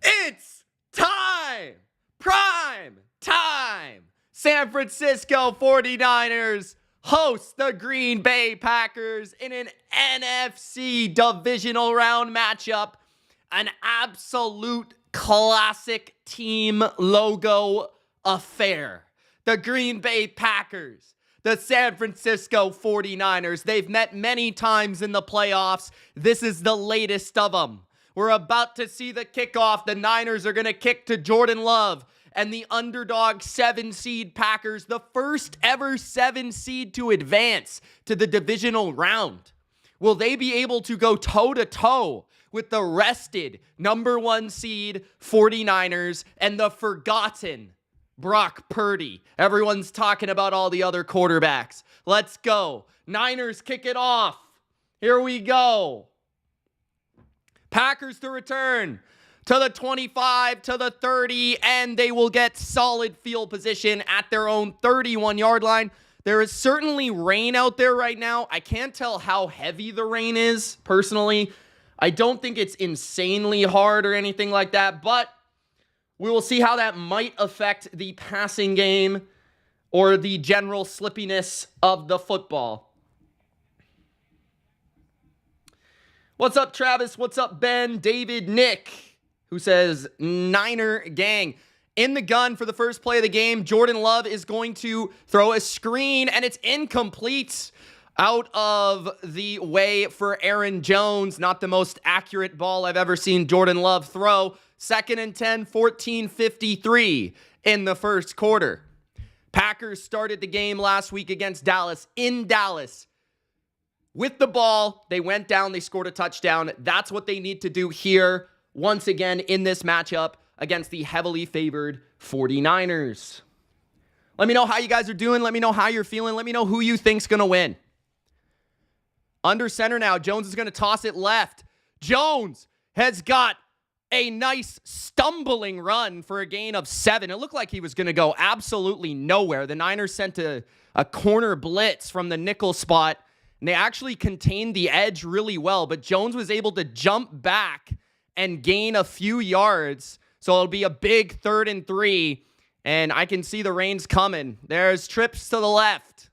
It's time! Prime time! San Francisco 49ers host the Green Bay Packers in an NFC Divisional Round matchup. An absolute classic team logo affair. The Green Bay Packers, the San Francisco 49ers. They've met many times in the playoffs. This is the latest of them. We're about to see the kickoff. The Niners are going to kick to Jordan Love and the underdog 7-seed Packers, the first ever 7-seed to advance to the divisional round. Will they be able to go toe-to-toe with the rested number 1 seed 49ers and the forgotten Brock Purdy? Everyone's talking about all the other quarterbacks. Let's go. Niners kick it off. Here we go. Packers to return to the 25, to the 30, and they will get solid field position at their own 31-yard line. There is certainly rain out there right now. I can't tell how heavy the rain is, personally. I don't think it's insanely hard or anything like that, but we will see how that might affect the passing game or the general slippiness of the football. What's up, Travis? What's up, Ben? David, Nick, who says, Niner gang. In the gun for the first play of the game, Jordan Love is going to throw a screen, and it's incomplete. Out of the way for Aaron Jones. Not the most accurate ball I've ever seen Jordan Love throw. 2nd and 10, 14:53 in the first quarter. Packers started the game last week against Dallas in Dallas. With the ball, they went down, they scored a touchdown. That's what they need to do here once again in this matchup against the heavily favored 49ers. Let me know how you guys are doing. Let me know how you're feeling. Let me know who you think's going to win. Under center now. Jones is going to toss it left. Jones has got a nice stumbling run for a gain of 7. It looked like he was going to go absolutely nowhere. The Niners sent a corner blitz from the nickel spot, and they actually contained the edge really well, but Jones was able to jump back and gain a few yards. So it'll be a big 3rd and 3, and I can see the rain's coming. There's trips to the left.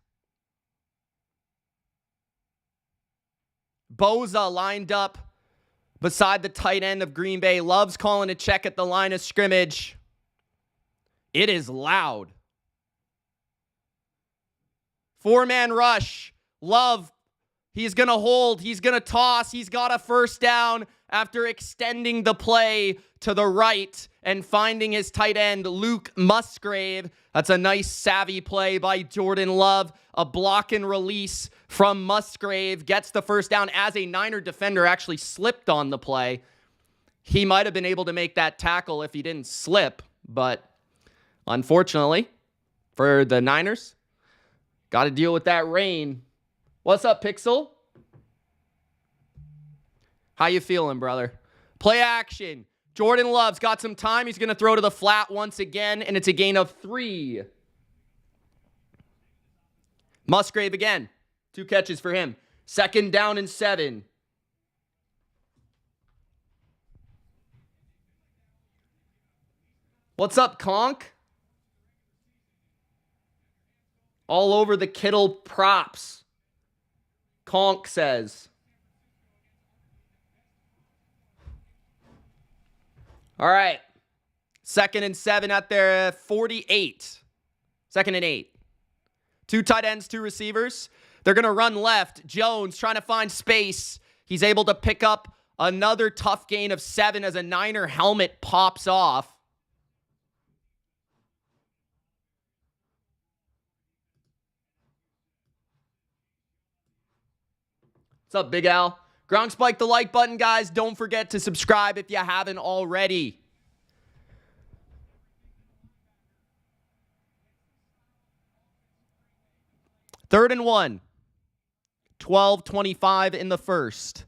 Boza lined up beside the tight end of Green Bay. Love's calling a check at the line of scrimmage. It is loud. 4-man rush. Love, he's going to hold. He's going to toss. He's got a first down after extending the play to the right and finding his tight end, Luke Musgrave. That's a nice savvy play by Jordan Love. A block and release from Musgrave gets the first down as a Niner defender actually slipped on the play. He might have been able to make that tackle if he didn't slip, but unfortunately for the Niners, got to deal with that rain. What's up, Pixel? How you feeling, brother? Play action. Jordan Love's got some time. He's going to throw to the flat once again, and it's a gain of 3. Musgrave again. 2 catches for him. 2nd down and 7. What's up, Conk? All over the Kittle props. Conk says. All right. 2nd and 7 at their 48. 2nd and 8. 2 tight ends, 2 receivers. They're going to run left. Jones trying to find space. He's able to pick up another tough gain of 7 as a Niner helmet pops off. What's up, Big Al? Gronk spike the like button, guys. Don't forget to subscribe if you haven't already. Third and 1. 12:25 in the first.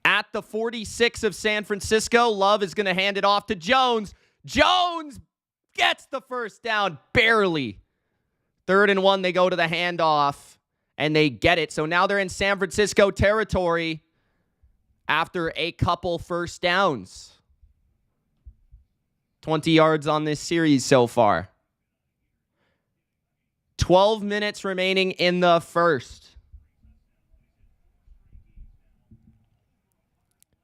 At the 46 of San Francisco, Love is going to hand it off to Jones. Jones gets the first down, barely. 3rd and 1, they go to the handoff, and they get it. So now they're in San Francisco territory after a couple first downs. 20 yards on this series so far. 12 minutes remaining in the first.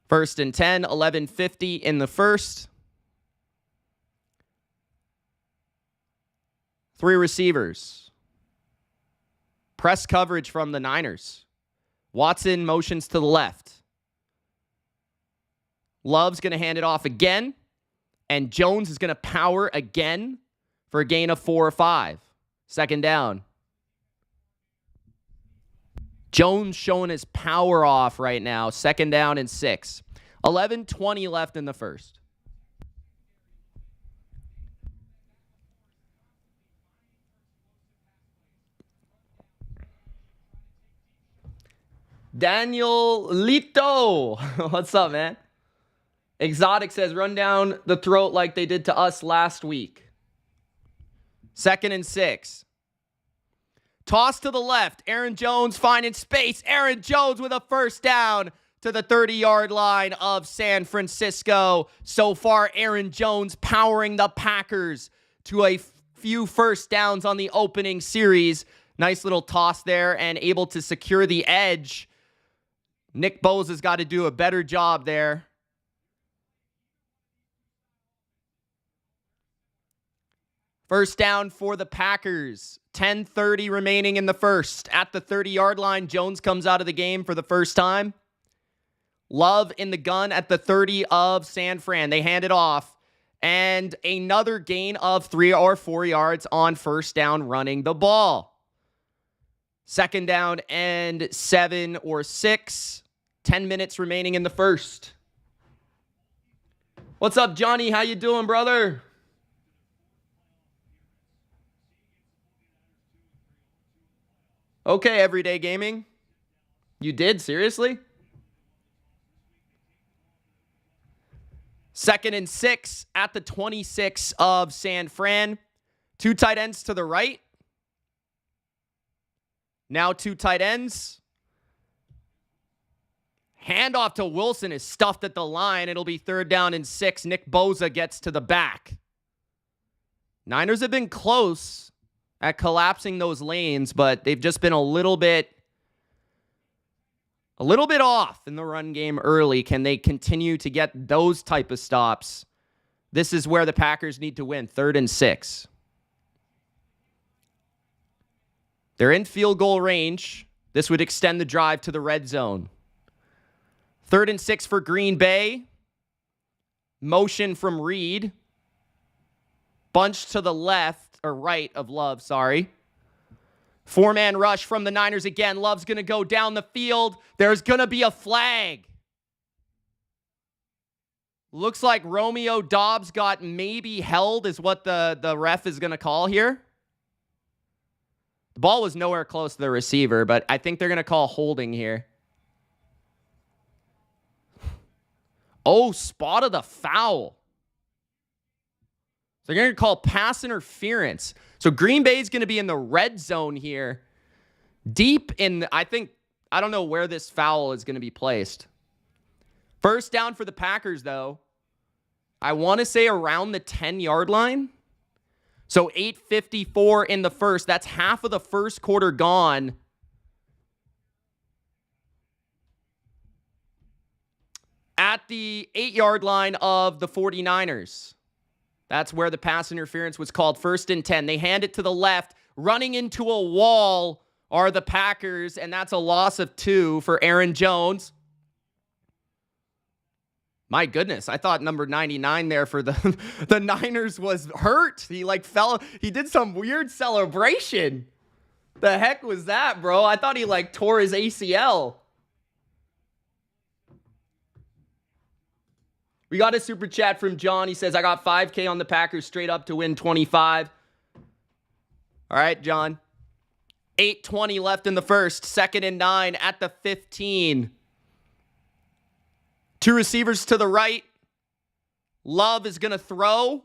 1st and 10, 11:50 in the first. 3 receivers. Press coverage from the Niners. Watson motions to the left. Love's going to hand it off again. And Jones is going to power again for a gain of 4 or 5. 2nd down. Jones showing his power off right now. 2nd down and 6. 11:20 left in the first. Daniel Lito. What's up, man? Exotic says, run down the throat like they did to us last week. 2nd and 6. Toss to the left. Aaron Jones finding space. Aaron Jones with a 1st down to the 30-yard line of San Francisco. So far, Aaron Jones powering the Packers to a few 1st downs on the opening series. Nice little toss there and able to secure the edge. Nick Bosa's got to do a better job there. First down for the Packers. 10:30 remaining in the first. At the 30-yard line, Jones comes out of the game for the first time. Love in the gun at the 30 of San Fran. They hand it off. And another gain of 3 or 4 yards on 1st down running the ball. 2nd down and 7 or 6. 10 minutes remaining in the first. What's up, Johnny? How you doing, brother? Okay, Everyday Gaming. You did? Seriously? 2nd and 6 at the 26 of San Fran. 2 tight ends to the right. Now 2 tight ends. Handoff to Wilson is stuffed at the line. It'll be 3rd down and 6. Nick Bosa gets to the back. Niners have been close at collapsing those lanes, but they've just been a little bit off in the run game early. Can they continue to get those type of stops? This is where the Packers need to win. 3rd and 6. They're in field goal range. This would extend the drive to the red zone. 3rd and 6 for Green Bay. Motion from Reed. Bunch to the left, or right of Love, sorry. 4-man rush from the Niners again. Love's going to go down the field. There's going to be a flag. Looks like Romeo Doubs got maybe held is what the ref is going to call here. The ball was nowhere close to the receiver, but I think they're going to call holding here. Oh, spotted the foul. They're going to call pass interference. So Green Bay's going to be in the red zone here. Deep in, I don't know where this foul is going to be placed. 1st down for the Packers, though. I want to say around the 10-yard line. So 8:54 in the first. That's half of the first quarter gone. At the 8-yard line of the 49ers. That's where the pass interference was called. 1st and 10. They hand it to the left. Running into a wall are the Packers, and that's a loss of 2 for Aaron Jones. My goodness, I thought number 99 there for the Niners was hurt. He fell. He did some weird celebration. The heck was that, bro? I thought he tore his ACL. We got a super chat from John. He says, I got 5K on the Packers straight up to win 25. All right, John. 8:20 left in the first. 2nd and 9 at the 15. 2 receivers to the right. Love is going to throw.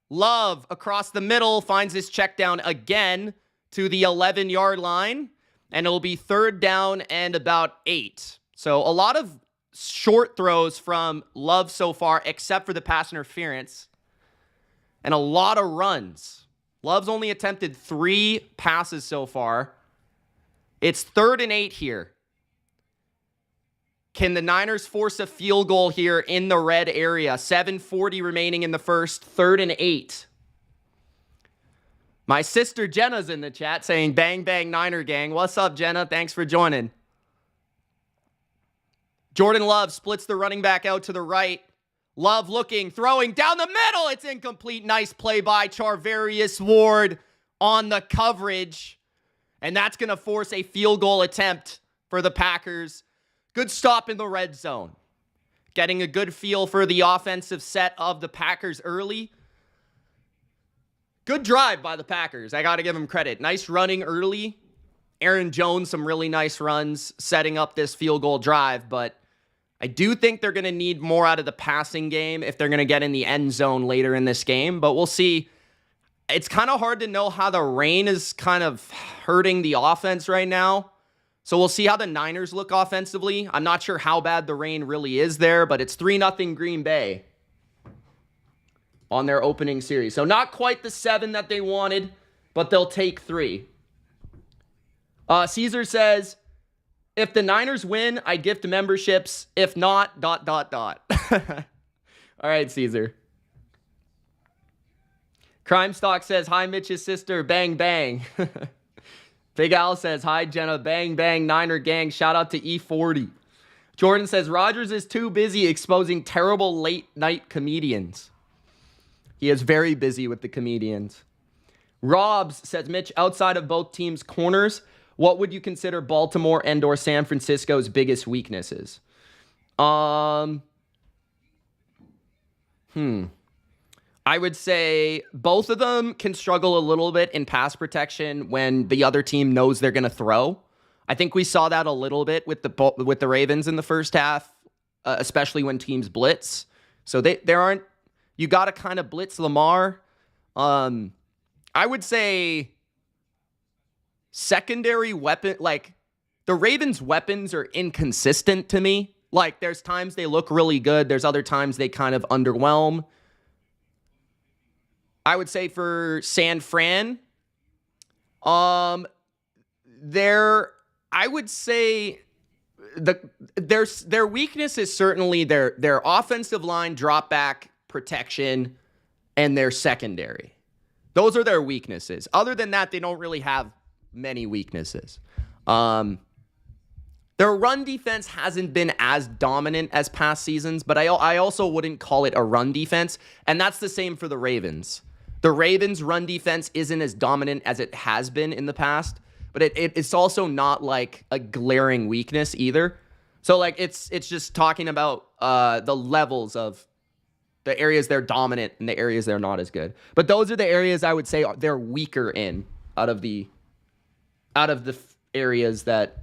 Love across the middle finds his check down again to the 11-yard line. And it'll be 3rd down and about 8. So a lot of short throws from Love so far, except for the pass interference. and a lot of runs. Love's only attempted 3 passes so far. It's 3rd and 8 here. Can the Niners force a field goal here in the red area? 7:40 remaining in the first, 3rd and 8. My sister Jenna's in the chat saying, bang, bang, Niner gang. What's up, Jenna? Thanks for joining. Jordan Love splits the running back out to the right. Love looking, throwing down the middle. It's incomplete. Nice play by Charvarius Ward on the coverage. And that's going to force a field goal attempt for the Packers. Good stop in the red zone. Getting a good feel for the offensive set of the Packers early. Good drive by the Packers. I got to give them credit. Nice running early. Aaron Jones, some really nice runs setting up this field goal drive, but I do think they're going to need more out of the passing game if they're going to get in the end zone later in this game, but we'll see. It's kind of hard to know how the rain is kind of hurting the offense right now, so we'll see how the Niners look offensively. I'm not sure how bad the rain really is there, but it's 3-0 Green Bay on their opening series. So not quite the 7 that they wanted, but they'll take 3. Caesar says, if the Niners win, I gift memberships. If not, ... All right, Caesar. Crime Stock says, hi, Mitch's sister. Bang, bang. Big Al says, hi, Jenna. Bang, bang. Niner gang. Shout out to E40. Jordan says, Rodgers is too busy exposing terrible late-night comedians. He is very busy with the comedians. Robs says, Mitch, outside of both teams' corners, what would you consider Baltimore and or San Francisco's biggest weaknesses? I would say both of them can struggle a little bit in pass protection when the other team knows they're going to throw. I think we saw that a little bit with the Ravens in the first half, especially when teams blitz. So you got to kind of blitz Lamar. I would say secondary weapon, like the Ravens' weapons are inconsistent to me. Like there's times they look really good. There's other times they kind of underwhelm. I would say for San Fran, I would say their weakness is certainly their offensive line drop back protection and their secondary. Those are their weaknesses. Other than that, they don't really have many weaknesses. Their run defense hasn't been as dominant as past seasons, but I also wouldn't call it a run defense, and that's the same for the Ravens. The Ravens' run defense isn't as dominant as it has been in the past, but it's also not like a glaring weakness either. So like it's just talking about the levels of the areas they're dominant and the areas they're not as good. But those are the areas I would say they're weaker in out of the areas that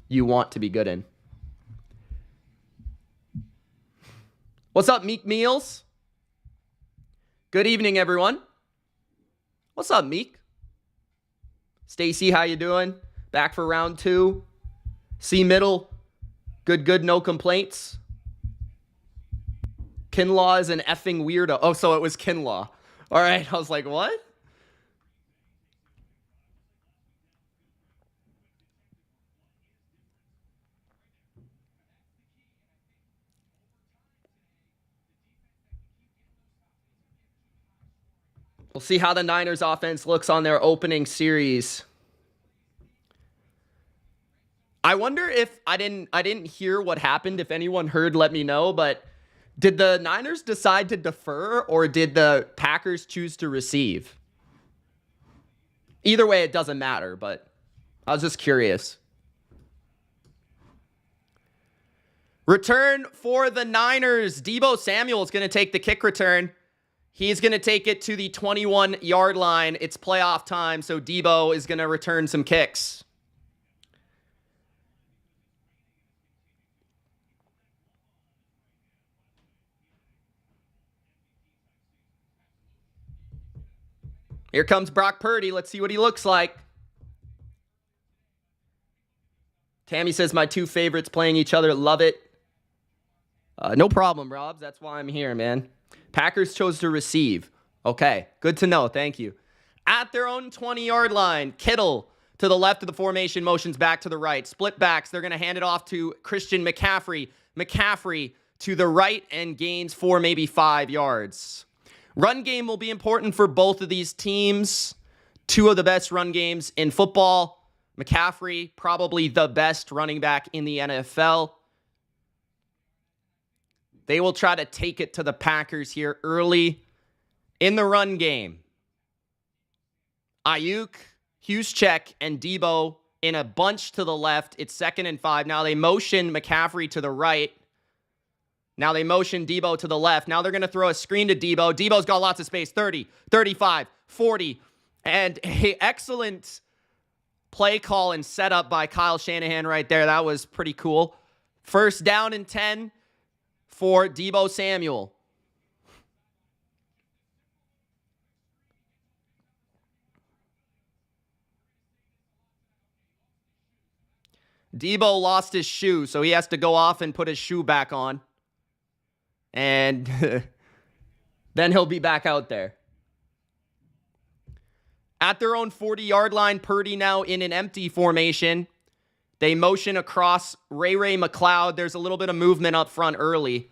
you want to be good in. What's up, Meek Meals? Good evening, everyone. What's up, Meek? Stacy, how you doing? Back for round 2. C middle. Good, no complaints. Kinlaw is an effing weirdo. Oh, so it was Kinlaw. All right, I was like, what? We'll see how the Niners offense looks on their opening series. I wonder if I didn't hear what happened. If anyone heard, let me know. But did the Niners decide to defer or did the Packers choose to receive? Either way, it doesn't matter, but I was just curious. Return for the Niners. Deebo Samuel is going to take the kick return. He's going to take it to the 21-yard line. It's playoff time, so Deebo is going to return some kicks. Here comes Brock Purdy. Let's see what he looks like. Tammy says, my 2 favorites playing each other. Love it. No problem, Rob. That's why I'm here, man. Packers chose to receive. Okay, good to know. Thank you. At their own 20-yard line, Kittle to the left of the formation, motions back to the right. Split backs, they're going to hand it off to Christian McCaffrey. McCaffrey to the right and gains 4, maybe 5 yards. Run game will be important for both of these teams. Two of the best run games in football. McCaffrey, probably the best running back in the NFL. They will try to take it to the Packers here early in the run game. Ayuk, Juszczyk, and Debo in a bunch to the left. It's 2nd and 5. Now they motion McCaffrey to the right. Now they motion Debo to the left. Now they're going to throw a screen to Debo. Debo's got lots of space. 30, 35, 40. And an excellent play call and setup by Kyle Shanahan right there. That was pretty cool. 1st down and 10 for Debo Samuel. Debo lost his shoe, so he has to go off and put his shoe back on. And then he'll be back out there. At their own 40-yard line, Purdy now in an empty formation. They motion across Ray McCloud. There's a little bit of movement up front early.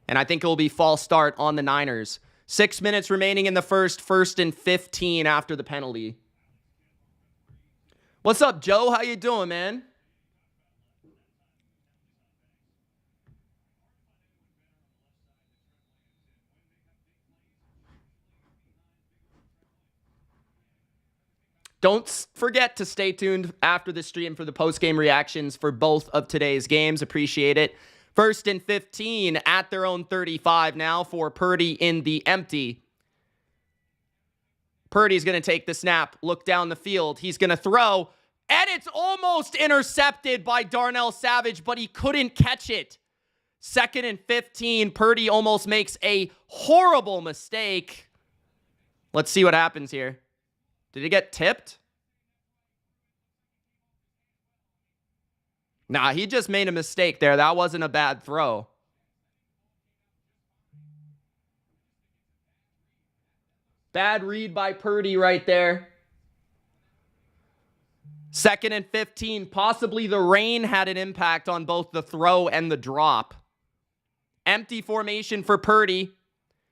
And I think it will be false start on the Niners. 6 minutes remaining in the first. 1st and 15 after the penalty. What's up, Joe? How you doing, man? Don't forget to stay tuned after the stream for the post-game reactions for both of today's games. Appreciate it. 1st and 15 at their own 35 now for Purdy in the empty. Purdy's going to take the snap, look down the field. He's going to throw, and it's almost intercepted by Darnell Savage, but he couldn't catch it. 2nd and 15. Purdy almost makes a horrible mistake. Let's see what happens here. Did he get tipped? Nah, he just made a mistake there. That wasn't a bad throw. Bad read by Purdy right there. 2nd and 15. Possibly the rain had an impact on both the throw and the drop. Empty formation for Purdy.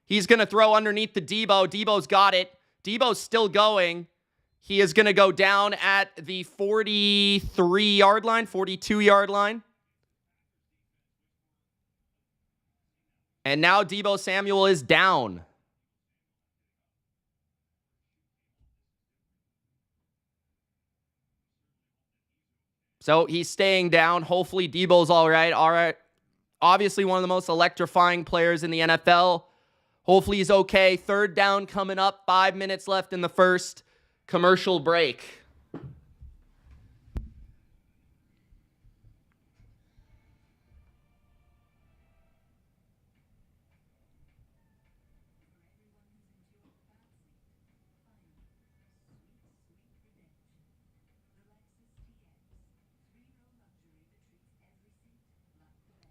He's going to throw underneath the Debo. Debo's got it. Debo's still going. He is going to go down at the 43-yard line, 42-yard line. And now Debo Samuel is down. So he's staying down. Hopefully Debo's all right. All right. Obviously one of the most electrifying players in the NFL. Hopefully he's okay. 3rd down coming up. 5 minutes left in the first. Commercial break.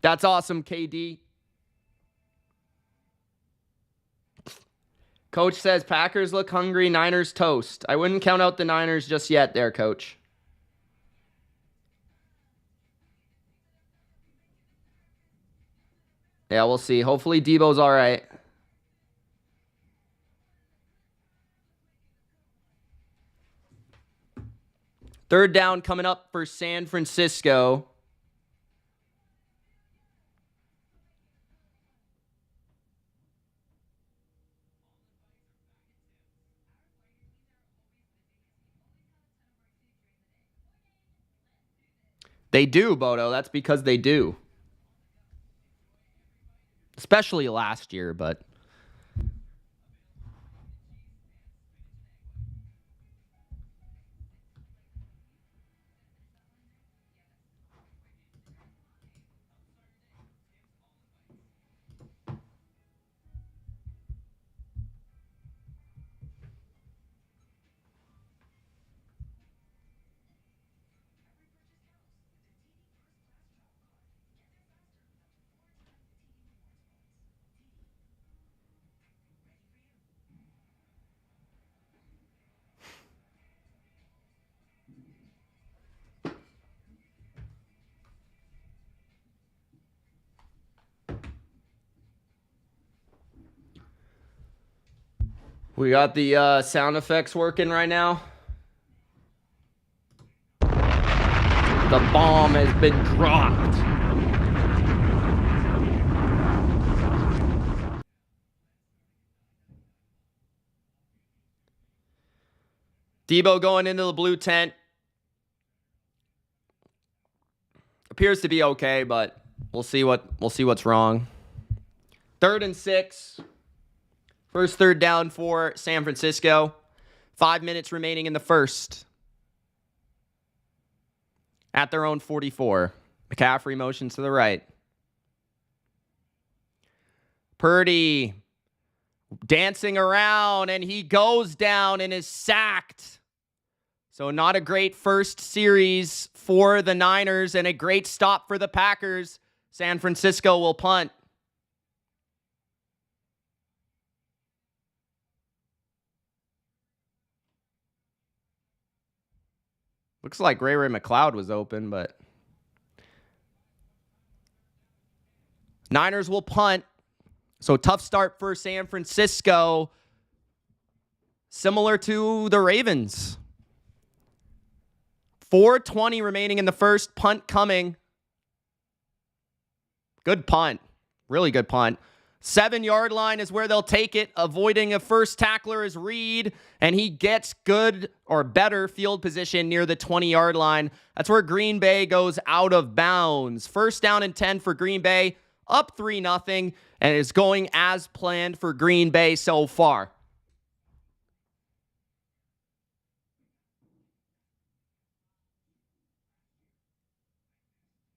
That's awesome, KD. Coach says Packers look hungry, Niners toast. I wouldn't count out the Niners just yet there, Coach. Yeah, we'll see. Hopefully Debo's all right. Third down coming up for San Francisco. They do, Bodo. That's because they do. Especially last year, but... We got the sound effects working right now. The bomb has been dropped. Debo going into the blue tent. Appears to be okay, but we'll see what's wrong. 3rd and 6. First third down for San Francisco. 5 minutes remaining in the first. At their own 44. McCaffrey motions to the right. Purdy dancing around, and he goes down and is sacked. So not a great first series for the Niners and a great stop for the Packers. San Francisco will punt. Looks like Ray McLeod was open, but Niners will punt. So tough start for San Francisco. Similar to the Ravens. 4:20 remaining in the first. Punt coming. Good punt. Really good punt. 7-yard line is where they'll take it. Avoiding a first tackler is Reed, and he gets good or better field position near the 20-yard line. That's where Green Bay goes out of bounds. First down and 10 for Green Bay, up 3-0, and is going as planned for Green Bay so far.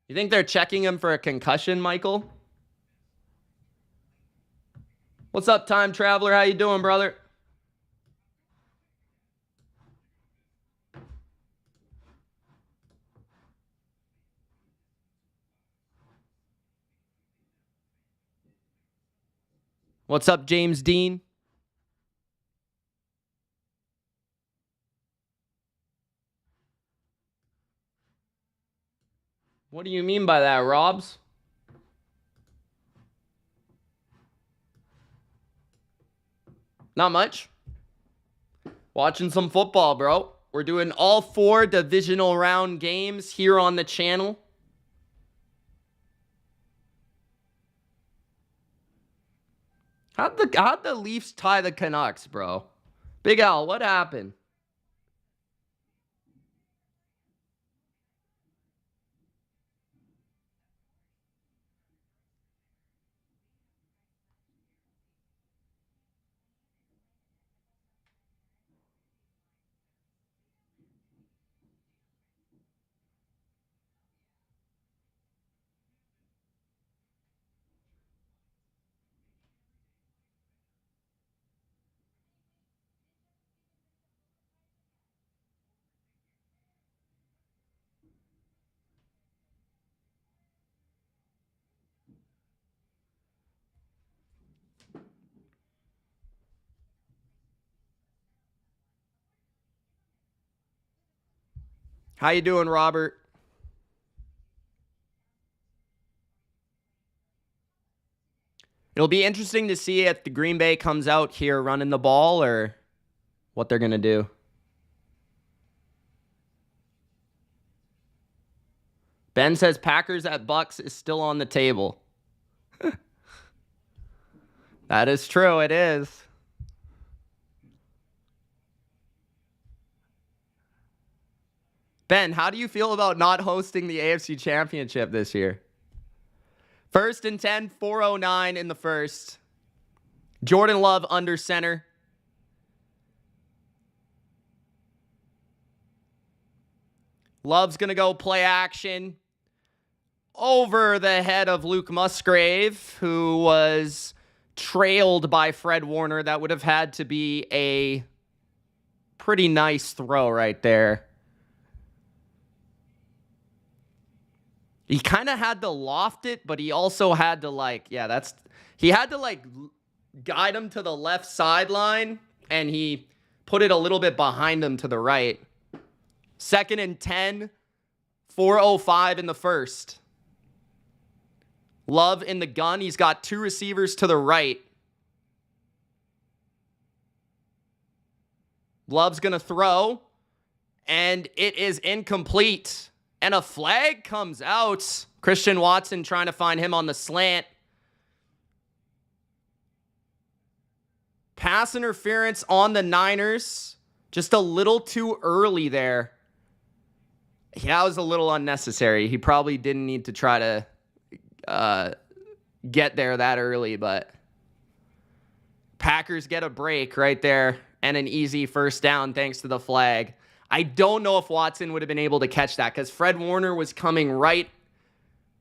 You think they're checking him for a concussion, Michael? What's up, time traveler? How you doing, brother? What's up, James Dean? What do you mean by that, Robs? Not much. Watching some football, bro. We're doing all 4 divisional round games here on the channel. How'd the Leafs tie the Canucks, bro? Big Al, what happened? How you doing, Robert? It'll be interesting to see if the Green Bay comes out here running the ball or what they're going to do. Ben says Packers at Bucks is still on the table. That is true. It is. Ben, how do you feel about not hosting the AFC Championship this year? 1st and 10, 4:09 in the first. Jordan Love under center. Love's going to go play action over the head of Luke Musgrave, who was trailed by Fred Warner. That would have had to be a pretty nice throw right there. He kind of had to loft it, but he also had to he had to guide him to the left sideline, and he put it a little bit behind him to the right. 2nd and 10, 4:05 in the first. Love in the gun. He's got 2 receivers to the right. Love's going to throw, and it is incomplete. And a flag comes out. Christian Watson trying to find him on the slant. Pass interference on the Niners. Just a little too early there. Yeah, it was a little unnecessary. He probably didn't need to try to get there that early, but Packers get a break right there and an easy first down thanks to the flag. I don't know if Watson would have been able to catch that because Fred Warner was coming right.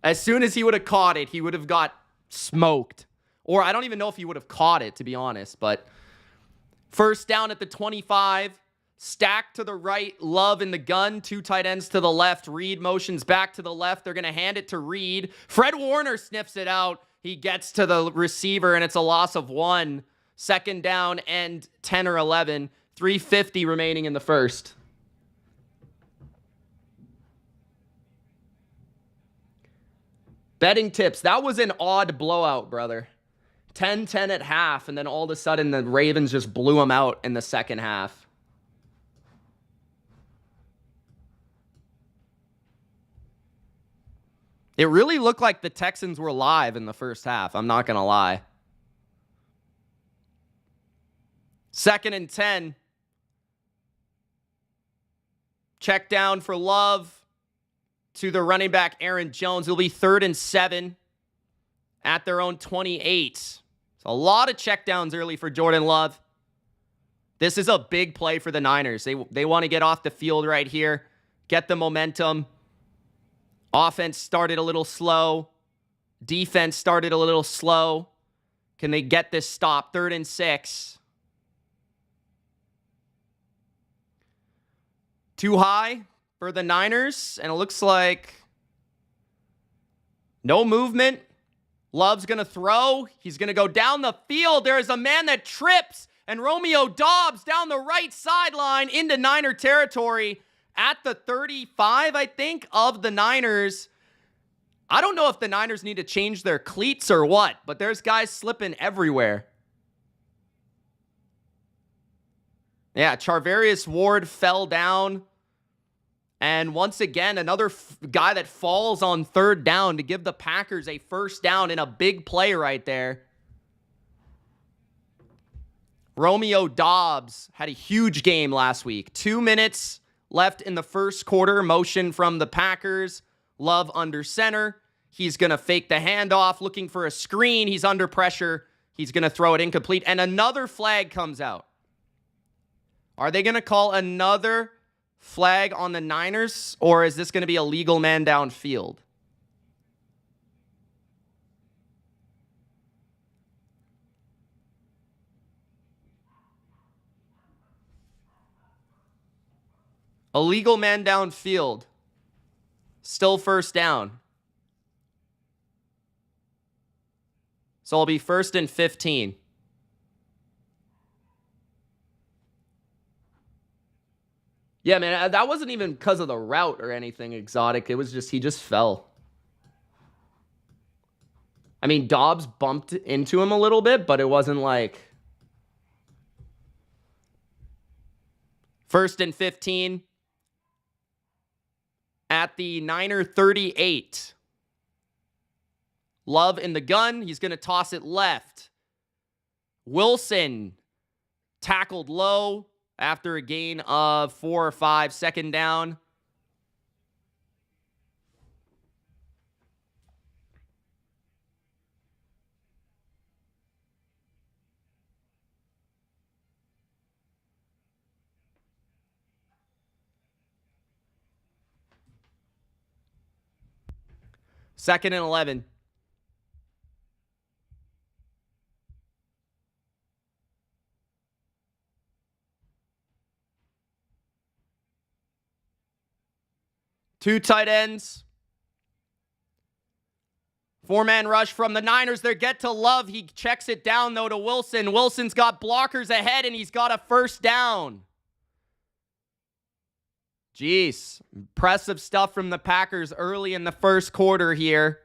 As soon as he would have caught it, he would have got smoked. Or I don't even know if he would have caught it, to be honest. But first down at the 25. Stack to the right. Love in the gun. 2 tight ends to the left. Reed motions back to the left. They're going to hand it to Reed. Fred Warner sniffs it out. He gets to the receiver, and it's a loss of 1. Second down and 10 or 11. 3:50 remaining in the first. Betting tips. That was an odd blowout, brother. 10-10 at half, and then all of a sudden the Ravens just blew them out in the second half. It really looked like the Texans were live in the first half. I'm not going to lie. 2nd and 10. Check down for Love to the running back, Aaron Jones. It'll be 3rd and 7 at their own 28. It's a lot of checkdowns early for Jordan Love. This is a big play for the Niners. They want to get off the field right here, get the momentum. Offense started a little slow. Defense started a little slow. Can they get this stop? 3rd and 6. Too high for the Niners, and it looks like no movement. Love's going to throw. He's going to go down the field. There is a man that trips, and Romeo Doubs down the right sideline into Niner territory at the 35, I think, of the Niners. I don't know if the Niners need to change their cleats or what, but there's guys slipping everywhere. Yeah, Charvarius Ward fell down. And once again, another guy that falls on 3rd down to give the Packers a first down in a big play right there. Romeo Doubs had a huge game last week. 2 minutes left in the first quarter. Motion from the Packers. Love under center. He's going to fake the handoff, looking for a screen. He's under pressure. He's going to throw it incomplete. And another flag comes out. Are they going to call another flag on the Niners, or is this going to be a legal man downfield? A legal man downfield. Still first down. So it'll be 1st and 15. Yeah, man, that wasn't even because of the route or anything exotic. It was just, he just fell. I mean, Doubs bumped into him a little bit, but it wasn't like... 1st and 15 at the Niner 38. Love in the gun. He's going to toss it left. Wilson tackled low after a gain of 4 or 5. 2nd down. Second and 11. Two tight ends. 4-man rush from the Niners. They get to Love. He checks it down, though, to Wilson. Wilson's got blockers ahead, and he's got a first down. Jeez. Impressive stuff from the Packers early in the first quarter here.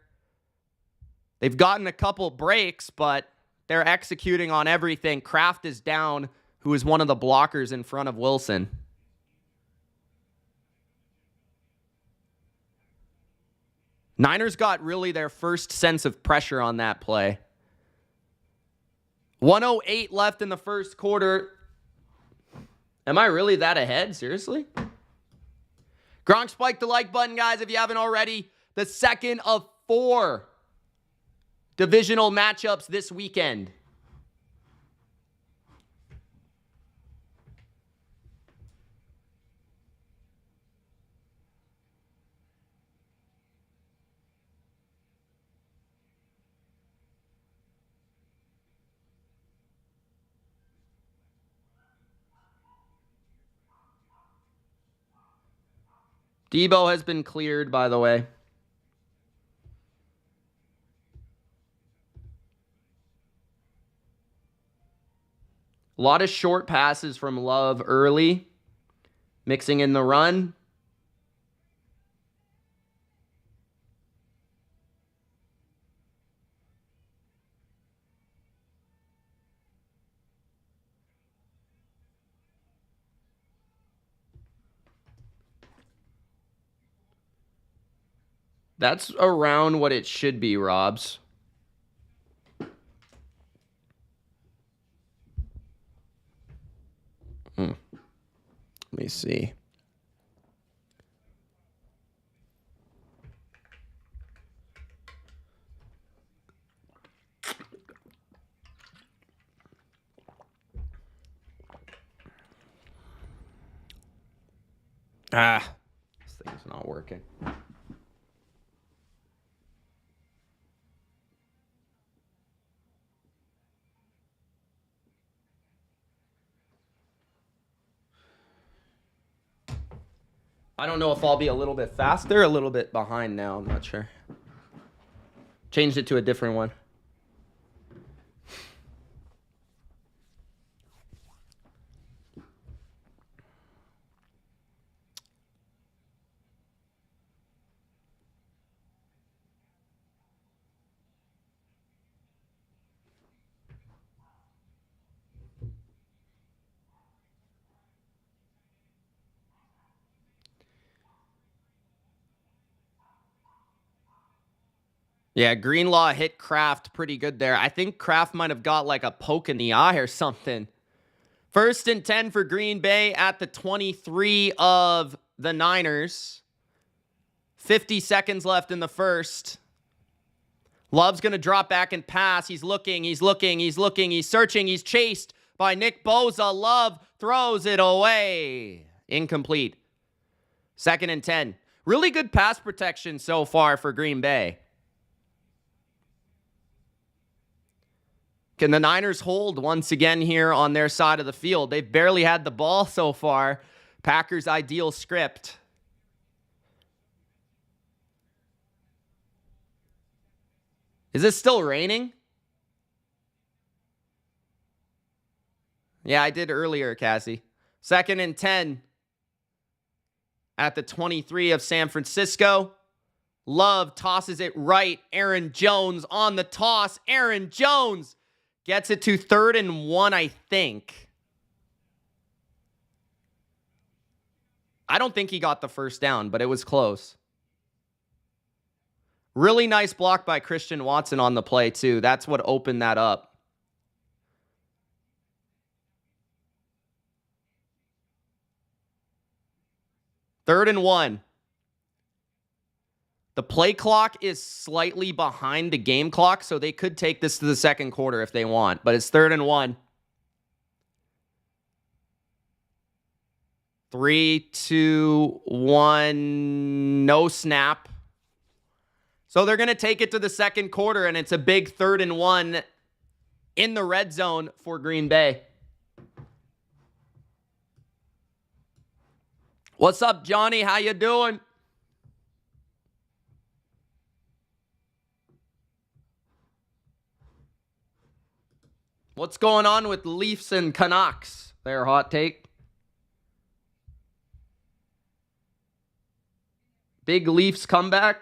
They've gotten a couple breaks, but they're executing on everything. Kraft is down who is one of the blockers in front of Wilson. Niners got really their first sense of pressure on that play. 1:08 left in the first quarter. Am I really that ahead? Seriously? Gronk, spike the like button, guys, if you haven't already. The second of 4 divisional matchups this weekend. Debo has been cleared, by the way. A lot of short passes from Love early. Mixing in the run. That's around what it should be, Robs. Let me see. This thing's not working. I don't know if I'll be a little bit faster, a little bit behind now. I'm not sure. Changed it to a different one. Yeah, Greenlaw hit Kraft pretty good there. I think Kraft might have got like a poke in the eye or something. 1st and 10 for Green Bay at the 23 of the Niners. 50 seconds left in the first. Love's going to drop back and pass. He's looking, he's searching, he's chased by Nick Bosa. Love throws it away. Incomplete. 2nd and 10. Really good pass protection so far for Green Bay. Can the Niners hold once again here on their side of the field? They've barely had the ball so far. Packers' ideal script. Is it still raining? Yeah, I did earlier, Cassie. 2nd and 10 at the 23 of San Francisco. Love tosses it right. Aaron Jones on the toss. Aaron Jones gets it to 3rd and 1, I think. I don't think he got the first down, but it was close. Really nice block by Christian Watson on the play, too. That's what opened that up. Third and 1. The play clock is slightly behind the game clock, so they could take this to the second quarter if they want. But it's 3rd and 1. 3, 2, 1. No snap. So they're going to take it to the second quarter, and it's a big 3rd and 1 in the red zone for Green Bay. What's up, Johnny? How you doing? What's going on with Leafs and Canucks? Their hot take. Big Leafs comeback.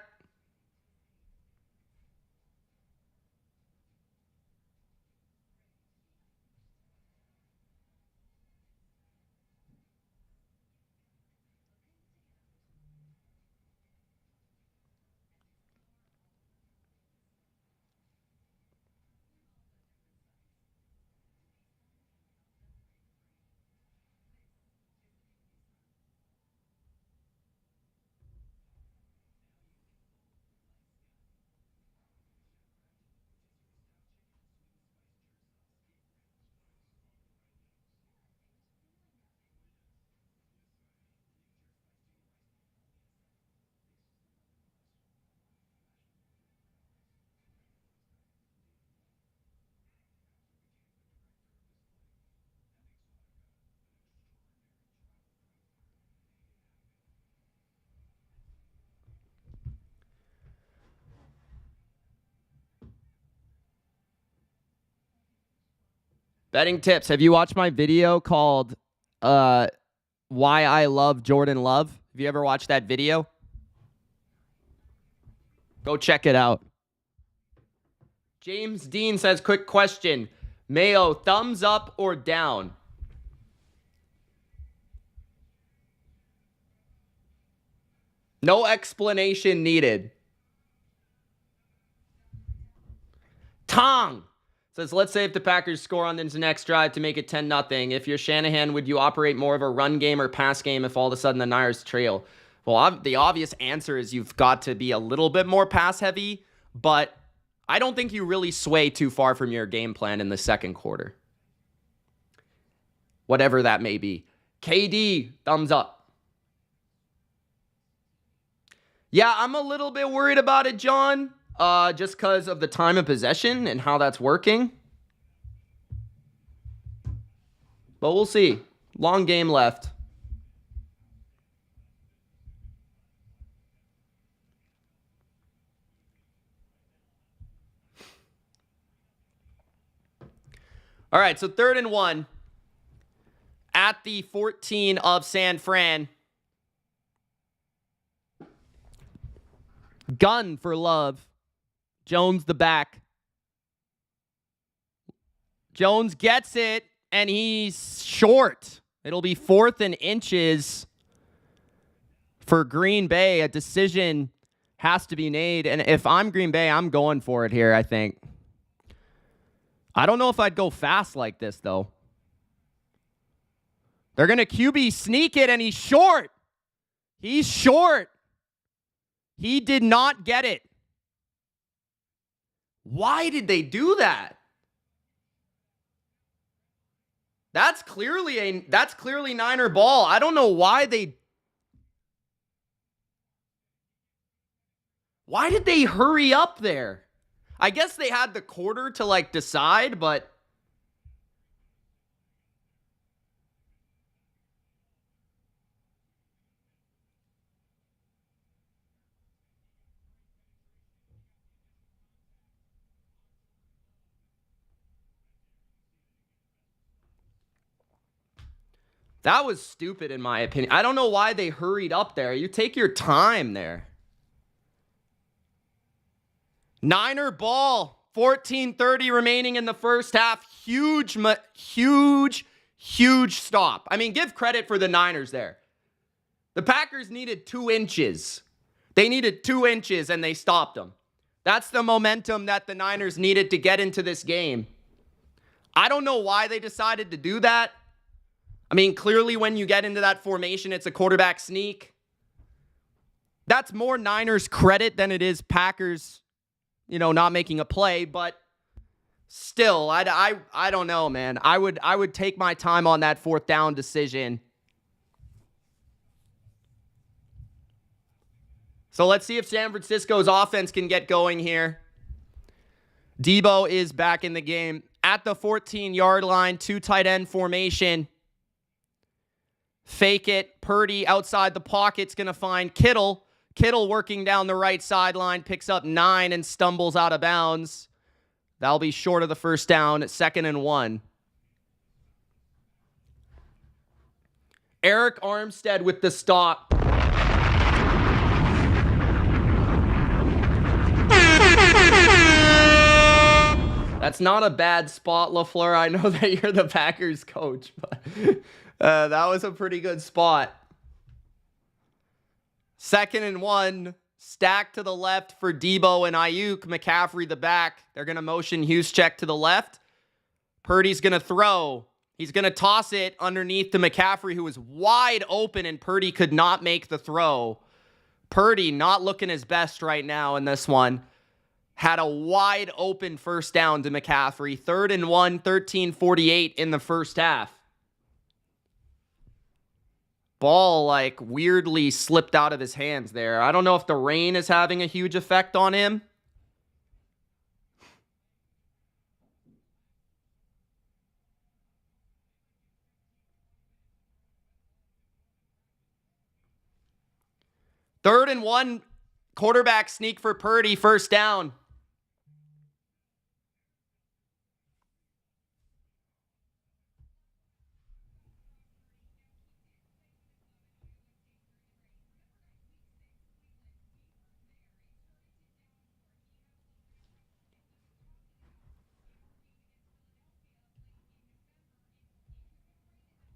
Betting tips. Have you watched my video called Why I Love Jordan Love? Have you ever watched that video? Go check it out. James Dean says, quick question. Mayo, thumbs up or down? No explanation needed. Tong says, let's say if the Packers score on this next drive to make it 10-0. If you're Shanahan, would you operate more of a run game or pass game if all of a sudden the Niners trail? Well, the obvious answer is you've got to be a little bit more pass heavy, but I don't think you really sway too far from your game plan in the second quarter. Whatever that may be. KD, thumbs up. Yeah, I'm a little bit worried about it, John. Just because of the time of possession and how that's working. But we'll see. Long game left. All right, so 3rd and 1 at the 14 of San Fran. Gun for Love. Jones the back. Jones gets it, and he's short. It'll be 4th and inches for Green Bay. A decision has to be made, and if I'm Green Bay, I'm going for it here, I think. I don't know if I'd go fast like this, though. They're going to QB sneak it, and he's short. He's short. He did not get it. Why did they do that? That's clearly Niner ball. I don't know why did they hurry up there? I guess they had the quarter to decide, but that was stupid in my opinion. I don't know why they hurried up there. You take your time there. Niner ball. 14:30 remaining in the first half. Huge stop. I mean, give credit for the Niners there. The Packers needed 2 inches. They needed 2 inches, and they stopped them. That's the momentum that the Niners needed to get into this game. I don't know why they decided to do that. I mean, clearly when you get into that formation, it's a quarterback sneak. That's more Niners credit than it is Packers, not making a play, but still, I don't know, man. I would take my time on that 4th down decision. So let's see if San Francisco's offense can get going here. Debo is back in the game at the 14-yard line, 2 tight end formation. Fake it. Purdy outside the pocket's going to find Kittle. Kittle working down the right sideline, picks up 9 and stumbles out of bounds. That'll be short of the first down at 2nd and 1. Eric Armstead with the stop. That's not a bad spot, LaFleur. I know that you're the Packers coach, but that was a pretty good spot. 2nd and 1, stack to the left for Debo and Ayuk. McCaffrey the back. They're going to motion Juszczyk to the left. Purdy's going to throw. He's going to toss it underneath to McCaffrey, who was wide open, and Purdy could not make the throw. Purdy not looking his best right now in this one. Had a wide open first down to McCaffrey. 3rd and 1, 13:48 in the first half. Ball weirdly slipped out of his hands there. I don't know if the rain is having a huge effect on him. Third and 1, quarterback sneak for Purdy, first down.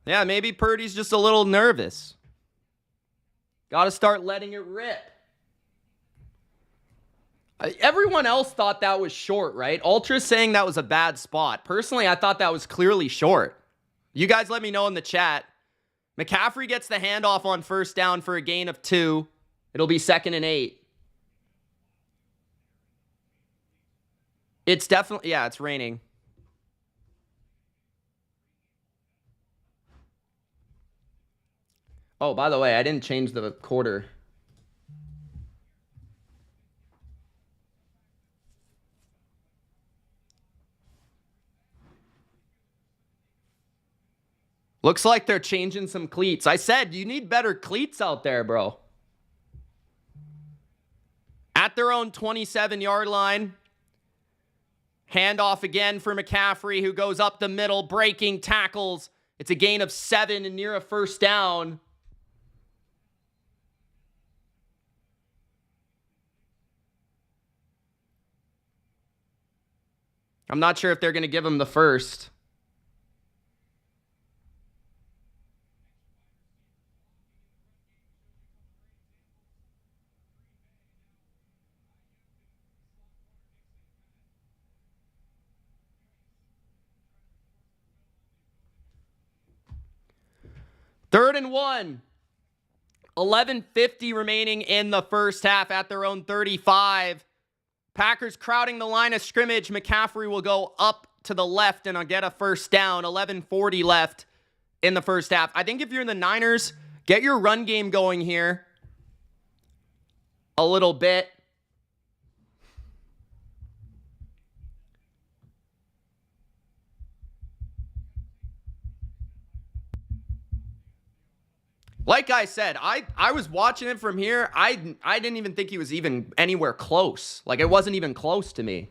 Yeah, maybe Purdy's just a little nervous. Got to start letting it rip. Everyone else thought that was short, right? Ultra's saying that was a bad spot. Personally, I thought that was clearly short. You guys let me know in the chat. McCaffrey gets the handoff on first down for a gain of 2. It'll be 2nd and 8. It's definitely, yeah, it's raining. Oh, by the way, I didn't change the quarter. Looks like they're changing some cleats. I said, you need better cleats out there, bro. At their own 27-yard line. Handoff again for McCaffrey, who goes up the middle, breaking tackles. It's a gain of 7 and near a first down. I'm not sure if they're going to give him the first. Third and 1. 11:50 remaining in the first half at their own 35. Packers crowding the line of scrimmage. McCaffrey will go up to the left and get a first down. 11:40 left in the first half. I think if you're in the Niners, get your run game going here a little bit. Like I said, I was watching it from here. I didn't even think he was even anywhere close. Like, it wasn't even close to me.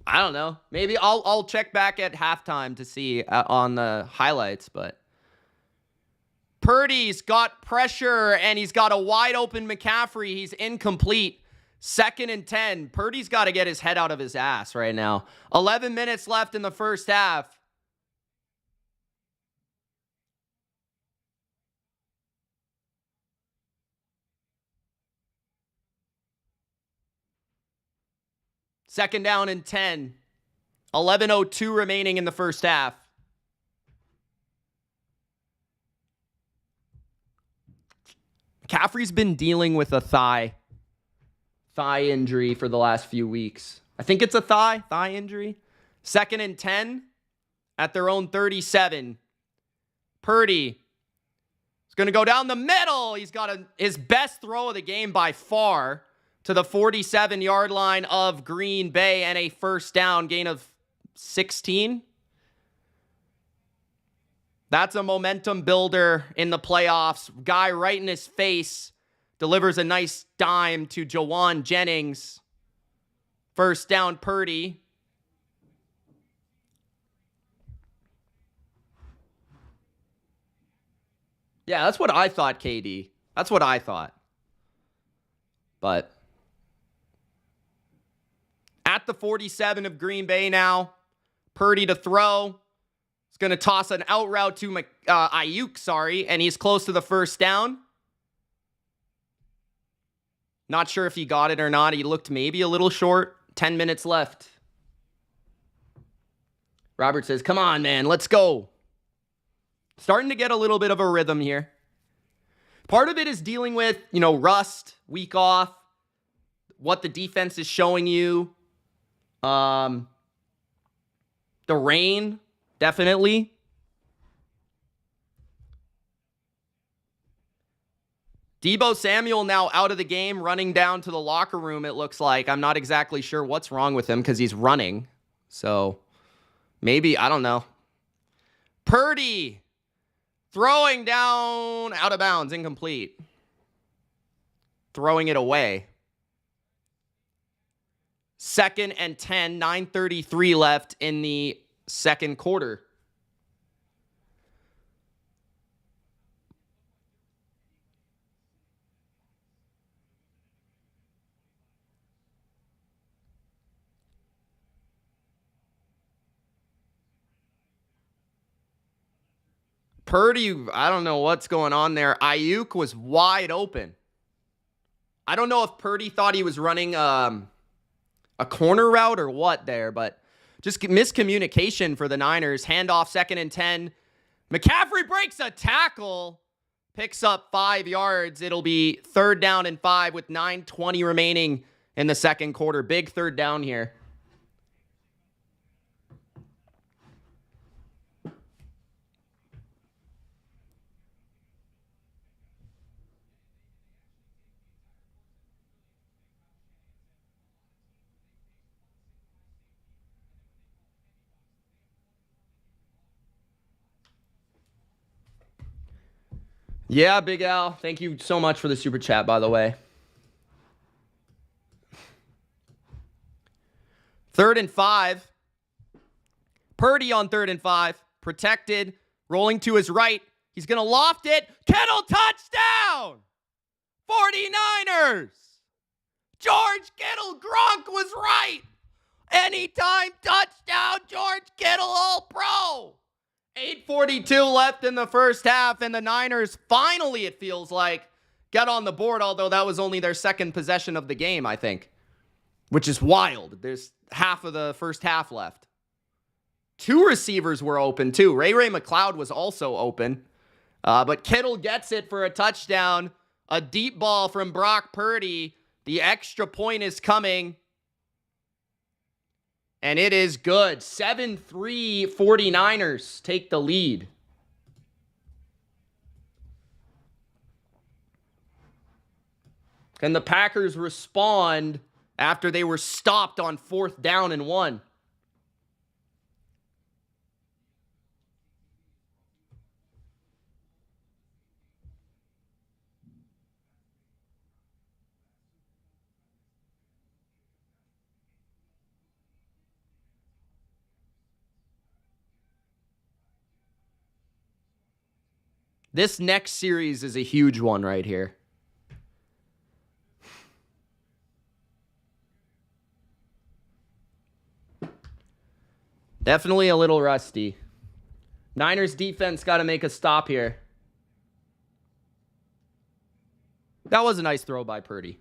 I don't know. Maybe I'll check back at halftime to see on the highlights, but Purdy's got pressure and he's got a wide open McCaffrey. He's incomplete. 2nd and 10. Purdy's got to get his head out of his ass right now. 11 minutes left in the first half. Second down and 10. 11:02 remaining in the first half. McCaffrey's been dealing with a thigh injury for the last few weeks. I think it's a thigh injury. 2nd and 10 at their own 37. Purdy is going to go down the middle. He's got his best throw of the game by far to the 47-yard line of Green Bay and a first down, gain of 16. That's a momentum builder in the playoffs. Guy right in his face delivers a nice dime to Jawan Jennings. First down, Purdy. Yeah, that's what I thought, KD. That's what I thought. But at the 47 of Green Bay now, Purdy to throw. He's going to toss an out route to Ayuk, and he's close to the first down. Not sure if he got it or not. He looked maybe a little short. 10 minutes left. Robert says, come on, man, let's go. Starting to get a little bit of a rhythm here. Part of it is dealing with, rust, week off, what the defense is showing you. The rain, definitely. Deebo Samuel now out of the game, running down to the locker room, it looks like. I'm not exactly sure what's wrong with him because he's running. So, maybe, I don't know. Purdy throwing down, out of bounds, incomplete. Throwing it away. 2nd and 10, 9:33 left in the second quarter. Purdy, I don't know what's going on there. Ayuk was wide open. I don't know if Purdy thought he was running a corner route or what there, but just miscommunication for the Niners. Handoff, 2nd and 10. McCaffrey breaks a tackle, picks up 5 yards. It'll be 3rd down and 5 with 9:20 remaining in the second quarter. Big 3rd down here. Yeah, Big Al. Thank you so much for the super chat, by the way. 3rd and 5. Purdy on 3rd and 5. Protected. Rolling to his right. He's going to loft it. Kittle touchdown! 49ers! George Kittle, Gronk was right! Anytime touchdown, George Kittle, all pro! 8:42 left in the first half, and the Niners finally, it feels like, got on the board, although that was only their 2nd possession of the game, I think, which is wild. There's half of the first half left. 2 receivers were open, too. Ray McCloud was also open, but Kittle gets it for a touchdown. A deep ball from Brock Purdy. The extra point is coming. And it is good. 7-3 49ers take the lead. Can the Packers respond after they were stopped on 4th down and 1? This next series is a huge one right here. Definitely a little rusty. Niners defense got to make a stop here. That was a nice throw by Purdy.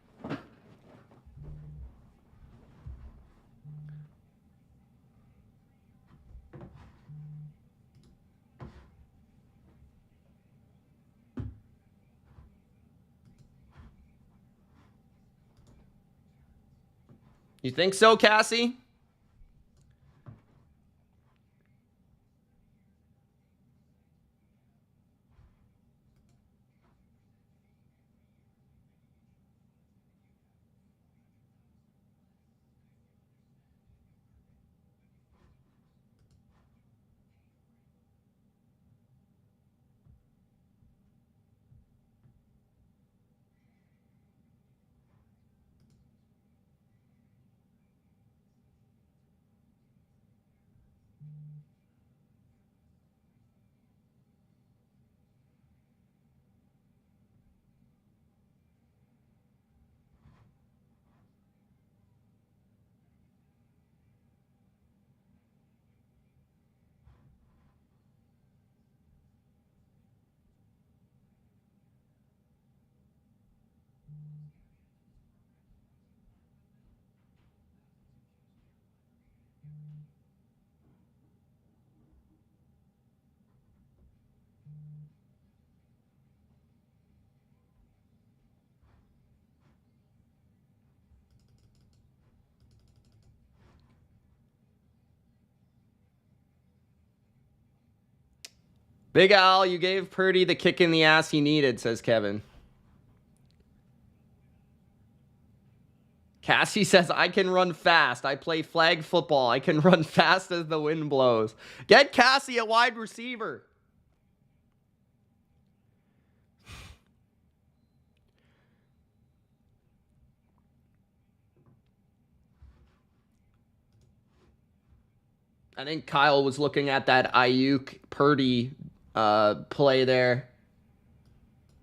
You think so, Cassie? Big Al, you gave Purdy the kick in the ass he needed, says Kevin. Cassie says, I can run fast. I play flag football. I can run fast as the wind blows. Get Cassie a wide receiver. I think Kyle was looking at that Ayuk Purdy play there.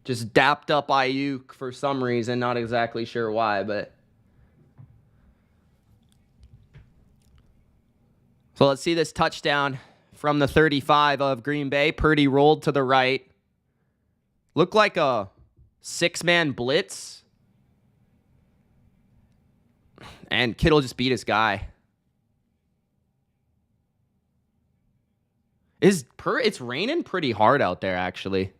Just dapped up Ayuk for some reason. Not exactly sure why, but. So let's see this touchdown. from the 35 of Green Bay. Purdy rolled to the right. Looked like a 6-man blitz. And Kittle just beat his guy. It's raining pretty hard out there, actually.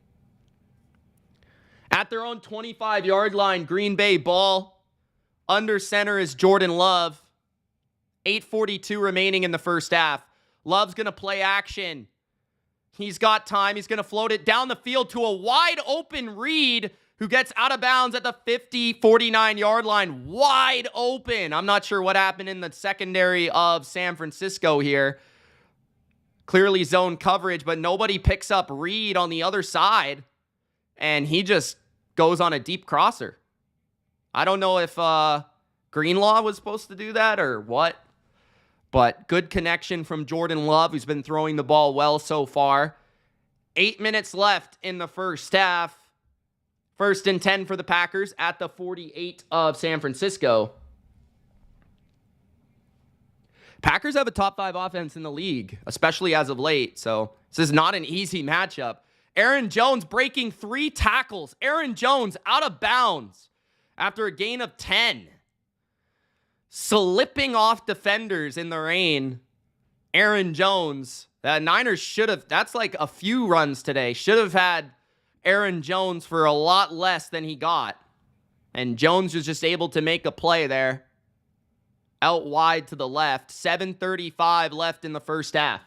At their own 25-yard line, Green Bay ball. Under center is Jordan Love. 8:42 remaining in the first half. Love's going to play action. He's got time. He's going to float it down the field to a wide open Reed, who gets out of bounds at the 49-yard line. Wide open. I'm not sure what happened in the secondary of San Francisco here. Clearly zone coverage, but nobody picks up Reed on the other side. And he just goes on a deep crosser. I don't know if Greenlaw was supposed to do that or what. But good connection from Jordan Love, who's been throwing the ball well so far. 8 minutes left in the first half. 1st and 10 for the Packers at the 48 of San Francisco. Packers have a top 5 offense in the league, especially as of late. So this is not an easy matchup. Aaron Jones breaking 3 tackles. Aaron Jones out of bounds after a gain of 10. Slipping off defenders in the rain. Aaron Jones. The Niners should have, that's like a few runs today. Should have had Aaron Jones for a lot less than he got. And Jones was just able to make a play there. Out wide to the left. 7:35 left in the first half.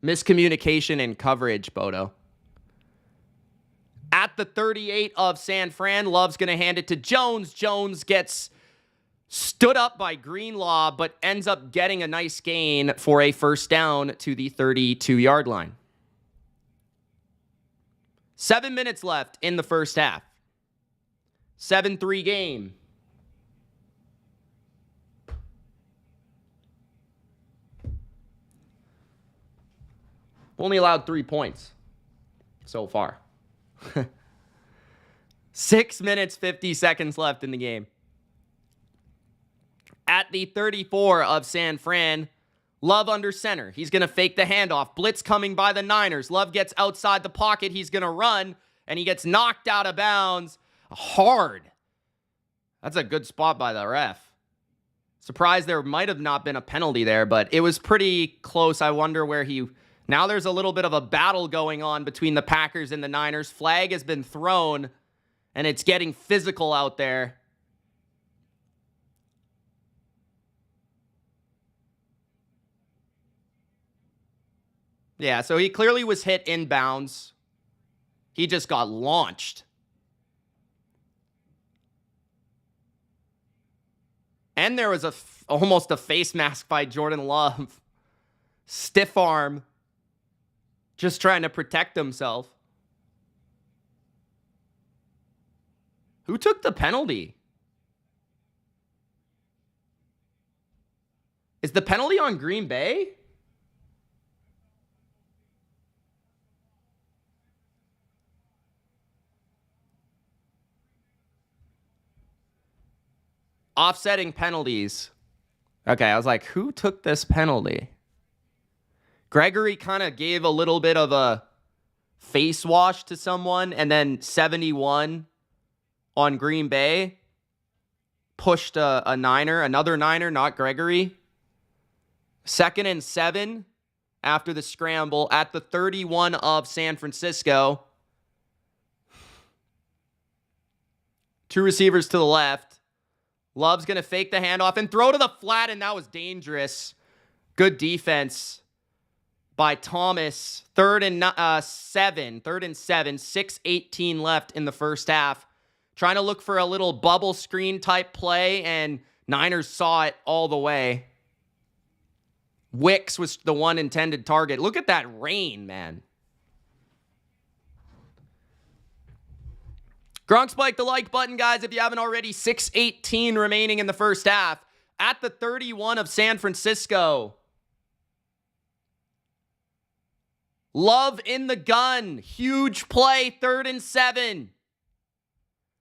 Miscommunication in coverage, Bodo. At the 38 of San Fran, Love's going to hand it to Jones. Jones gets stood up by Greenlaw, but ends up getting a nice gain for a first down to the 32-yard line. 7 minutes left in the first half. 7-3 game. Only allowed 3 points so far. 6 minutes, 50 seconds left in the game. At the 34 of San Fran, Love under center. He's going to fake the handoff. Blitz coming by the Niners. Love gets outside the pocket. He's going to run, and he gets knocked out of bounds hard. That's a good spot by the ref. Surprised there might have not been a penalty there, but it was pretty close. I wonder where he... Now there's a little bit of a battle going on between the Packers and the Niners. Flag has been thrown, and it's getting physical out there. Yeah, so he clearly was hit inbounds. He just got launched. And there was almost a face mask by Jordan Love. Stiff arm. Just trying to protect himself. Who took the penalty? Is the penalty on Green Bay? Offsetting penalties. Okay, I was like, who took this penalty? Gregory kind of gave a little bit of a face wash to someone, and then 71 on Green Bay pushed a Niner, another Niner, not Gregory. 2nd and 7 after the scramble at the 31 of San Francisco. 2 receivers to the left. Love's going to fake the handoff and throw to the flat, and that was dangerous. Good defense by Thomas. 3rd and 7. 6:18 left in the first half. Trying to look for a little bubble screen type play, and Niners saw it all the way. Wicks was the one intended target. Look at that rain, man. Gronk spike the like button, guys, if you haven't already. 6:18 remaining in the first half. At the 31 of San Francisco. Love in the gun. Huge play. 3rd and 7.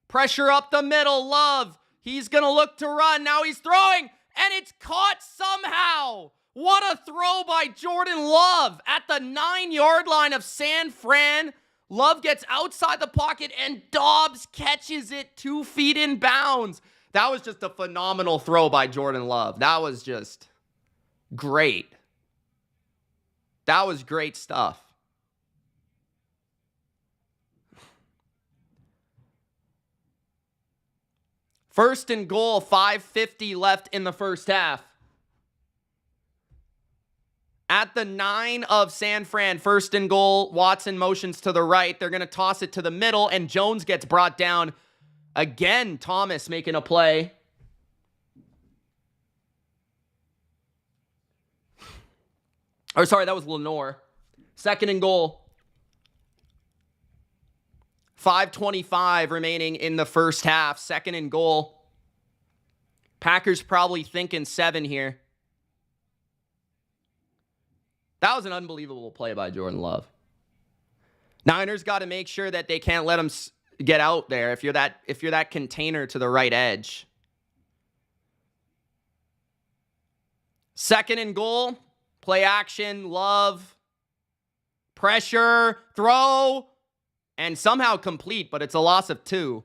Pressure up the middle. Love. He's going to look to run. Now he's throwing. And and it's caught somehow. What a throw by Jordan Love at the 9-yard line of San Fran. Love gets outside the pocket, and Dobbs catches it 2 feet in bounds. That was just a phenomenal throw by Jordan Love. That was just great. That was great stuff. First and goal, 5:50 left in the first half. At the 9 of San Fran, first and goal, Watson motions to the right. They're going to toss it to the middle, and Jones gets brought down. Again, Thomas making a play. Or sorry, that was Lenore. Second and goal. 5:25 remaining in the first half. Second and goal. Packers probably thinking 7 here. That was an unbelievable play by Jordan Love. Niners got to make sure that they can't let him get out there if you're that container to the right edge. Second and goal. Play action. Love. Pressure. Throw. And somehow complete, but it's a loss of 2.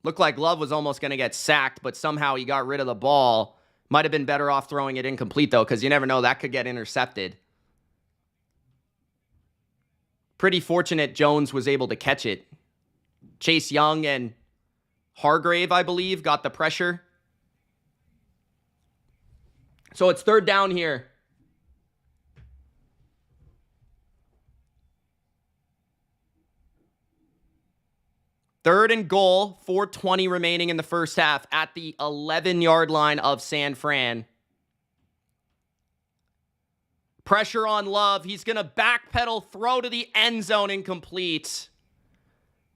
Looked like Love was almost going to get sacked, but somehow he got rid of the ball. Might have been better off throwing it incomplete, though, because you never know. That could get intercepted. Pretty fortunate Jones was able to catch it. Chase Young and Hargrave, I believe, got the pressure. So it's third down here. Third and goal, 4:20 remaining in the first half at the 11-yard line of San Fran. Pressure on Love. He's going to backpedal, throw to the end zone, incomplete.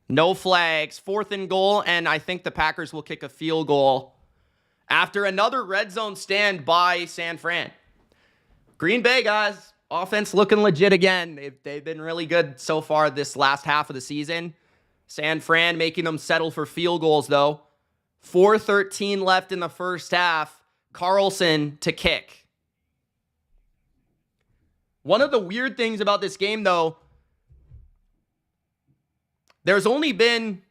No flags. Fourth and goal, and I think the Packers will kick a field goal after another red zone stand by San Fran. Green Bay, guys, offense looking legit again. They've been really good so far this last half of the season. San Fran making them settle for field goals, though. 4:13 left in the first half. Carlson to kick. One of the weird things about this game, though, there's only been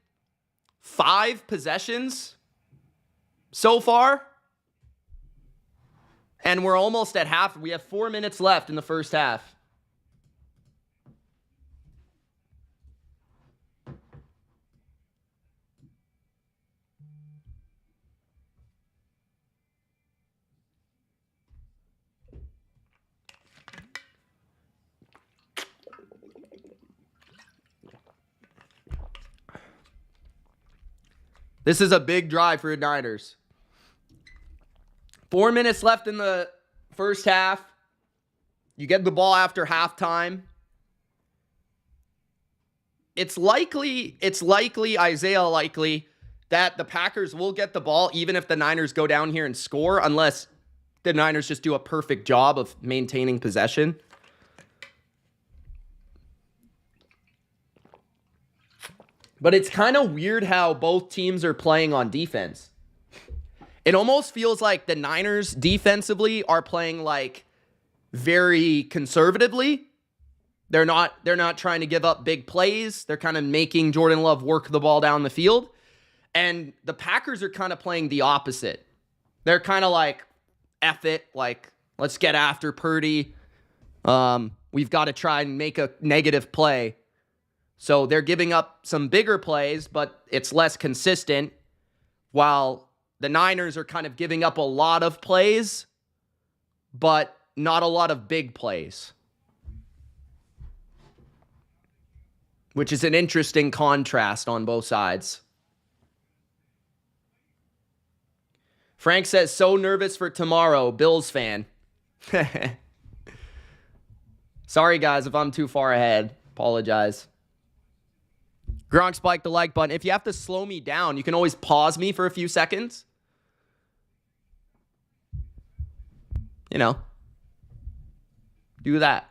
5 possessions so far. And we're almost at half. We have 4 minutes left in the first half. This is a big drive for the Niners. 4 minutes left in the first half. You get the ball after halftime. It's likely, Isaiah likely, that the Packers will get the ball even if the Niners go down here and score, unless the Niners just do a perfect job of maintaining possession. But it's kind of weird how both teams are playing on defense. It almost feels like the Niners defensively are playing like very conservatively. They're not trying to give up big plays. They're kind of making Jordan Love work the ball down the field. And the Packers are kind of playing the opposite. They're kind of like, F it, like, let's get after Purdy. We've got to try and make a negative play. So they're giving up some bigger plays, but it's less consistent, while the Niners are kind of giving up a lot of plays, but not a lot of big plays, which is an interesting contrast on both sides. Frank says, so nervous for tomorrow, Bills fan. Sorry, guys, if I'm too far ahead. Apologize. Gronk spiked the like button. If you have to slow me down, you can always pause me for a few seconds. You know, do that.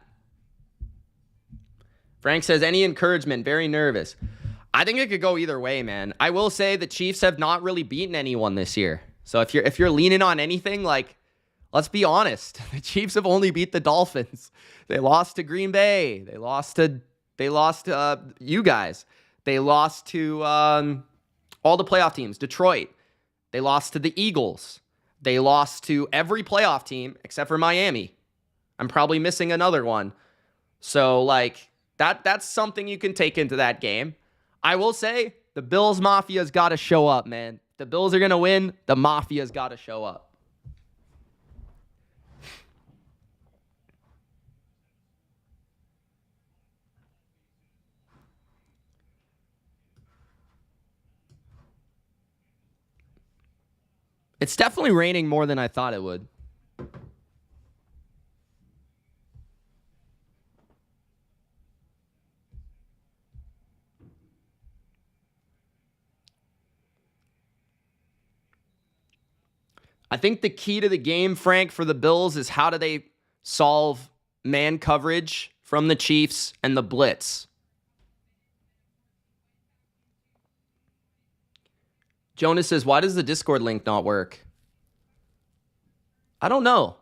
Frank says, any encouragement? Very nervous. I think it could go either way, man. I will say the Chiefs have not really beaten anyone this year. So if you're leaning on anything, like, let's be honest. The Chiefs have only beat the Dolphins. They lost to Green Bay. They lost to you guys. They lost to all the playoff teams. Detroit. They lost to the Eagles. They lost to every playoff team except for Miami. I'm probably missing another one. So, like, that's something you can take into that game. I will say, the Bills Mafia's got to show up, man. The Bills are going to win. The Mafia's got to show up. It's definitely raining more than I thought it would. I think the key to the game, Frank, for the Bills is how do they solve man coverage from the Chiefs and the blitz. Jonas says, why does the Discord link not work? I don't know.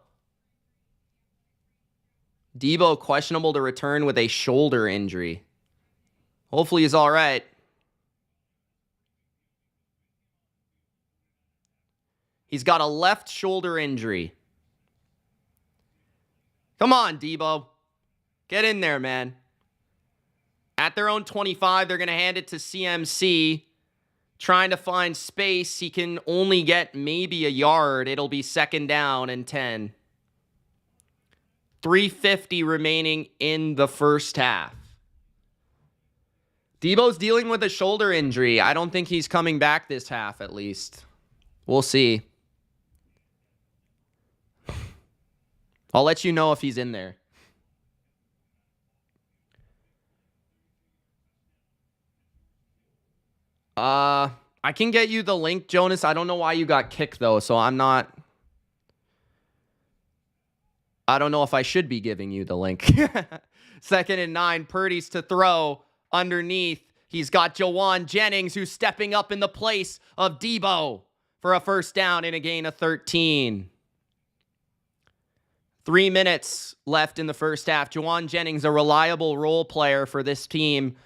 Debo questionable to return with a shoulder injury. Hopefully he's all right. He's got a left shoulder injury. Come on, Debo. Get in there, man. At their own 25, they're going to hand it to CMC. Trying to find space. He can only get maybe a yard. It'll be 2nd down and 10. 3:50 remaining in the first half. Debo's dealing with a shoulder injury. I don't think he's coming back this half, at least. We'll see. I'll let you know if he's in there. I can get you the link, Jonas. I don't know why you got kicked, though, so I don't know if I should be giving you the link. 2nd and 9, Purdy's to throw underneath. He's got Jawan Jennings, who's stepping up in the place of Debo for a 1st down and a gain of 13. 3 minutes left in the first half. Jawan Jennings, a reliable role player for this team,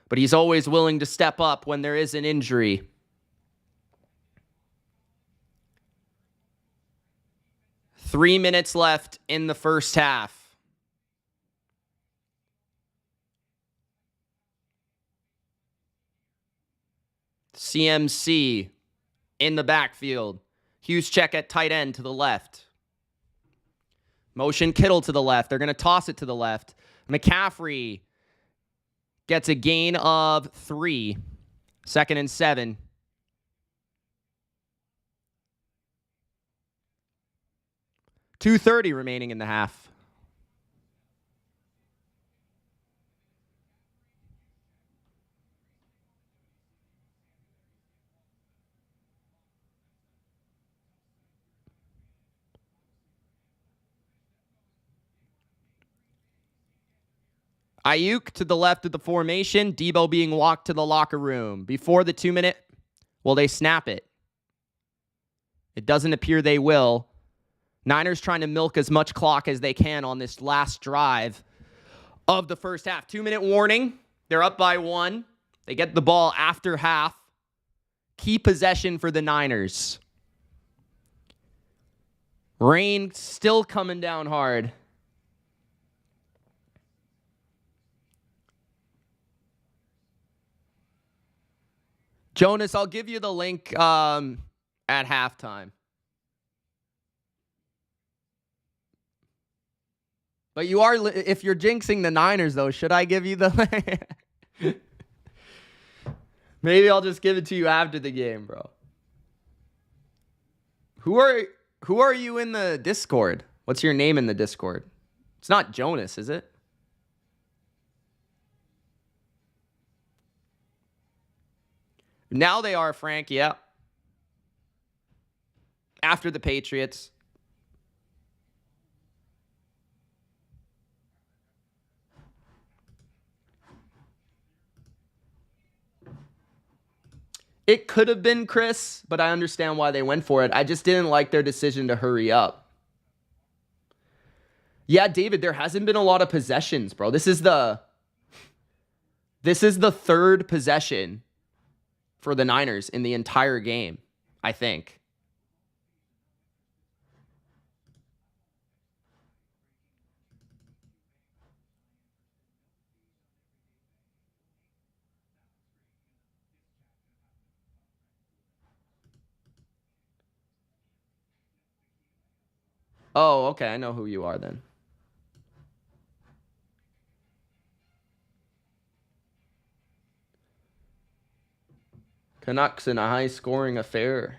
but he's always willing to step up when there is an injury. Three minutes left in the first half. CMC in the backfield. Hughes check at tight end to the left. Motion Kittle to the left. They're going to toss it to the left. McCaffrey gets a gain of 3. 2nd and 7. $2:30 remaining in the half. Ayuk to the left of the formation. Debo being walked to the locker room. Before the 2-minute, will they snap it? It doesn't appear they will. Niners trying to milk as much clock as they can on this last drive of the first half. 2-minute warning. They're up by 1. They get the ball after half. Key possession for the Niners. Rain still coming down hard. Jonas, I'll give you the link at halftime. But you are, if you're jinxing the Niners, though, should I give you the link? Maybe I'll just give it to you after the game, bro. Who are you in the Discord? What's your name in the Discord? It's not Jonas, is it? Now they are, Frank, yeah. After the Patriots. It could have been Chris, but I understand why they went for it. I just didn't like their decision to hurry up. Yeah, David, there hasn't been a lot of possessions, bro. This is the third possession for the Niners in the entire game, I think. Oh, okay. I know who you are then. Canucks in a high-scoring affair.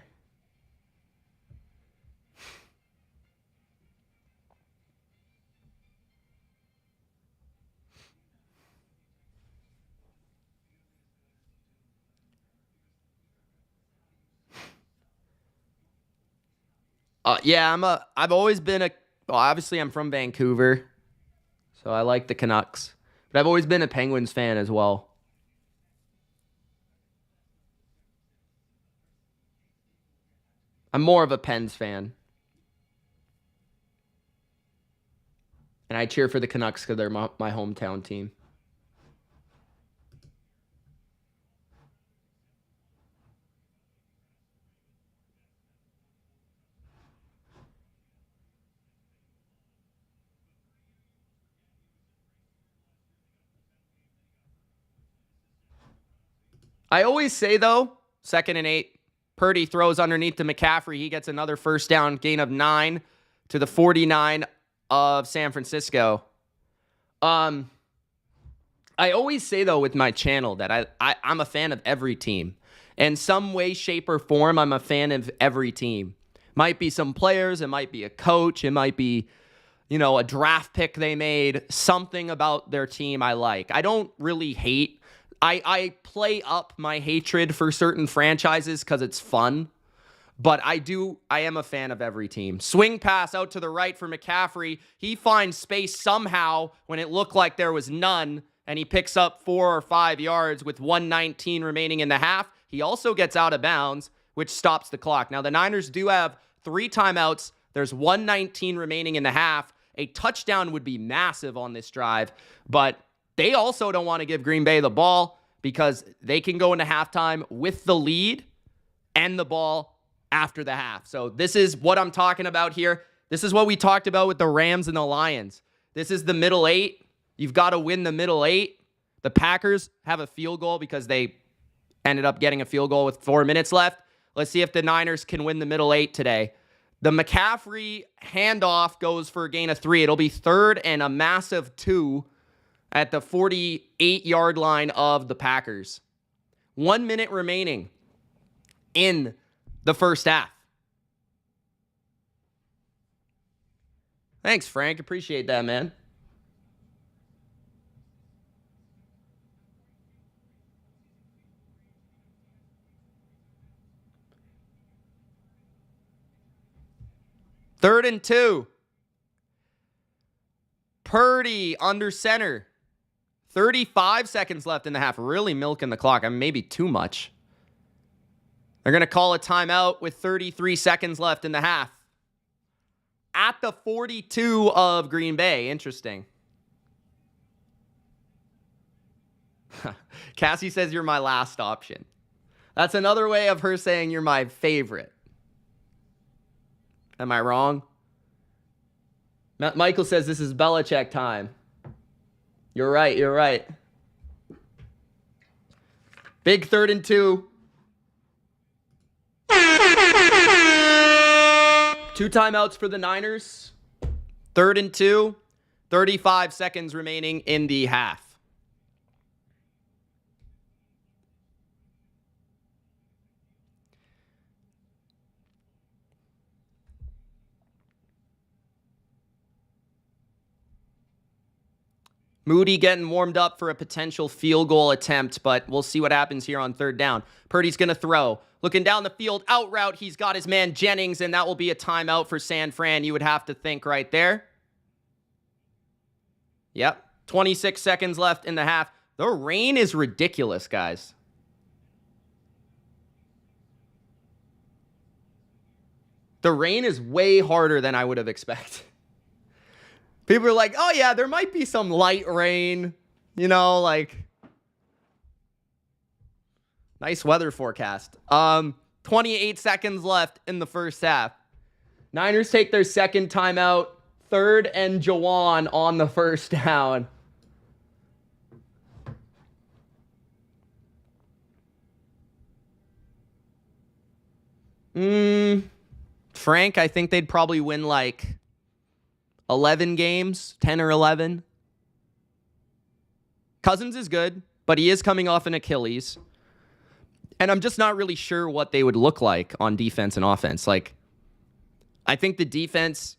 Yeah, I've always been well, obviously I'm from Vancouver, so I like the Canucks. But I've always been a Penguins fan as well. I'm more of a Pens fan. And I cheer for the Canucks because they're my hometown team. I always say, though, 2nd and 8, Purdy throws underneath to McCaffrey. He gets another first down, gain of 9 to the 49 of San Francisco. I always say, though, with my channel that I'm a fan of every team. In some way, shape, or form, I'm a fan of every team. Might be some players. It might be a coach. It might be, a draft pick they made. Something about their team I like. I don't really hate. I play up my hatred for certain franchises because it's fun. But I am a fan of every team. Swing pass out to the right for McCaffrey. He finds space somehow when it looked like there was none. And he picks up 4 or 5 yards with 1:19 remaining in the half. He also gets out of bounds, which stops the clock. Now, the Niners do have 3 timeouts. There's 1:19 remaining in the half. A touchdown would be massive on this drive. But they also don't want to give Green Bay the ball because they can go into halftime with the lead and the ball after the half. So this is what I'm talking about here. This is what we talked about with the Rams and the Lions. This is the middle 8. You've got to win the middle 8. The Packers have a field goal because they ended up getting a field goal with 4 minutes left. Let's see if the Niners can win the middle 8 today. The McCaffrey handoff goes for a gain of 3. It'll be 3rd and a massive 2 at the 48-yard line of the Packers. 1 minute remaining in the first half. Thanks, Frank. Appreciate that, man. Third and 2. Purdy under center. 35 seconds left in the half. Really milking the clock. I mean, maybe too much. They're going to call a timeout with 33 seconds left in the half. At the 42 of Green Bay. Interesting. Cassie says you're my last option. That's another way of her saying you're my favorite. Am I wrong? Michael says this is Belichick time. You're right. You're right. Big 3rd and 2. 2 timeouts for the Niners. 3rd and 2. 35 seconds remaining in the half. Moody getting warmed up for a potential field goal attempt, but we'll see what happens here on 3rd down. Purdy's going to throw. Looking down the field, out route, he's got his man Jennings, and that will be a timeout for San Fran, you would have to think right there. Yep, 26 seconds left in the half. The rain is ridiculous, guys. The rain is way harder than I would have expected. People are like, oh yeah, there might be some light rain. You know, like, nice weather forecast. 28 seconds left in the first half. Niners take their second timeout. 3rd and Jawan on the first down. Frank, I think they'd probably win like 11 games, 10 or 11. Cousins is good, but he is coming off an Achilles. And I'm just not really sure what they would look like on defense and offense. Like, I think the defense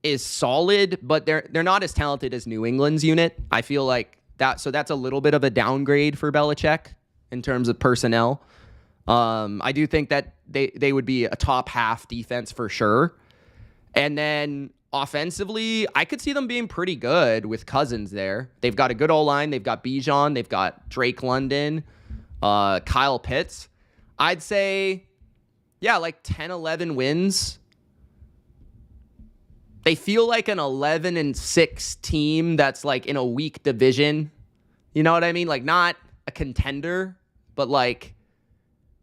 is solid, but they're not as talented as New England's unit. I feel like that, so that's a little bit of a downgrade for Belichick in terms of personnel. I do think that they would be a top half defense for sure. And then offensively, I could see them being pretty good with Cousins there. They've got a good O-line. They've got Bijan. They've got Drake London, Kyle Pitts. I'd say, yeah, like 10, 11 wins. They feel like an 11-6 team that's like in a weak division. You know what I mean? Like, not a contender, but like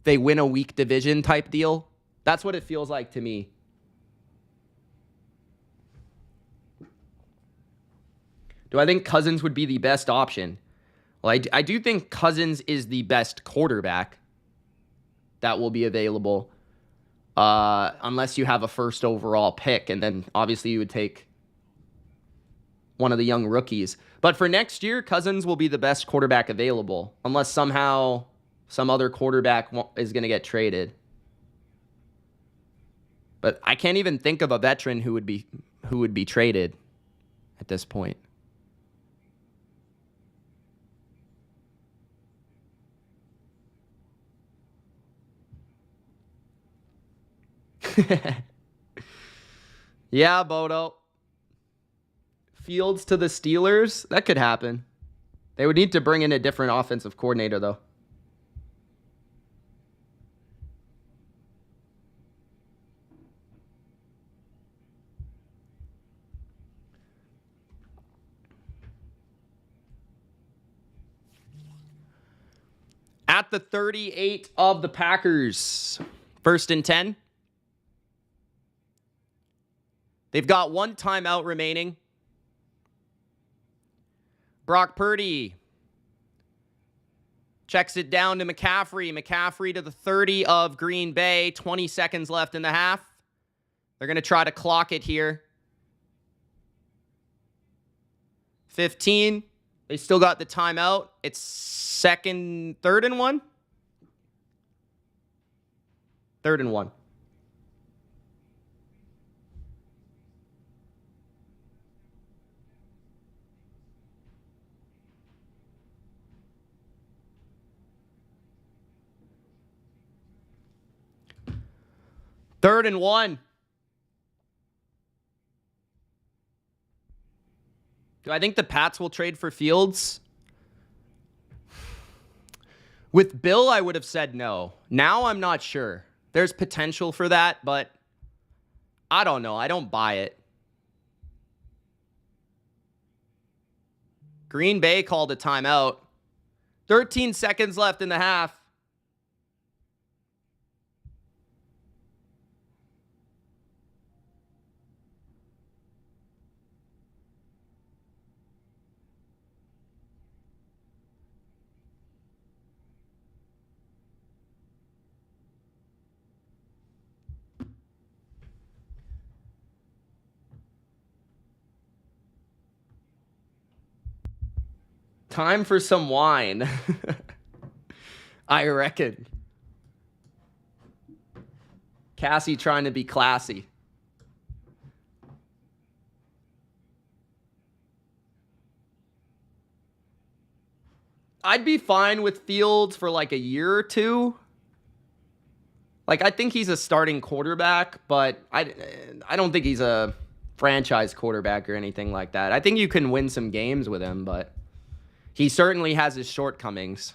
they win a weak division type deal. That's what it feels like to me. Do I think Cousins would be the best option? Well, I do think Cousins is the best quarterback that will be available. Unless you have a first overall pick, and then obviously you would take one of the young rookies. But for next year, Cousins will be the best quarterback available, unless somehow some other quarterback is going to get traded. But I can't even think of a veteran who would be traded at this point. Yeah, Bodo. Fields to the Steelers? That could happen. They would need to bring in a different offensive coordinator, though. At the 38 of the Packers. 1st and 10. They've got one timeout remaining. Brock Purdy checks it down to McCaffrey. McCaffrey to the 30 of Green Bay. 20 seconds left in the half. They're going to try to clock it here. 15. They still got the timeout. It's 3rd and 1. 3rd and 1. Third and 1. Do I think the Pats will trade for Fields? With Bill, I would have said no. Now I'm not sure. There's potential for that, but I don't know. I don't buy it. Green Bay called a timeout. 13 seconds left in the half. Time for some wine. I reckon. Cassie trying to be classy. I'd be fine with Fields for like a year or two. Like, I think he's a starting quarterback, but I don't think he's a franchise quarterback or anything like that. I think you can win some games with him, but he certainly has his shortcomings.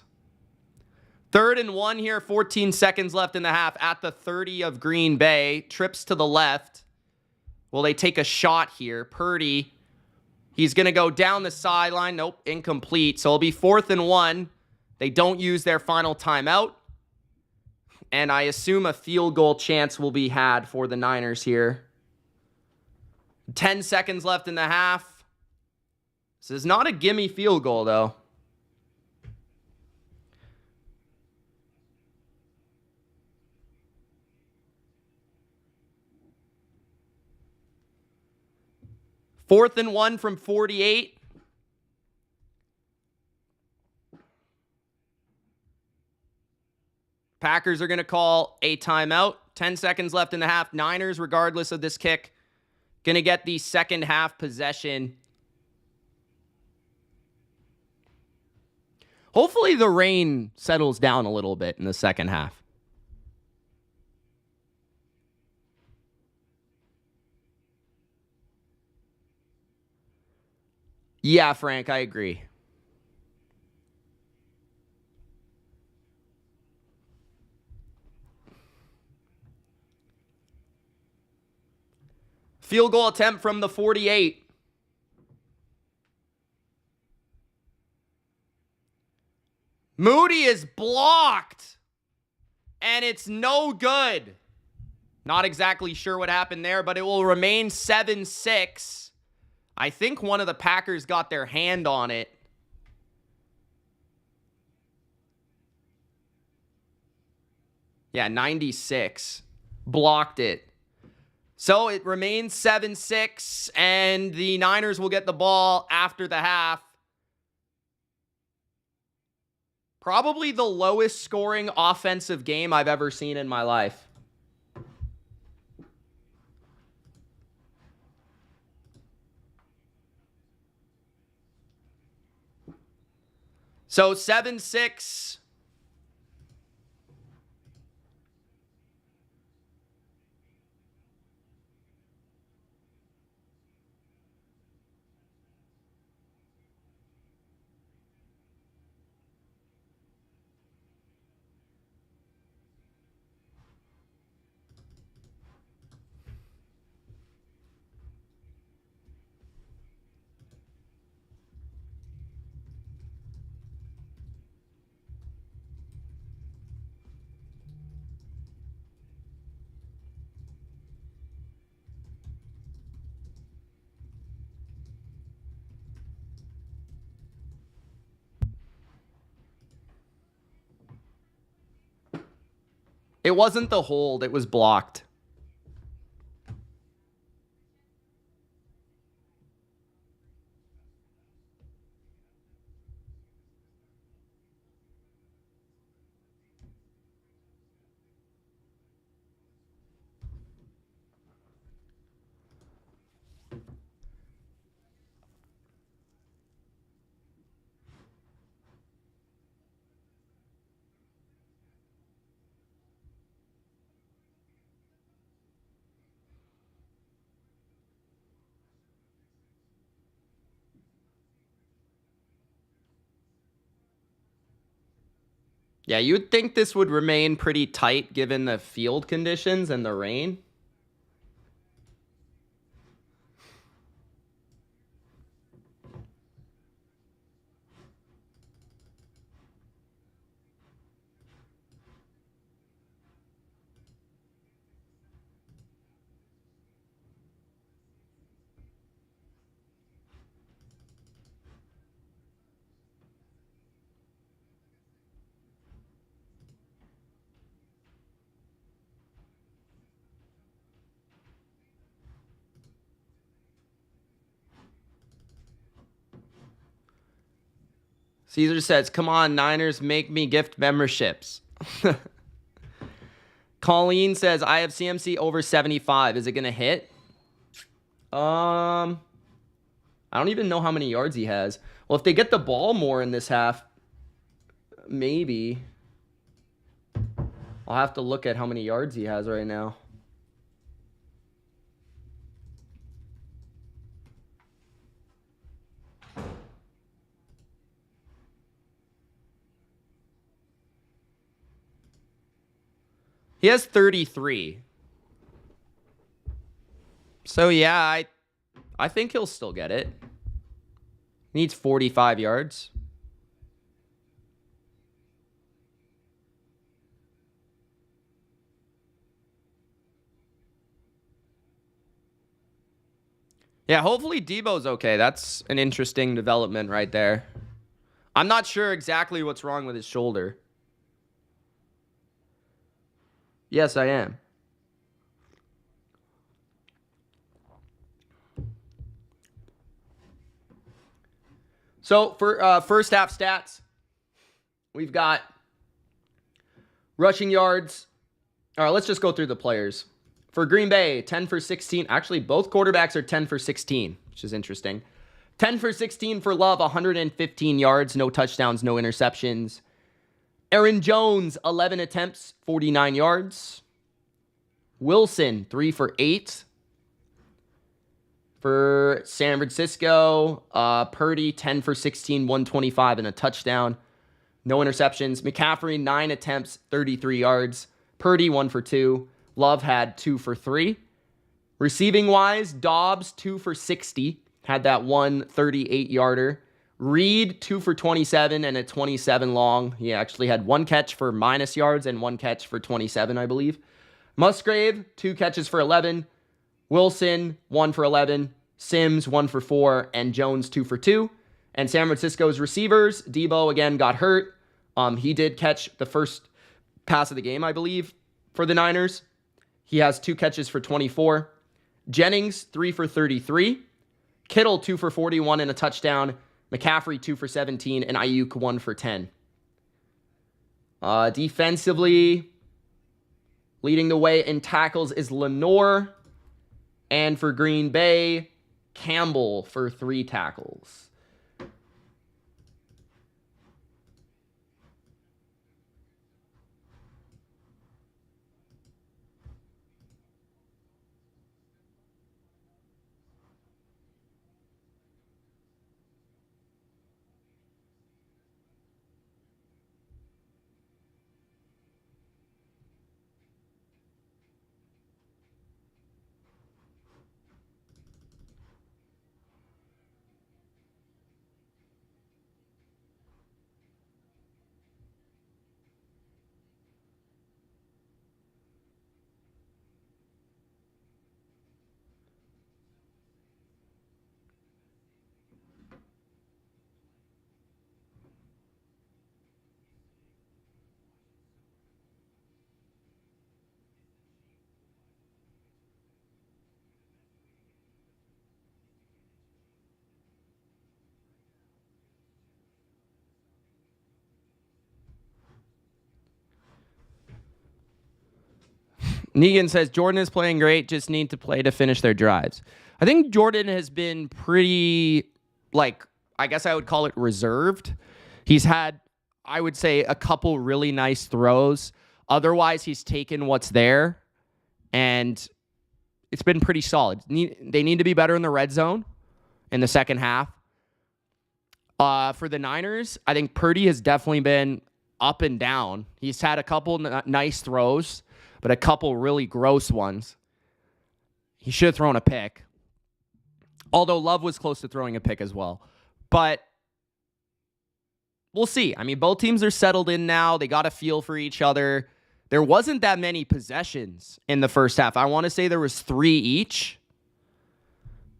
3rd-and-1 here, 14 seconds left in the half at the 30 of Green Bay. Trips to the left. Will they take a shot here? Purdy, he's going to go down the sideline. Nope, incomplete. So it'll be 4th-and-1. They don't use their final timeout. And I assume a field goal chance will be had for the Niners here. 10 seconds left in the half. This is not a gimme field goal, though. Fourth and 1 from 48. Packers are going to call a timeout. 10 seconds left in the half. Niners, regardless of this kick, going to get the second half possession. Hopefully the rain settles down a little bit in the second half. Yeah, Frank, I agree. Field goal attempt from the 48. Moody is blocked. And it's no good. Not exactly sure what happened there, but it will remain 7-6. I think one of the Packers got their hand on it. Yeah, 96. Blocked it. So it remains 7-6, and the Niners will get the ball after the half. Probably the lowest scoring offensive game I've ever seen in my life. So 7-6. It wasn't the hold, it was blocked. Yeah, you would think this would remain pretty tight given the field conditions and the rain. Caesar says, come on, Niners, make me gift memberships. Colleen says, I have CMC over 75. Is it going to hit? I don't even know how many yards he has. Well, if they get the ball more in this half, maybe. I'll have to look at how many yards he has right now. He has 33. So, yeah, I think he'll still get it. Needs 45 yards. Yeah, hopefully Debo's okay. That's an interesting development right there. I'm not sure exactly what's wrong with his shoulder. Yes, I am. So for first half stats, we've got rushing yards. All right, let's just go through the players. For Green Bay, 10 for 16. Actually, both quarterbacks are 10 for 16, which is interesting. 10 for 16 for Love, 115 yards, no touchdowns, no interceptions. Aaron Jones, 11 attempts, 49 yards. Wilson, 3 for 8. For San Francisco, Purdy, 10 for 16, 125 and a touchdown. No interceptions. McCaffrey, 9 attempts, 33 yards. Purdy, 1 for 2. Love had 2 for 3. Receiving-wise, Dobbs, 2 for 60. Had that 138-yarder. Reed, 2 for 27 and a 27 long. He actually had 1 catch for minus yards and 1 catch for 27, I believe. Musgrave, 2 catches for 11. Wilson, 1 for 11. Sims, 1 for 4. And Jones, 2 for 2. And San Francisco's receivers, Debo again got hurt. He did catch the first pass of the game, I believe, for the Niners. He has 2 catches for 24. Jennings, 3 for 33. Kittle, 2 for 41 and a touchdown. McCaffrey, 2 for 17. And Ayuk, 1 for 10. Defensively, leading the way in tackles is Lenore. And for Green Bay, Campbell for 3 tackles. Negan says, Jordan is playing great, just need to play to finish their drives. I think Jordan has been pretty, I guess I would call it reserved. He's had, I would say, a couple really nice throws. Otherwise, he's taken what's there, and it's been pretty solid. They need to be better in the red zone in the second half. For the Niners, I think Purdy has definitely been up and down. He's had a couple nice throws, but a couple really gross ones. He should have thrown a pick. Although Love was close to throwing a pick as well. But we'll see. I mean, both teams are settled in now. They got a feel for each other. There wasn't that many possessions in the first half. I want to say there was 3 each.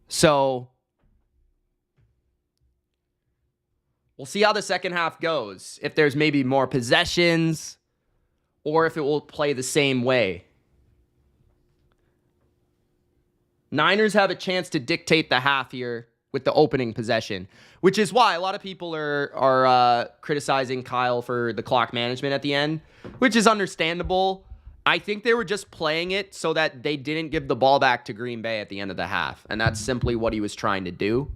So we'll see how the second half goes. If there's maybe more possessions, or if it will play the same way. Niners have a chance to dictate the half here with the opening possession, which is why a lot of people are criticizing Kyle for the clock management at the end, which is understandable. I think they were just playing it so that they didn't give the ball back to Green Bay at the end of the half, and that's simply what he was trying to do.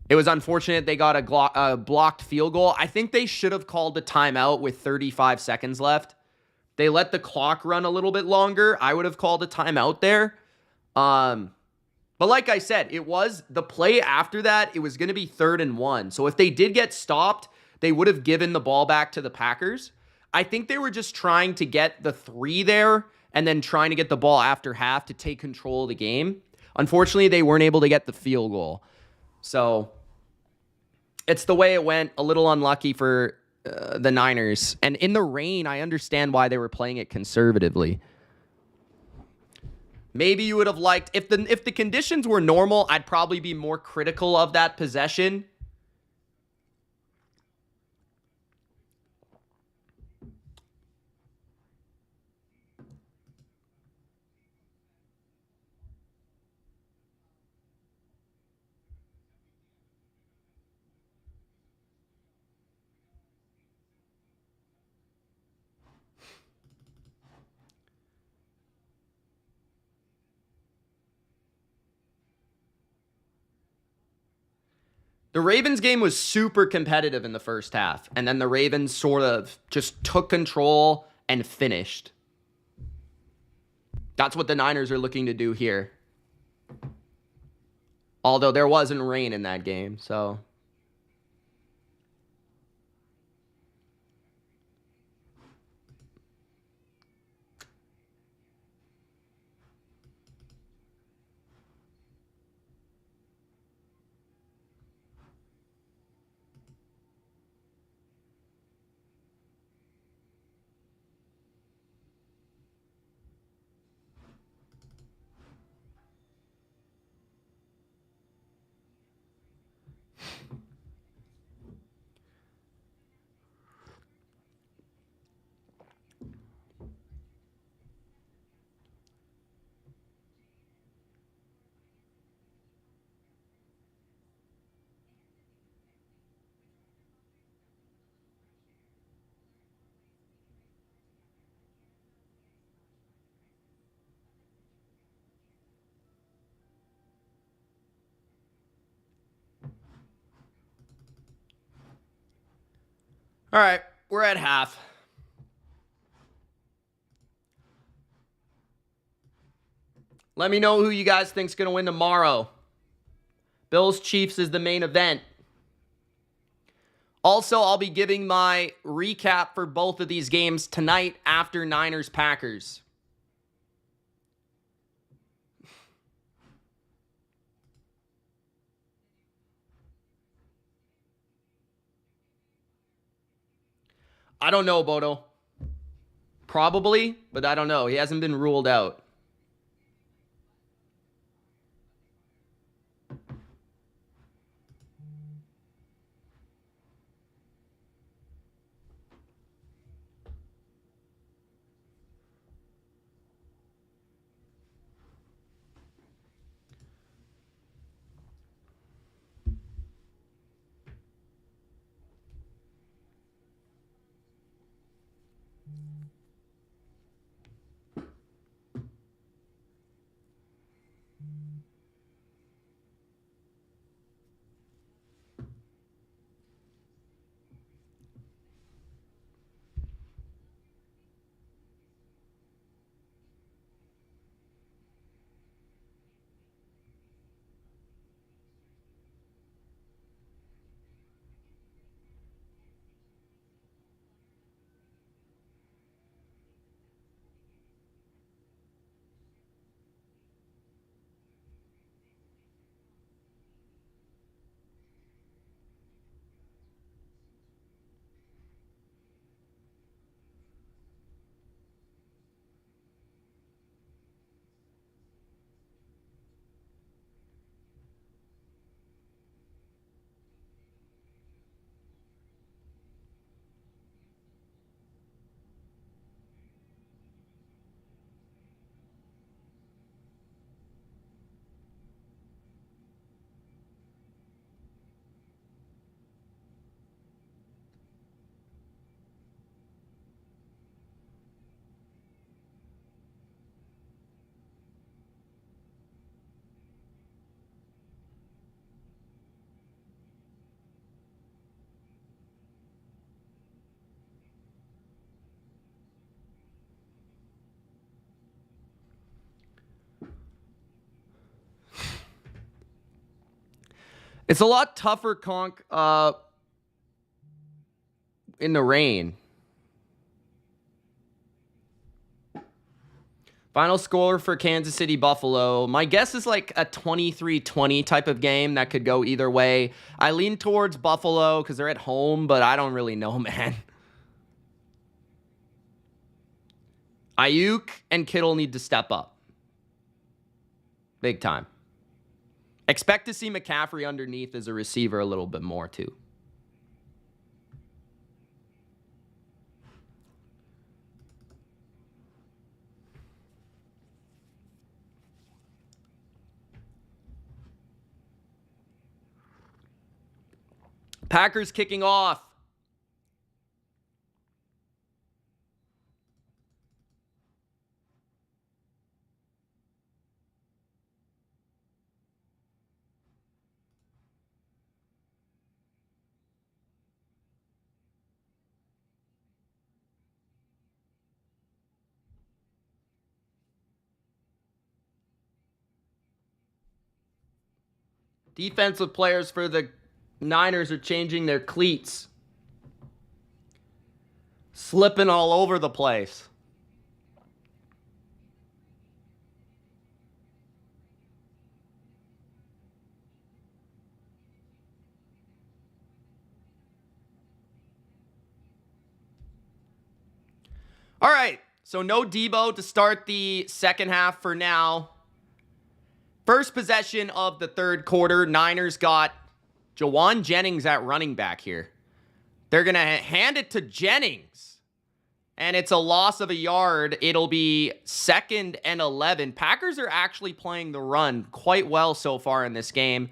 It was unfortunate they got a blocked field goal. I think they should have called the timeout with 35 seconds left. They let the clock run a little bit longer. I would have called a timeout there. But like I said, it was the play after that. It was going to be 3rd and 1. So if they did get stopped, they would have given the ball back to the Packers. I think they were just trying to get the 3 there and then trying to get the ball after half to take control of the game. Unfortunately, they weren't able to get the field goal. So it's the way it went. A little unlucky for the Niners. And in the rain, I understand why they were playing it conservatively. Maybe you would have liked, if the conditions were normal, I'd probably be more critical of that possession. The Ravens game was super competitive in the first half, and then the Ravens sort of just took control and finished. That's what the Niners are looking to do here. Although there wasn't rain in that game, so... All right, we're at half. Let me know who you guys think's going to win tomorrow. Bills Chiefs is the main event. Also, I'll be giving my recap for both of these games tonight after Niners Packers. I don't know, Bodo. Probably, but I don't know. He hasn't been ruled out. It's a lot tougher, Conk, in the rain. Final score for Kansas City Buffalo. My guess is like a 23-20 type of game that could go either way. I lean towards Buffalo because they're at home, but I don't really know, man. Ayuk and Kittle need to step up. Big time. Expect to see McCaffrey underneath as a receiver a little bit more, too. Packers kicking off. Defensive players for the Niners are changing their cleats. Slipping all over the place. All right, so no Debo to start the second half for now. First possession of the third quarter, Niners got Jawan Jennings at running back here. They're going to hand it to Jennings, and it's a loss of a yard. It'll be 2nd and 11. Packers are actually playing the run quite well so far in this game.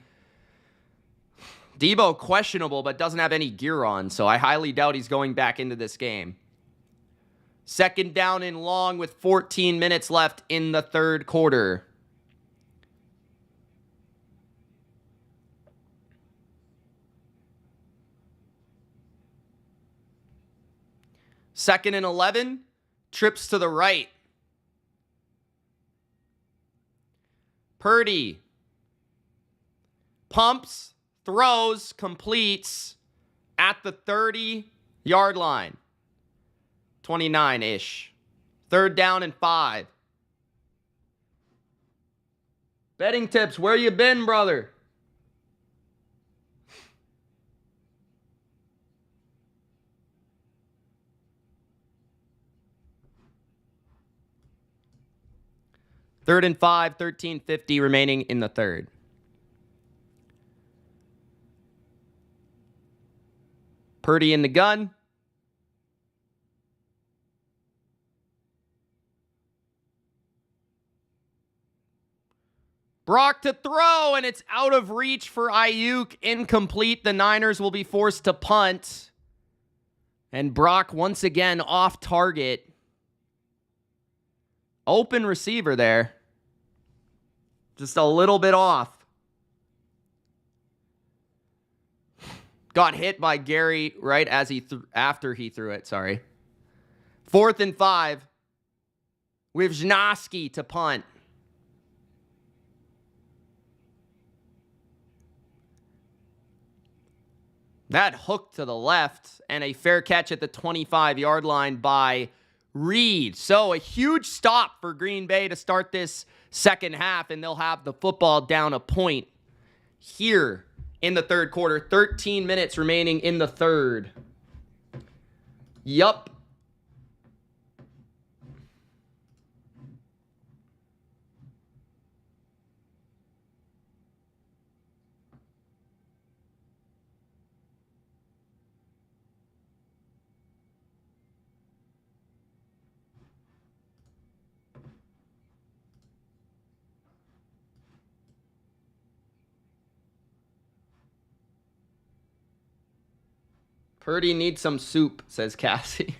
Debo questionable, but doesn't have any gear on, so I highly doubt he's going back into this game. 2nd down and long with 14 minutes left in the third quarter. Second and 11, trips to the right. Purdy pumps, throws, completes at the 30-yard line. 29-ish. 3rd down and 5. Betting tips, where you been, brother? Third and 5, 13:50 remaining in the third. Purdy in the gun. Brock to throw, and it's out of reach for Ayuk. Incomplete. The Niners will be forced to punt. And Brock once again off target. Open receiver there. Just a little bit off. Got hit by Gary right as after he threw it, sorry. 4th and 5. With Wisniewski to punt. That hook to the left and a fair catch at the 25-yard line by Reed. So a huge stop for Green Bay to start this second half, and they'll have the football down a point here in the third quarter. 13 minutes remaining in the third. Yup. Purdy needs some soup, says Cassie.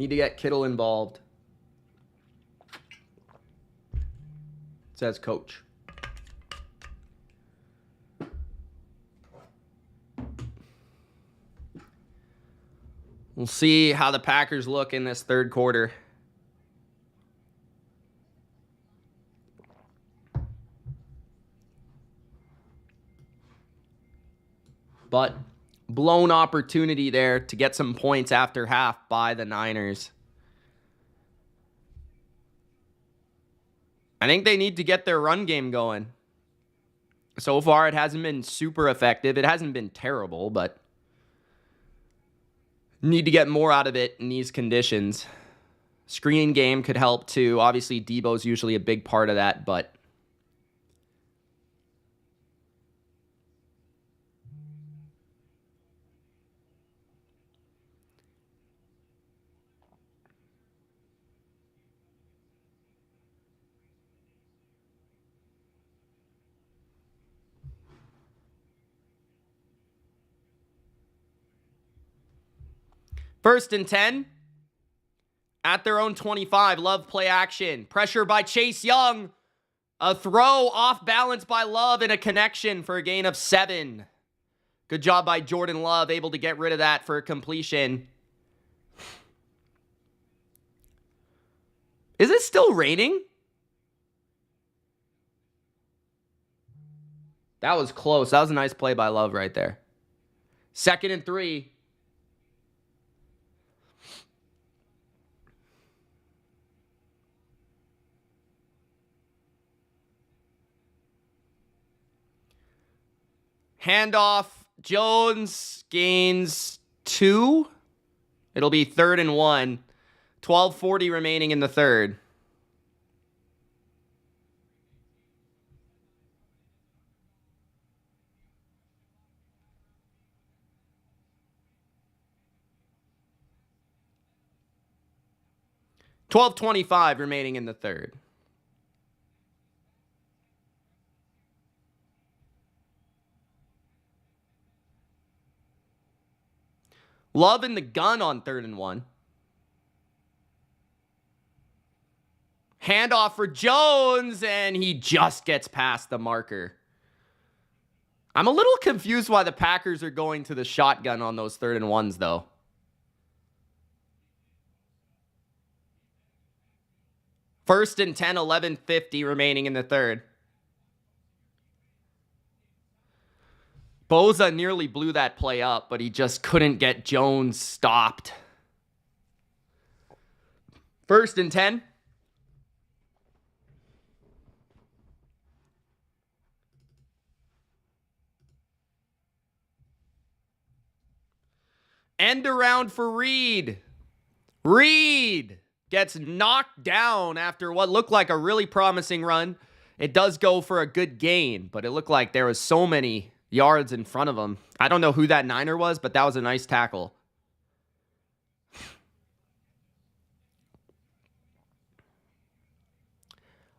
Need to get Kittle involved. Says coach. We'll see how the Packers look in this third quarter. But blown opportunity there to get some points after half by the Niners. I think they need to get their run game going. So far, it hasn't been super effective. It hasn't been terrible, but need to get more out of it in these conditions. Screen game could help too. Obviously, Debo's usually a big part of that, but first and 10. At their own 25. Love play action. Pressure by Chase Young. A throw off balance by Love and a connection for a gain of 7. Good job by Jordan Love. Able to get rid of that for a completion. Is it still raining? That was close. That was a nice play by Love right there. 2nd and 3. Handoff. Jones gains 2. It'll be 3rd and 1. 12:40 remaining in the third. $12:25 remaining in the third. Love in the gun on 3rd and 1. Handoff for Jones, and he just gets past the marker. I'm a little confused why the Packers are going to the shotgun on those 3rd and 1s, though. First and 10, 11:50 remaining in the third. Boza nearly blew that play up, but he just couldn't get Jones stopped. First and 10. End around for Reed. Reed gets knocked down after what looked like a really promising run. It does go for a good gain, but it looked like there was so many yards in front of him. I don't know who that Niner was, but that was a nice tackle.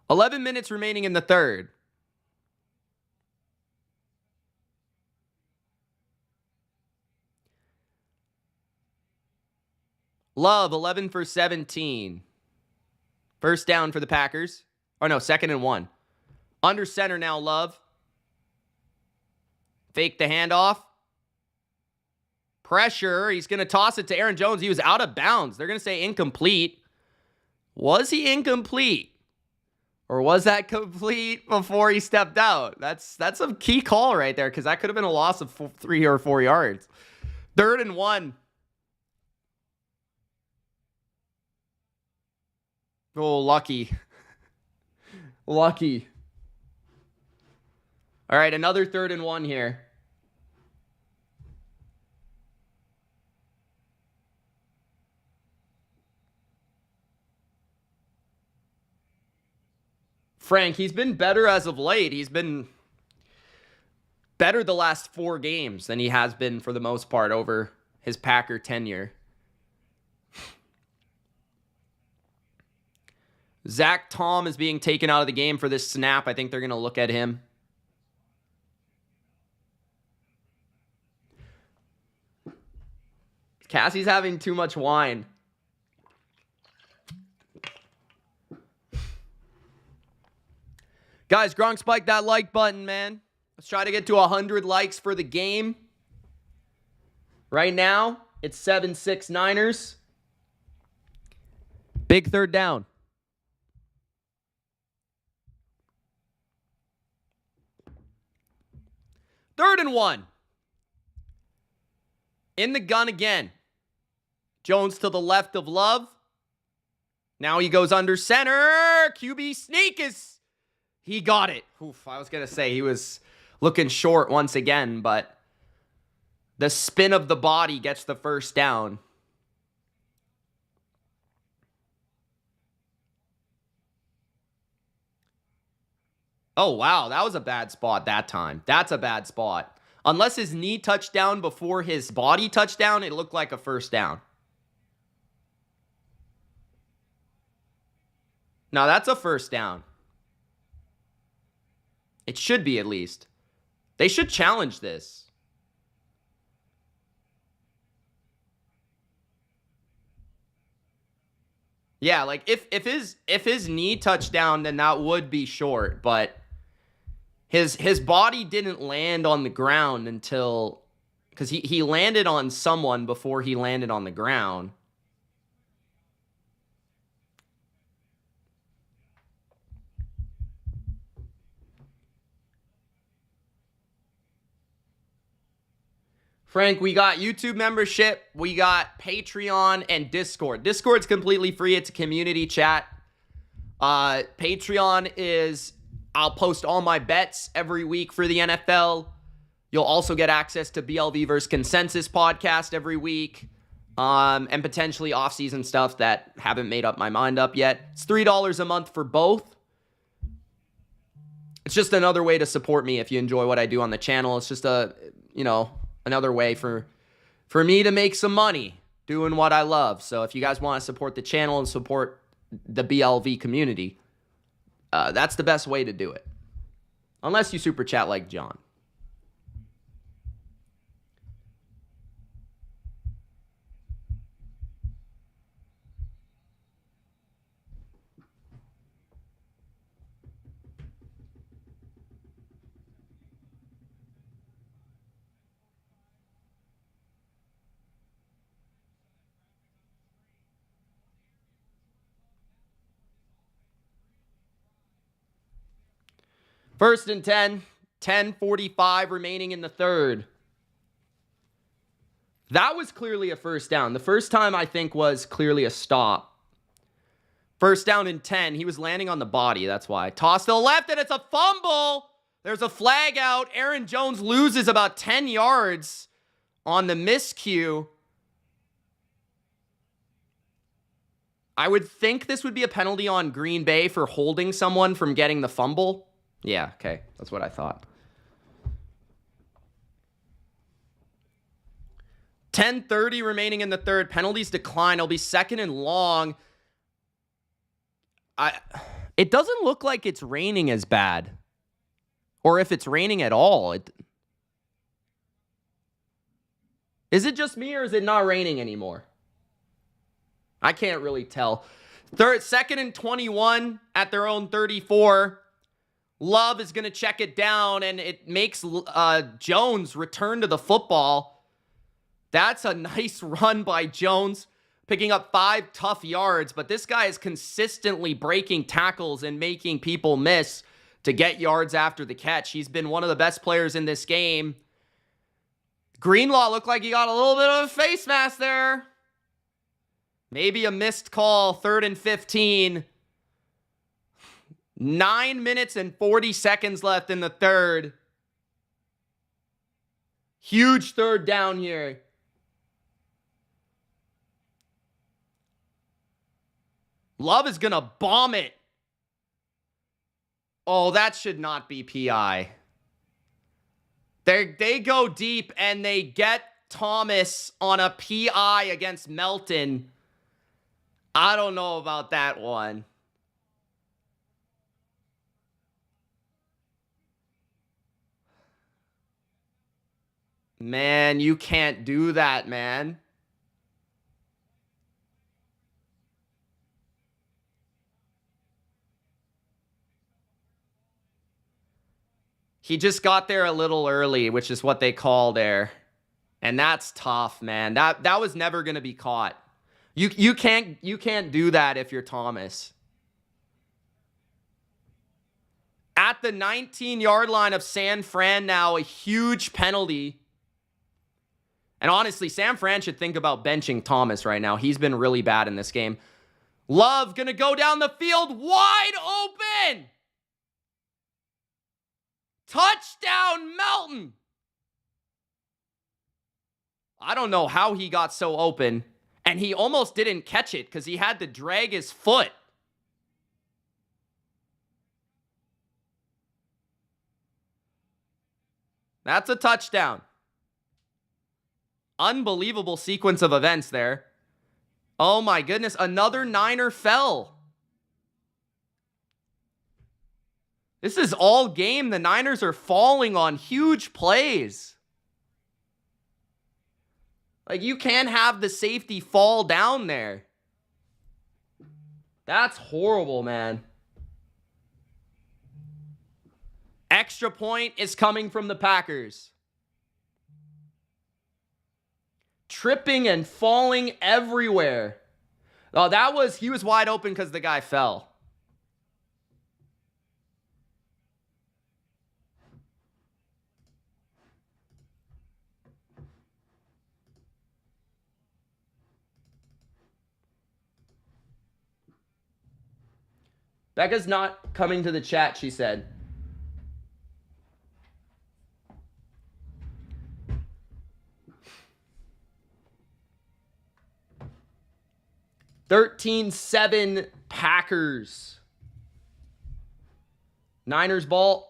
$11 minutes remaining in the third. Love, 11 for 17. First down for the Packers. Or no, 2nd and 1. Under center now, Love. Fake the handoff. Pressure. He's going to toss it to Aaron Jones. He was out of bounds. They're going to say incomplete. Was he incomplete? Or was that complete before he stepped out? That's a key call right there, because that could have been a loss of 3 or 4 yards. 3rd and 1. Oh, lucky. Lucky. All right, another 3rd and 1 here. Frank, he's been better as of late. He's been better the last 4 games than he has been for the most part over his Packer tenure. Zach Tom is being taken out of the game for this snap. I think they're going to look at him. Cassie's having too much wine. Guys, Gronk spike that like button, man. Let's try to get to 100 likes for the game. Right now, it's 7-6 Niners. Big third down. Third and 1. In the gun again. Jones to the left of Love. Now he goes under center. QB sneak is... He got it. Oof, I was going to say he was looking short once again, but the spin of the body gets the first down. Oh, wow. That was a bad spot that time. That's a bad spot. Unless his knee touched down before his body touched down, it looked like a first down. No, that's a first down. It should be, at least. They should challenge this. Yeah, like if his knee touched down, then that would be short, but his body didn't land on the ground until, because he landed on someone before he landed on the ground. Frank, we got YouTube membership, we got Patreon, and Discord. Discord's completely free. It's a community chat. Patreon is, I'll post all my bets every week for the NFL. You'll also get access to BLV vs. Consensus podcast every week, and potentially off-season stuff that haven't made up my mind up yet. It's $3 a month for both. It's just another way to support me if you enjoy what I do on the channel. It's just another way for me to make some money doing what I love. So if you guys want to support the channel and support the BLV community, that's the best way to do it. Unless you super chat like John. First and 10, 10:45 remaining in the third. That was clearly a first down. The first time, I think, was clearly a stop. First down and 10. He was landing on the body, that's why. Toss to the left, and it's a fumble. There's a flag out. Aaron Jones loses about 10 yards on the miscue. I would think this would be a penalty on Green Bay for holding someone from getting the fumble. Yeah, okay. That's what I thought. 10:30 remaining in the third. Penalties decline. It'll be second and long. It doesn't look like it's raining as bad. Or if it's raining at all. Is it just me or is it not raining anymore? I can't really tell. Second and 21 at their own 34. Love is going to check it down, and it makes Jones return to the football. That's a nice run by Jones, picking up 5 tough yards, but this guy is consistently breaking tackles and making people miss to get yards after the catch. He's been one of the best players in this game. Greenlaw looked like he got a little bit of a face mask there. Maybe a missed call, 3rd and 15. 9 minutes and 40 seconds left in the third. Huge third down here. Love is going to bomb it. Oh, that should not be PI. They go deep and they get Thomas on a PI against Melton. I don't know about that one. Man, you can't do that, man. He just got there a little early, which is what they call there. And that's tough, man. That was never going to be caught. You can't do that if you're Thomas. At the 19-yard line of San Fran now, a huge penalty. And honestly, San Fran should think about benching Thomas right now. He's been really bad in this game. Love going to go down the field wide open. Touchdown, Melton. I don't know how he got so open. And he almost didn't catch it because he had to drag his foot. That's a touchdown. Unbelievable sequence of events there. Oh my goodness, another Niner fell. This is all game. The Niners are falling on huge plays. Like, you can't have the safety fall down there. That's horrible, man. Extra point is coming from the Packers. Tripping and falling everywhere. Oh, he was wide open because the guy fell. Becca's not coming to the chat, she said. (13-7) Packers. Niners ball.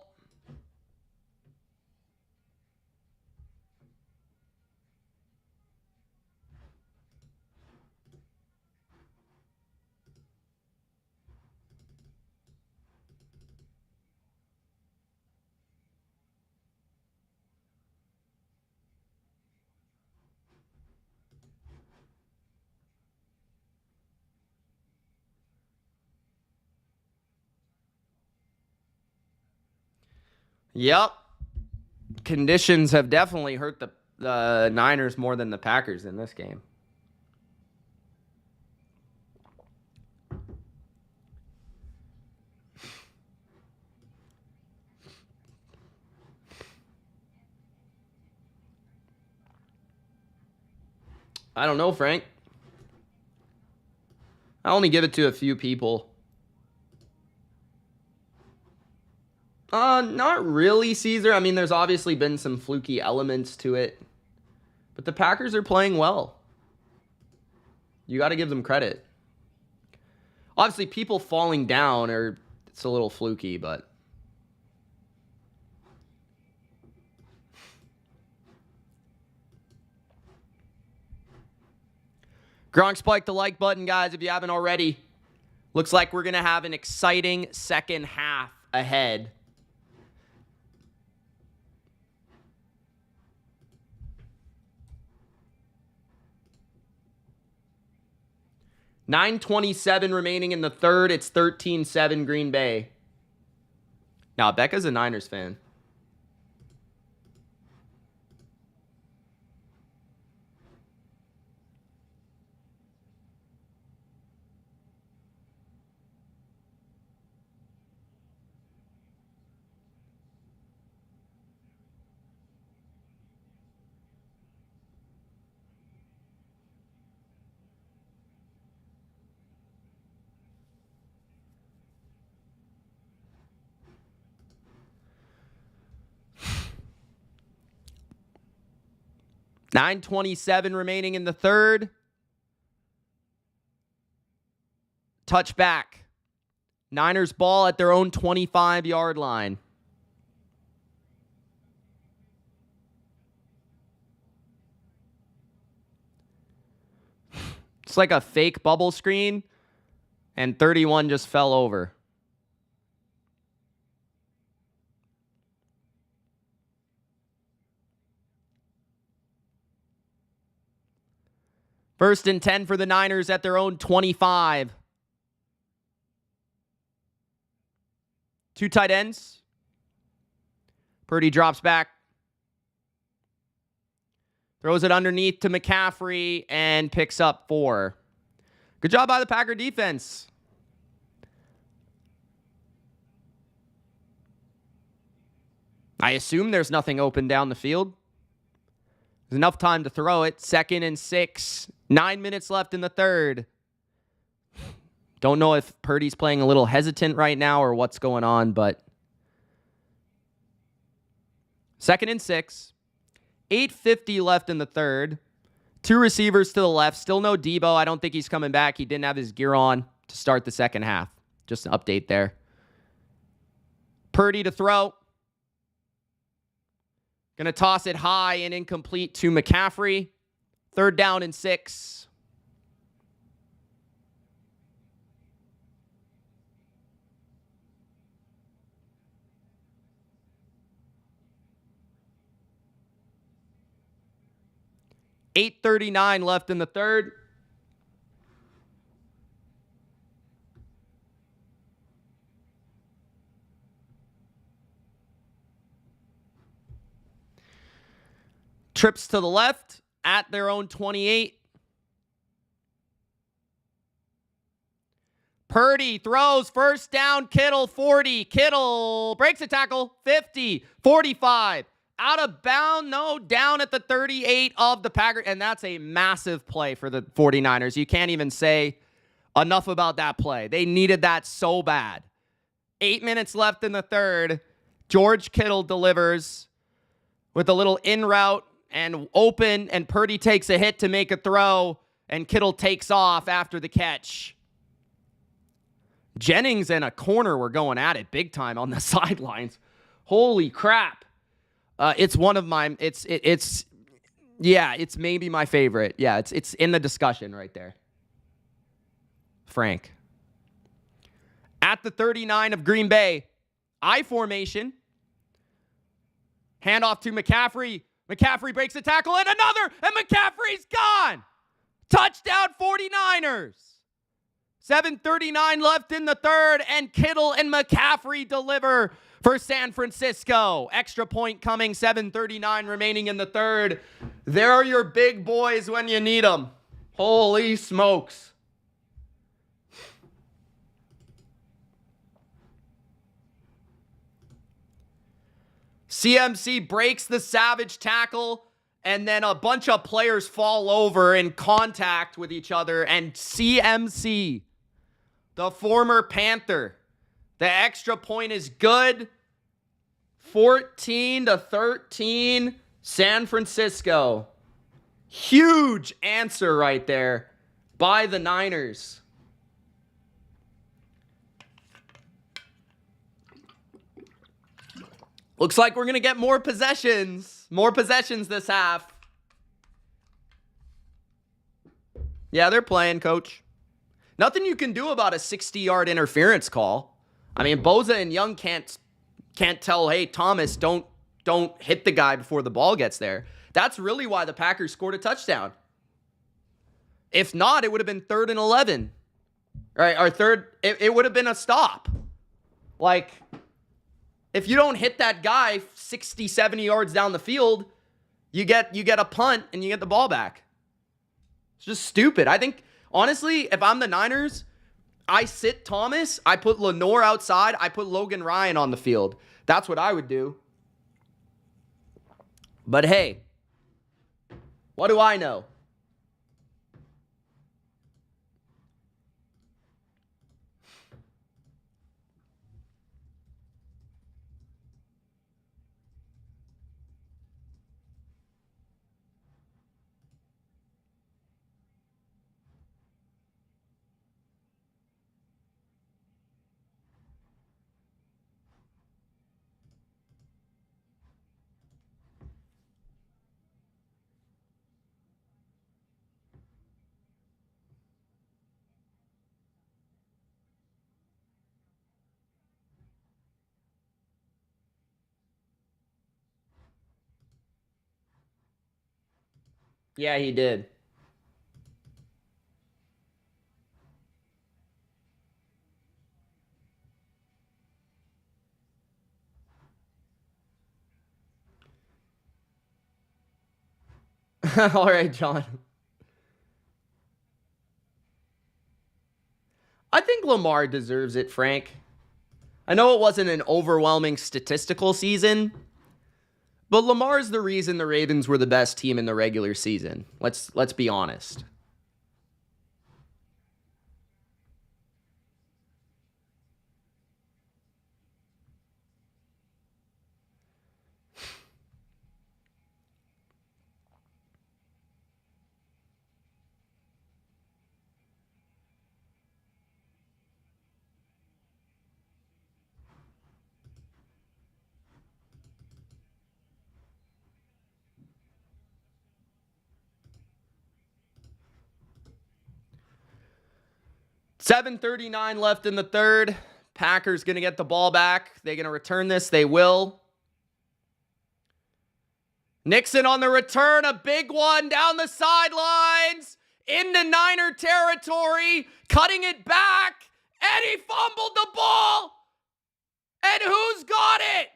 Yep. Conditions have definitely hurt the Niners more than the Packers in this game. I don't know, Frank. I only give it to a few people. Not really, Caesar. I mean, there's obviously been some fluky elements to it. But the Packers are playing well. You got to give them credit. Obviously, people falling down it's a little fluky, but... Gronk spike the like button, guys, if you haven't already. Looks like we're going to have an exciting second half ahead. .9:27 remaining in the third. It's 13-7 Green Bay. Now, Becca's a Niners fan. .9:27 remaining in the third. Touchback. Niners ball at their own 25-yard line. It's like a fake bubble screen, and 31 just fell over. First and 10 for the Niners at their own 25. Two tight ends. Purdy drops back. Throws it underneath to McCaffrey and picks up 4. Good job by the Packer defense. I assume there's nothing open down the field. There's enough time to throw it. 2nd and 6. 9 minutes left in the third. Don't know if Purdy's playing a little hesitant right now or what's going on, but 2nd and 6. 8:50 left in the third. 2 receivers to the left. Still no Debo. I don't think he's coming back. He didn't have his gear on to start the second half. Just an update there. Purdy to throw. Going to toss it high and incomplete to McCaffrey. 3rd down and 6. $8:39 left in the third. Trips to the left at their own 28. Purdy throws, 1st down, Kittle 40. Kittle breaks a tackle, 50, 45. Out of bound, no, down at the 38 of the Packers. And that's a massive play for the 49ers. You can't even say enough about that play. They needed that so bad. 8 minutes left in the third. George Kittle delivers with a little in route and open, and Purdy takes a hit to make a throw, and Kittle takes off after the catch. Jennings and a corner were going at it big time on the sidelines. Holy crap. It's one of my, it's maybe my favorite. Yeah, it's in the discussion right there. Frank. At the 39 of Green Bay, I formation. Handoff to McCaffrey. McCaffrey breaks the tackle and another, and McCaffrey's gone. Touchdown 49ers. 7:39 left in the third, and Kittle and McCaffrey deliver for San Francisco. Extra point coming, 7:39 remaining in the third. There are your big boys when you need them. Holy smokes. CMC breaks the savage tackle, and then a bunch of players fall over in contact with each other, and CMC, the former Panther, the extra point is good. 14-13, San Francisco. Huge answer right there by the Niners. Looks like we're going to get more possessions. More possessions this half. Yeah, they're playing, coach. Nothing you can do about a 60-yard interference call. I mean, Boza and Young can't tell, hey, Thomas, don't hit the guy before the ball gets there. That's really why the Packers scored a touchdown. If not, it would have been 3rd and 11. Right? Or it would have been a stop. Like, if you don't hit that guy 60, 70 yards down the field, you get a punt and you get the ball back. It's just stupid. I think, honestly, if I'm the Niners, I sit Thomas, I put Lenore outside, I put Logan Ryan on the field. That's what I would do. But hey, what do I know? Yeah, he did. All right, John. I think Lamar deserves it, Frank. I know it wasn't an overwhelming statistical season, but Lamar's the reason the Ravens were the best team in the regular season. Let's be honest. $7:39 left in the third. Packers going to get the ball back. They're going to return this. They will. Nixon on the return. A big one down the sidelines. Into Niner territory. Cutting it back. And he fumbled the ball. And who's got it?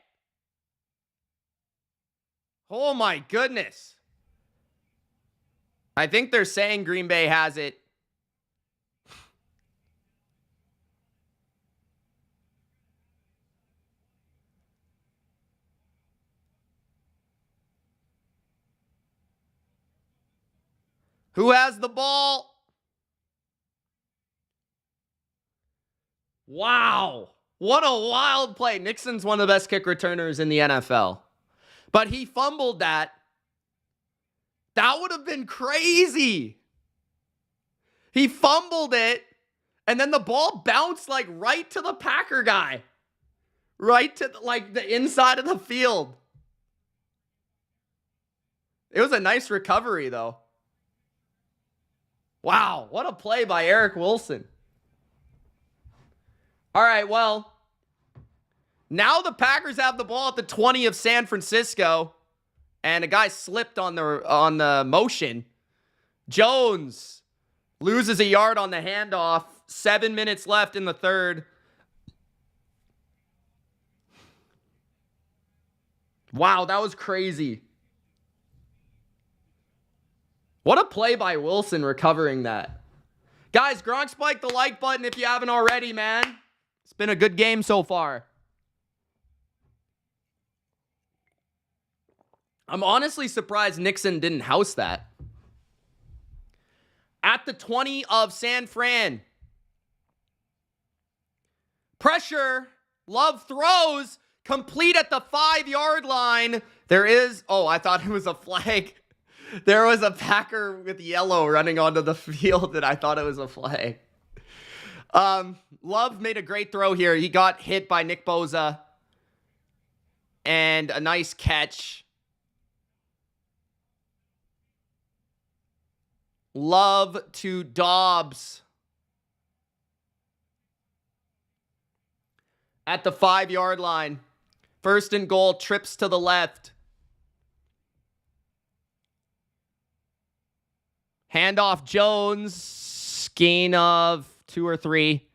Oh my goodness. I think they're saying Green Bay has it. Who has the ball? Wow. What a wild play. Nixon's one of the best kick returners in the NFL. But he fumbled that. That would have been crazy. He fumbled it, and then the ball bounced like right to the Packer guy. Right to like the inside of the field. It was a nice recovery, though. Wow, what a play by Eric Wilson. All right, well, now the Packers have the ball at the 20 of San Francisco, and a guy slipped on the motion. Jones loses a yard on the handoff. 7 minutes left in the third. Wow, that was crazy. What a play by Wilson recovering that. Guys, Gronk spike the like button if you haven't already, man. It's been a good game so far. I'm honestly surprised Nixon didn't house that. At the 20 of San Fran. Pressure. Love throws. Complete at the 5-yard line. There is... Oh, I thought it was a flag. There was a Packer with yellow running onto the field, and I thought it was a flag. Love made a great throw here. He got hit by Nick Bosa. And a nice catch. Love to Dobbs. At the 5-yard line. First and goal, trips to the left. Handoff Jones. Gain of 2 or 3.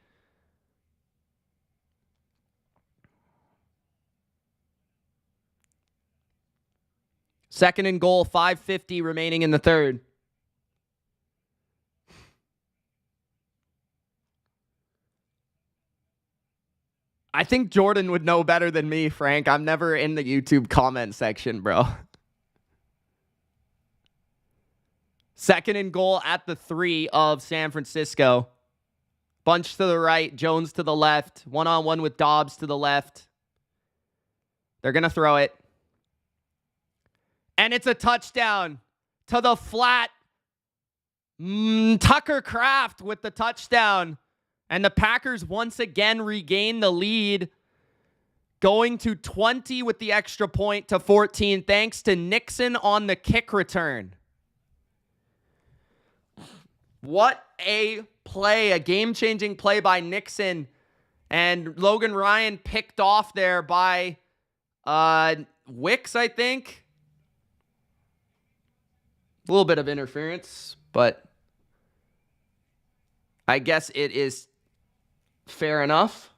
Second and goal, 5:50 remaining in the third. I think Jordan would know better than me, Frank. I'm never in the YouTube comment section, bro. Second and goal at the 3 of San Francisco. Bunch to the right, Jones to the left. One-on-one with Dobbs to the left. They're going to throw it. And it's a touchdown to the flat. Tucker Kraft with the touchdown. And the Packers once again regain the lead, going to 20 with the extra point to 14, thanks to Nixon on the kick return. What a play, a game-changing play by Nixon. And Logan Ryan picked off there by Wicks, I think. A little bit of interference, but I guess it is fair enough.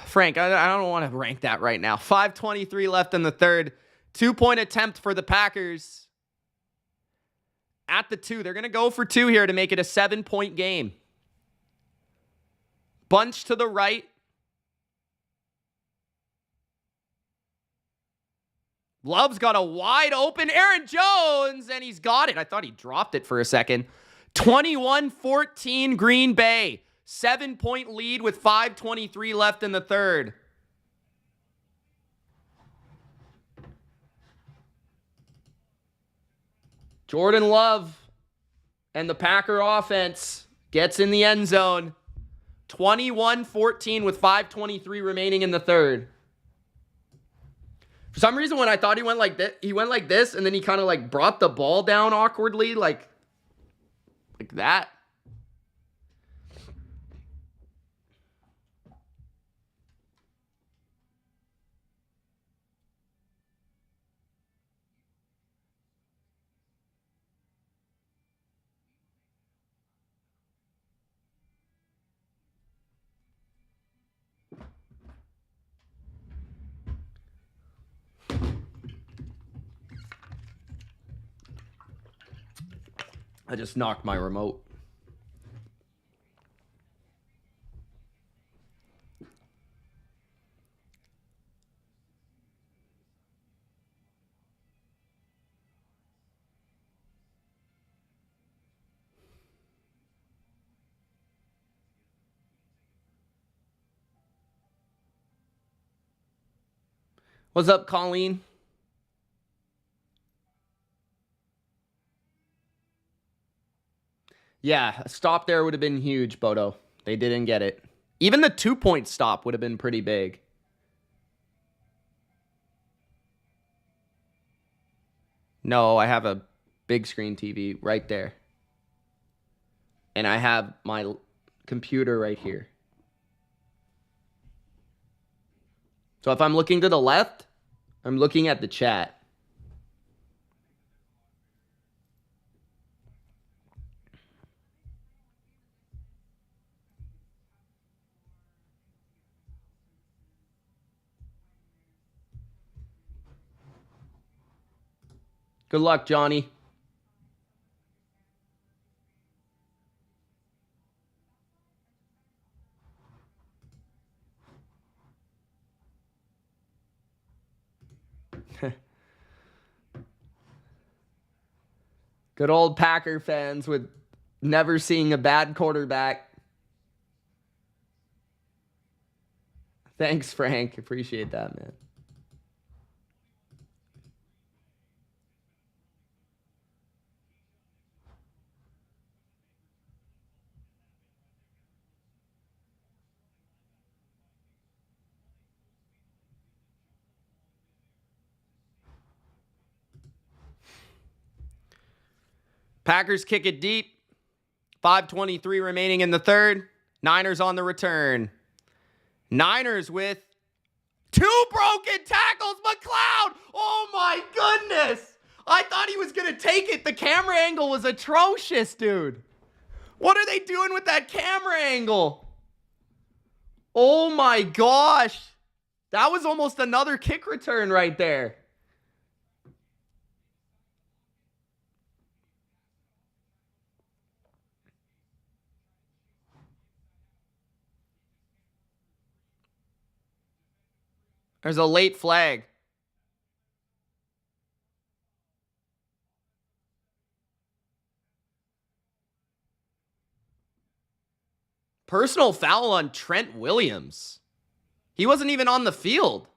Frank, I don't want to rank that right now. 5:23 left in the third. 2-point attempt for the Packers. At the 2. They're going to go for 2 here to make it a 7-point game. Bunch to the right. Love's got a wide open Aaron Jones, and he's got it. I thought he dropped it for a second. 21-14 Green Bay. 7-point lead with 5:23 left in the third. Jordan Love and the Packer offense gets in the end zone. 21-14 with 5:23 remaining in the third. For some reason, when I thought he went like this, and then he kind of like brought the ball down awkwardly, like that. I just knocked my remote. What's up, Colleen? Yeah, a stop there would have been huge, Bodo. They didn't get it. Even the 2-point stop would have been pretty big. No, I have a big screen TV right there. And I have my computer right here. So if I'm looking to the left, I'm looking at the chat. Good luck, Johnny. Good old Packer fans with never seeing a bad quarterback. Thanks, Frank. Appreciate that, man. Packers kick it deep. 5:23 remaining in the third. Niners on the return. Niners with 2 broken tackles. McLeod! Oh my goodness! I thought he was going to take it. The camera angle was atrocious, dude. What are they doing with that camera angle? Oh my gosh. That was almost another kick return right there. There's a late flag. Personal foul on Trent Williams. He wasn't even on the field.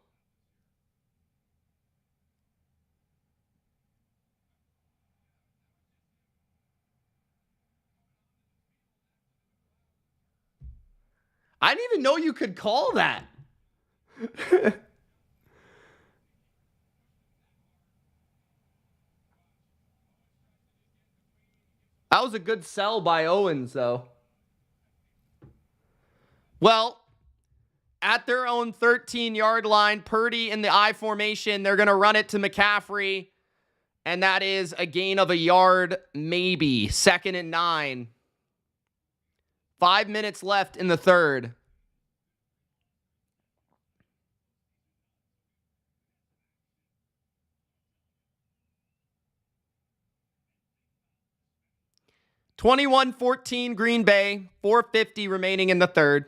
I didn't even know you could call that. That was a good sell by Owens, though. Well, at their own 13-yard line, Purdy in the I formation, they're going to run it to McCaffrey, and that is a gain of a yard, maybe. 2nd and 9. 5 minutes left in the third. 21-14 Green Bay. 4:50 remaining in the third.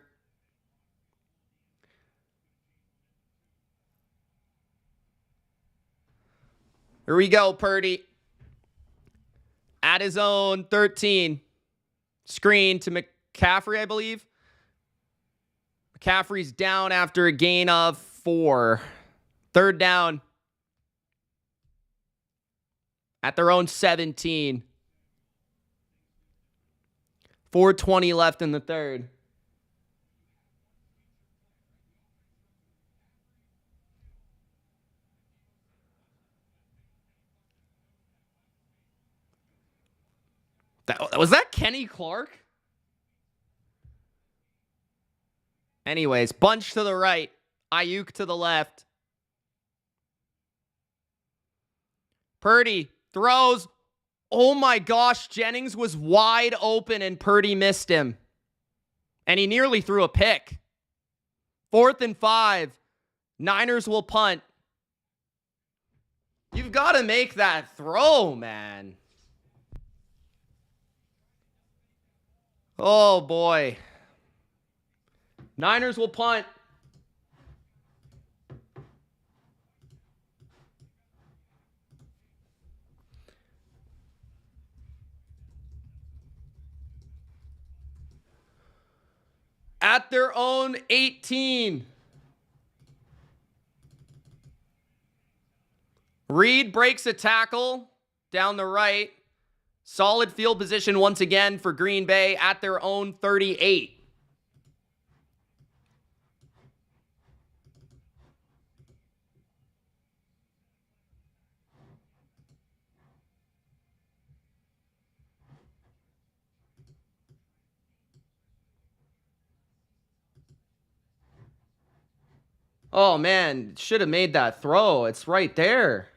Here we go, Purdy. At his own 13. Screen to McCaffrey, I believe. McCaffrey's down after a gain of 4. Third down. At their own 17. 4:20 left in the third. Was that Kenny Clark? Anyways, bunch to the right. Ayuk to the left. Purdy throws. Oh my gosh, Jennings was wide open and Purdy missed him. And he nearly threw a pick. 4th and 5. Niners will punt. You've got to make that throw, man. Oh, boy. Niners will punt. At their own 18. Reed breaks a tackle down the right. Solid field position once again for Green Bay at their own 38. Oh, man, should have made that throw. It's right there.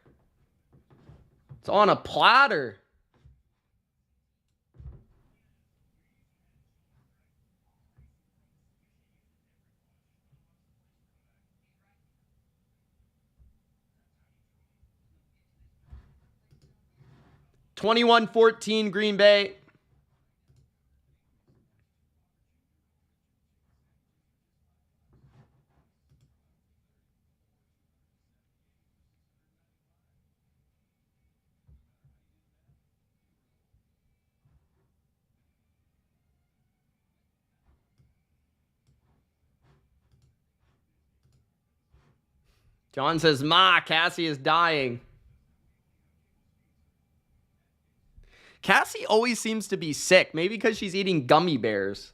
It's on a platter. (21-14) Green Bay. John says, "Ma, Cassie is dying." Cassie always seems to be sick. Maybe because she's eating gummy bears.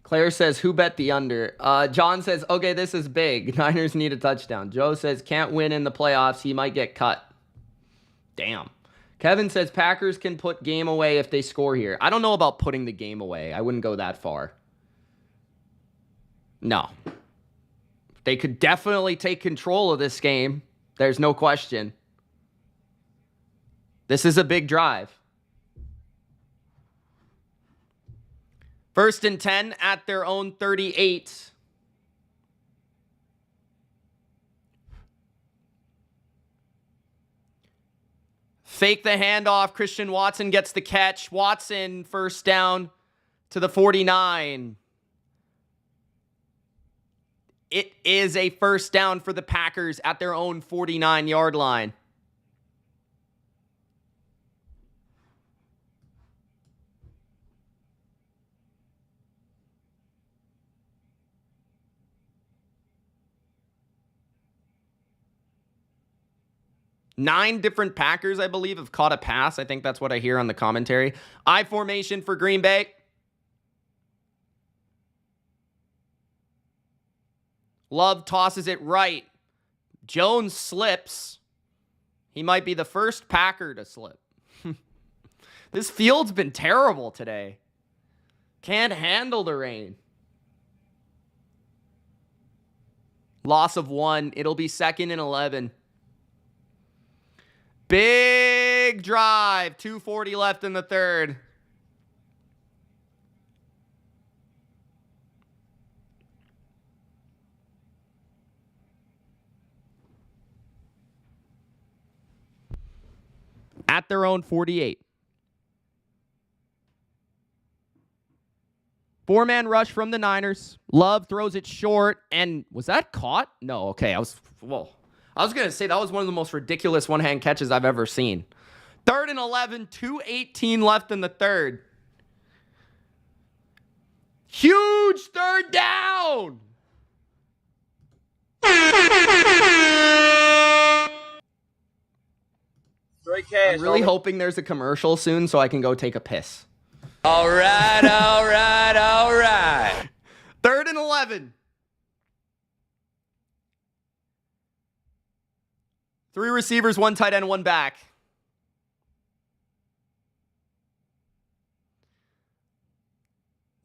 Claire says, "Who bet the under?" John says, "Okay, this is big. Niners need a touchdown." Joe says, "Can't win in the playoffs. He might get cut." Damn. Kevin says, "Packers can put game away if they score here." I don't know about putting the game away. I wouldn't go that far. No. They could definitely take control of this game. There's no question. This is a big drive. 1st and 10 at their own 38. Fake the handoff. Christian Watson gets the catch. Watson, first down to the 49. It is a first down for the Packers at their own 49-yard line. 9 different Packers, I believe, have caught a pass. I think that's what I hear on the commentary. I formation for Green Bay. Love tosses it right. Jones slips. He might be the first Packer to slip. This field's been terrible today. Can't handle the rain. Loss of 1. It'll be 2nd and 11. Big drive. 2:40 left in the third. At their own 48. 4-man rush from the Niners. Love throws it short. And was that caught? No, okay. I was going to say that was one of the most ridiculous one-hand catches I've ever seen. 3rd and 11, 2:18 left in the third. Huge third down. I'm really hoping there's a commercial soon so I can go take a piss. All right, all right, all right. 3rd and 11. 3 receivers, 1 tight end, 1 back.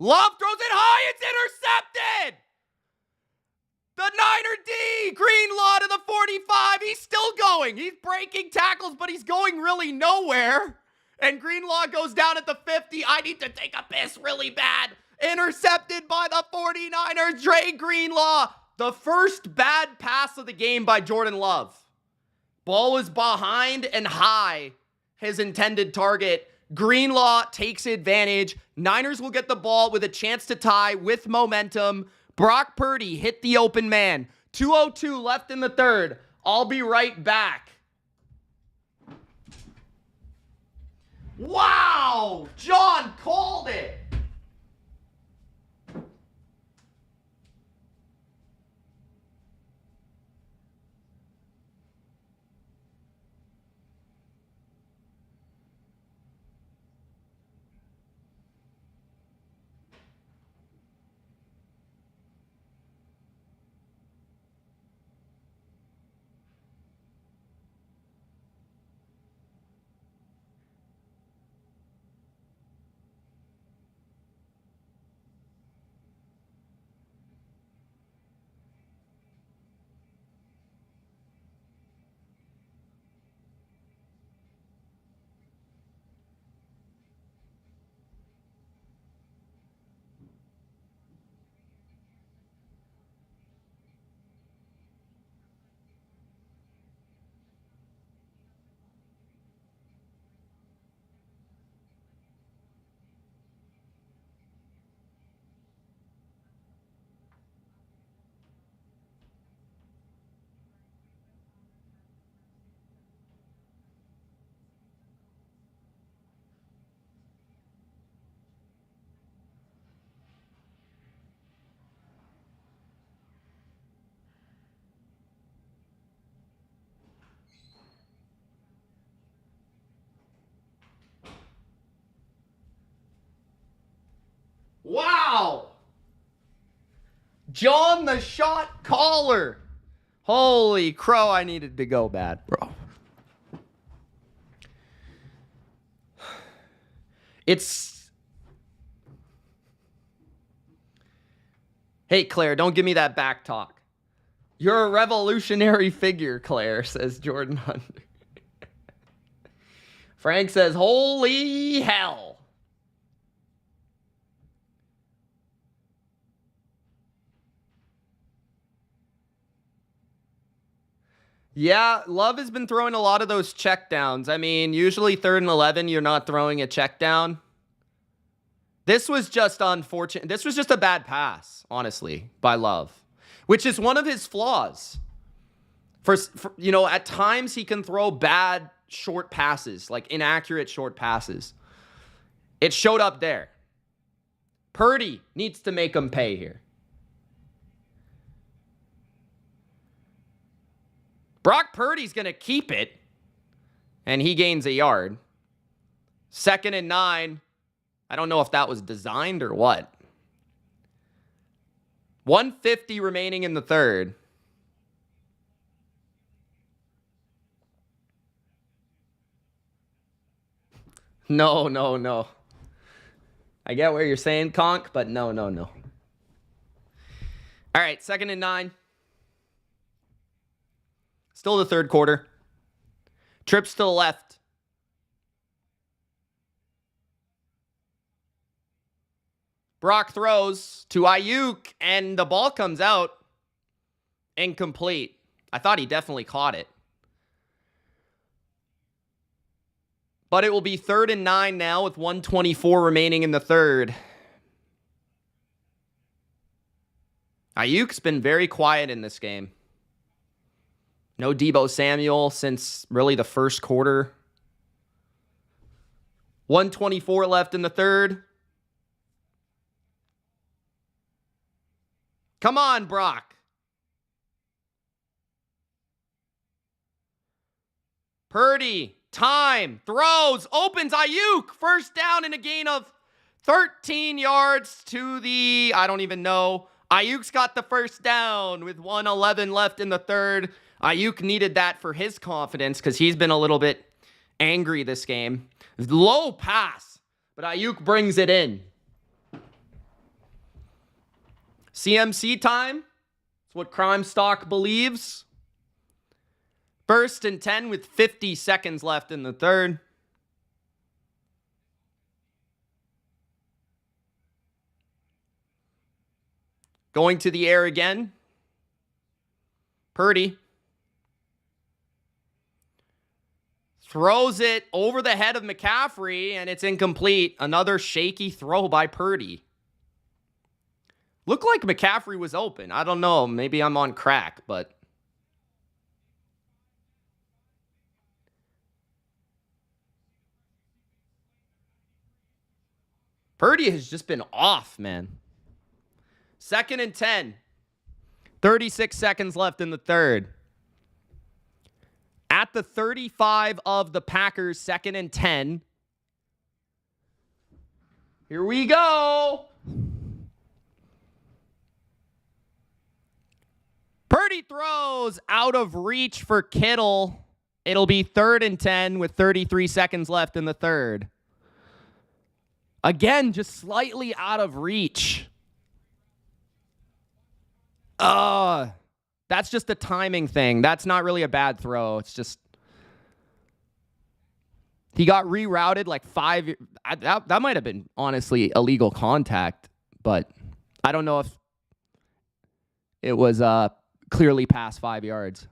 Love throws it high. It's intercepted. The Niner D, Greenlaw to the 45. He's still going. He's breaking tackles, but he's going really nowhere. And Greenlaw goes down at the 50. I need to take a piss really bad. Intercepted by the 49ers. Dre Greenlaw. The first bad pass of the game by Jordan Love. Ball was behind and high. His intended target. Greenlaw takes advantage. Niners will get the ball with a chance to tie with momentum. Brock Purdy hit the open man. 2:02 left in the third. I'll be right back. Wow! John called it. Wow! John the shot caller. Holy crow, I needed to go bad, bro. Hey, Claire, don't give me that back talk. You're a revolutionary figure, Claire, says Jordan Hunter. Frank says, holy hell. Yeah, Love has been throwing a lot of those checkdowns. I mean, usually 3rd and 11, you're not throwing a check down. This was just unfortunate. This was just a bad pass, honestly, by Love, which is one of his flaws. For at times he can throw bad short passes, like inaccurate short passes. It showed up there. Purdy needs to make him pay here. Brock Purdy's going to keep it. and he gains a yard. 2nd and 9. I don't know if that was designed or what. 1:50 remaining in the third. No. I get where you're saying, Conk, but no. All right, 2nd and 9. Still the third quarter. Trips to the left. Brock throws to Ayuk, and the ball comes out incomplete. I thought he definitely caught it. But it will be 3rd and 9 now with 1:24 remaining in the third. Ayuk's been very quiet in this game. No Deebo Samuel since really the first quarter. 1:24 left in the third. Come on, Brock. Purdy, time, throws, opens Ayuk. First down and a gain of 13 yards to the, I don't even know. Ayuk's got the first down with 1:11 left in the third. Ayuk needed that for his confidence because he's been a little bit angry this game. Low pass, but Ayuk brings it in. CMC time. That's what Crime Stock believes. 1st and 10 with 50 seconds left in the third. Going to the air again. Purdy. Throws it over the head of McCaffrey, and it's incomplete. Another shaky throw by Purdy. Looked like McCaffrey was open. I don't know. Maybe I'm on crack, but... Purdy has just been off, man. 2nd and 10. 36 seconds left in the third. At the 35 of the Packers, 2nd and 10. Here we go. Purdy throws out of reach for Kittle. It'll be 3rd and 10 with 33 seconds left in the third. Again, just slightly out of reach. That's just a timing thing. That's not really a bad throw. It's just... He got rerouted like 5... That might have been, honestly, illegal contact. But I don't know if it was clearly past 5 yards.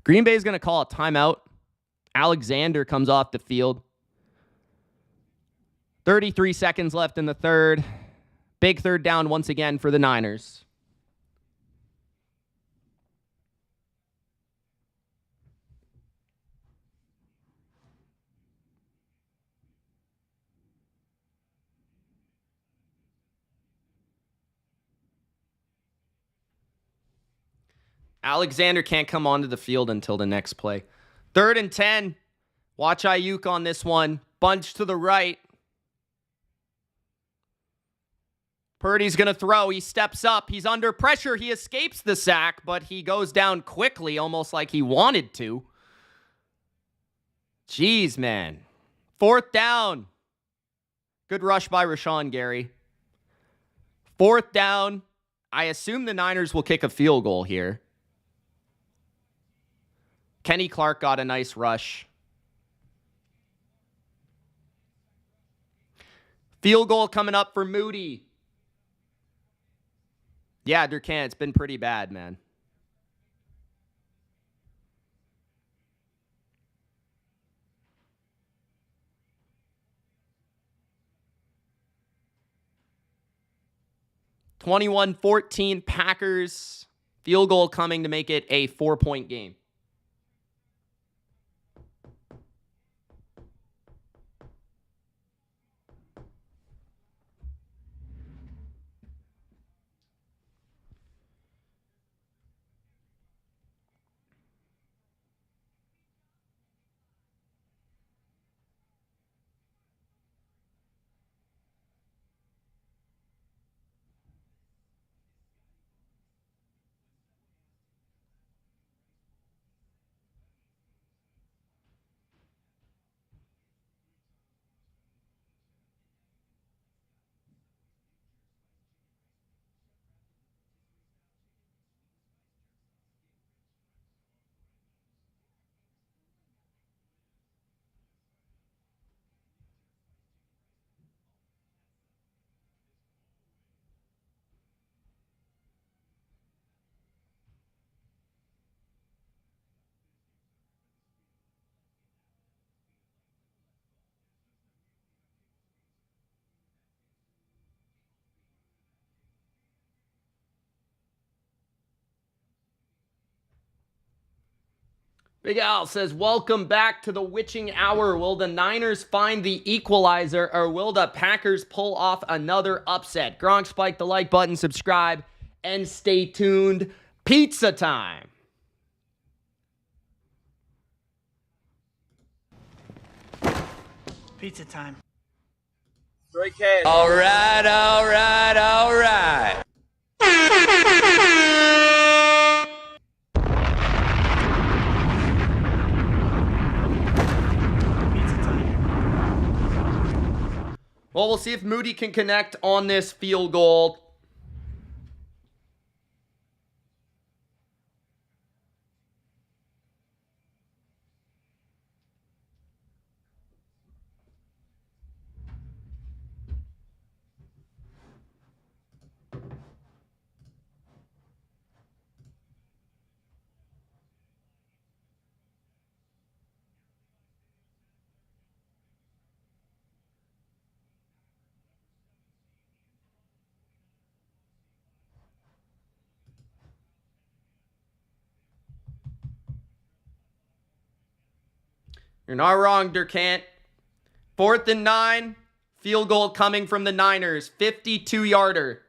Green Bay is going to call a timeout. Alexander comes off the field. 33 seconds left in the third. Big third down once again for the Niners. Alexander can't come onto the field until the next play. 3rd and 10. Watch Ayuk on this one. Bunch to the right. Purdy's going to throw. He steps up. He's under pressure. He escapes the sack, but he goes down quickly, almost like he wanted to. Jeez, man. 4th down. Good rush by Rashawn Gary. 4th down. I assume the Niners will kick a field goal here. Kenny Clark got a nice rush. Field goal coming up for Moody. Yeah, Durcan, it's been pretty bad, man. (21-14) Packers. Field goal coming to make it a 4-point game. Big Al says, welcome back to the witching hour. Will the Niners find the equalizer, or will the Packers pull off another upset? Gronk, spike the like button, subscribe, and stay tuned. Pizza time. Pizza time. All right, all right, all right. Pizza time. Well, we'll see if Moody can connect on this field goal. You're not wrong, Durkant. 4th and 9. Field goal coming from the Niners. 52-yarder.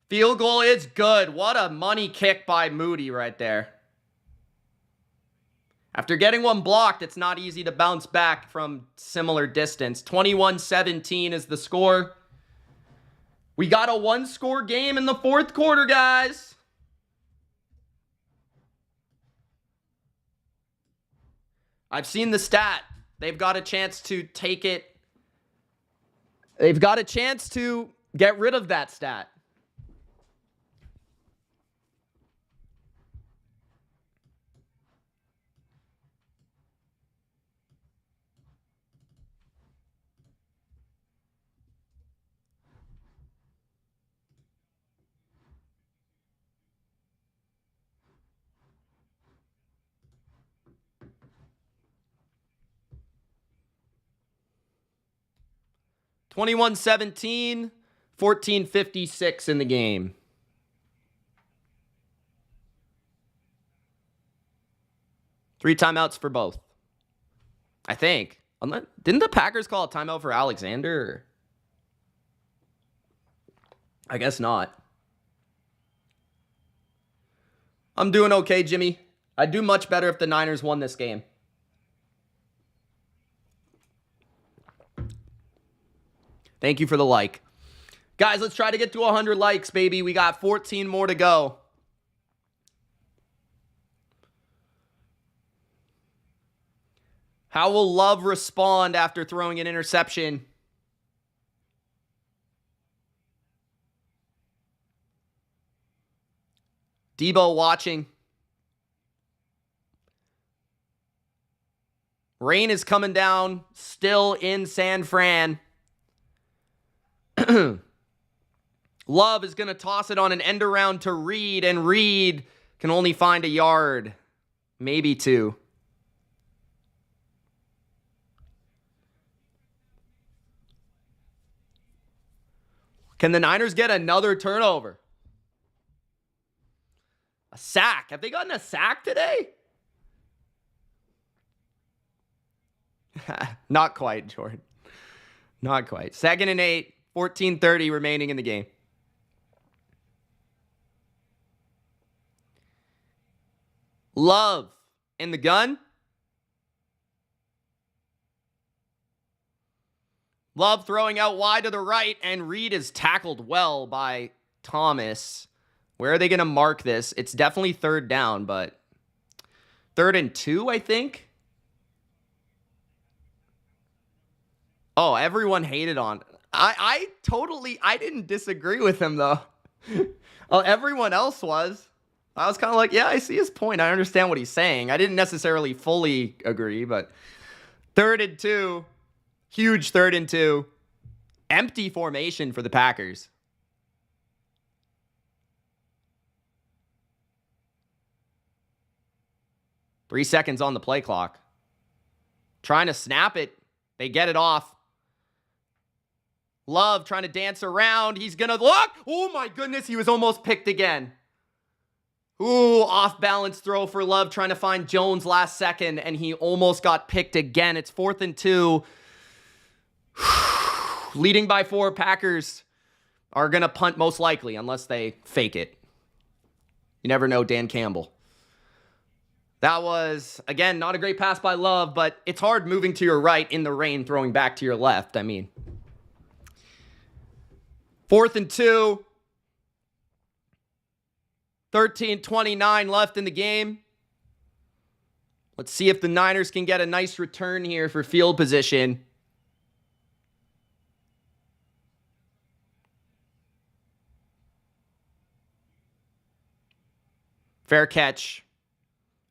Field goal is good. What a money kick by Moody right there. After getting one blocked, it's not easy to bounce back from similar distance. 21-17 is the score. We got a one-score game in the fourth quarter, guys. I've seen the stat. They've got a chance to take it. They've got a chance to get rid of that stat. (21-17), 14:56 in the game. Three timeouts for both, I think. Didn't the Packers call a timeout for Alexander? I guess not. I'm doing okay, Jimmy. I'd do much better if the Niners won this game. Thank you for the like. Guys, let's try to get to 100 likes, baby. We got 14 more to go. How will Love respond after throwing an interception? Debo watching. Rain is coming down, still in San Fran. Love is going to toss it on an end around to Reed, and Reed can only find a yard, maybe two. Can the Niners get another turnover? A sack. Have they gotten a sack today? Not quite, Jordan. Not quite. 2nd and 8. 14:30 remaining in the game. Love in the gun. Love throwing out wide to the right, and Reed is tackled well by Thomas. Where are they going to mark this? It's definitely 3rd down, but 3rd and 2, I think. Oh, everyone hated on. I didn't disagree with him, though. Oh, everyone else was. I was kind of like, yeah, I see his point. I understand what he's saying. I didn't necessarily fully agree, but 3rd and 2. Huge 3rd and 2. Empty formation for the Packers. Three seconds on the play clock. Trying to snap it. They get it off. Love trying to dance around. He's going to look. Oh my goodness, he was almost picked again. Ooh, off-balance throw for Love, trying to find Jones last second, and he almost got picked again. It's 4th and 2. Leading by 4, Packers are going to punt most likely, unless they fake it. You never know, Dan Campbell. That was, again, not a great pass by Love, but it's hard moving to your right in the rain, throwing back to your left. I mean, 4th and 2. 13:29 left in the game. Let's see if the Niners can get a nice return here for field position. Fair catch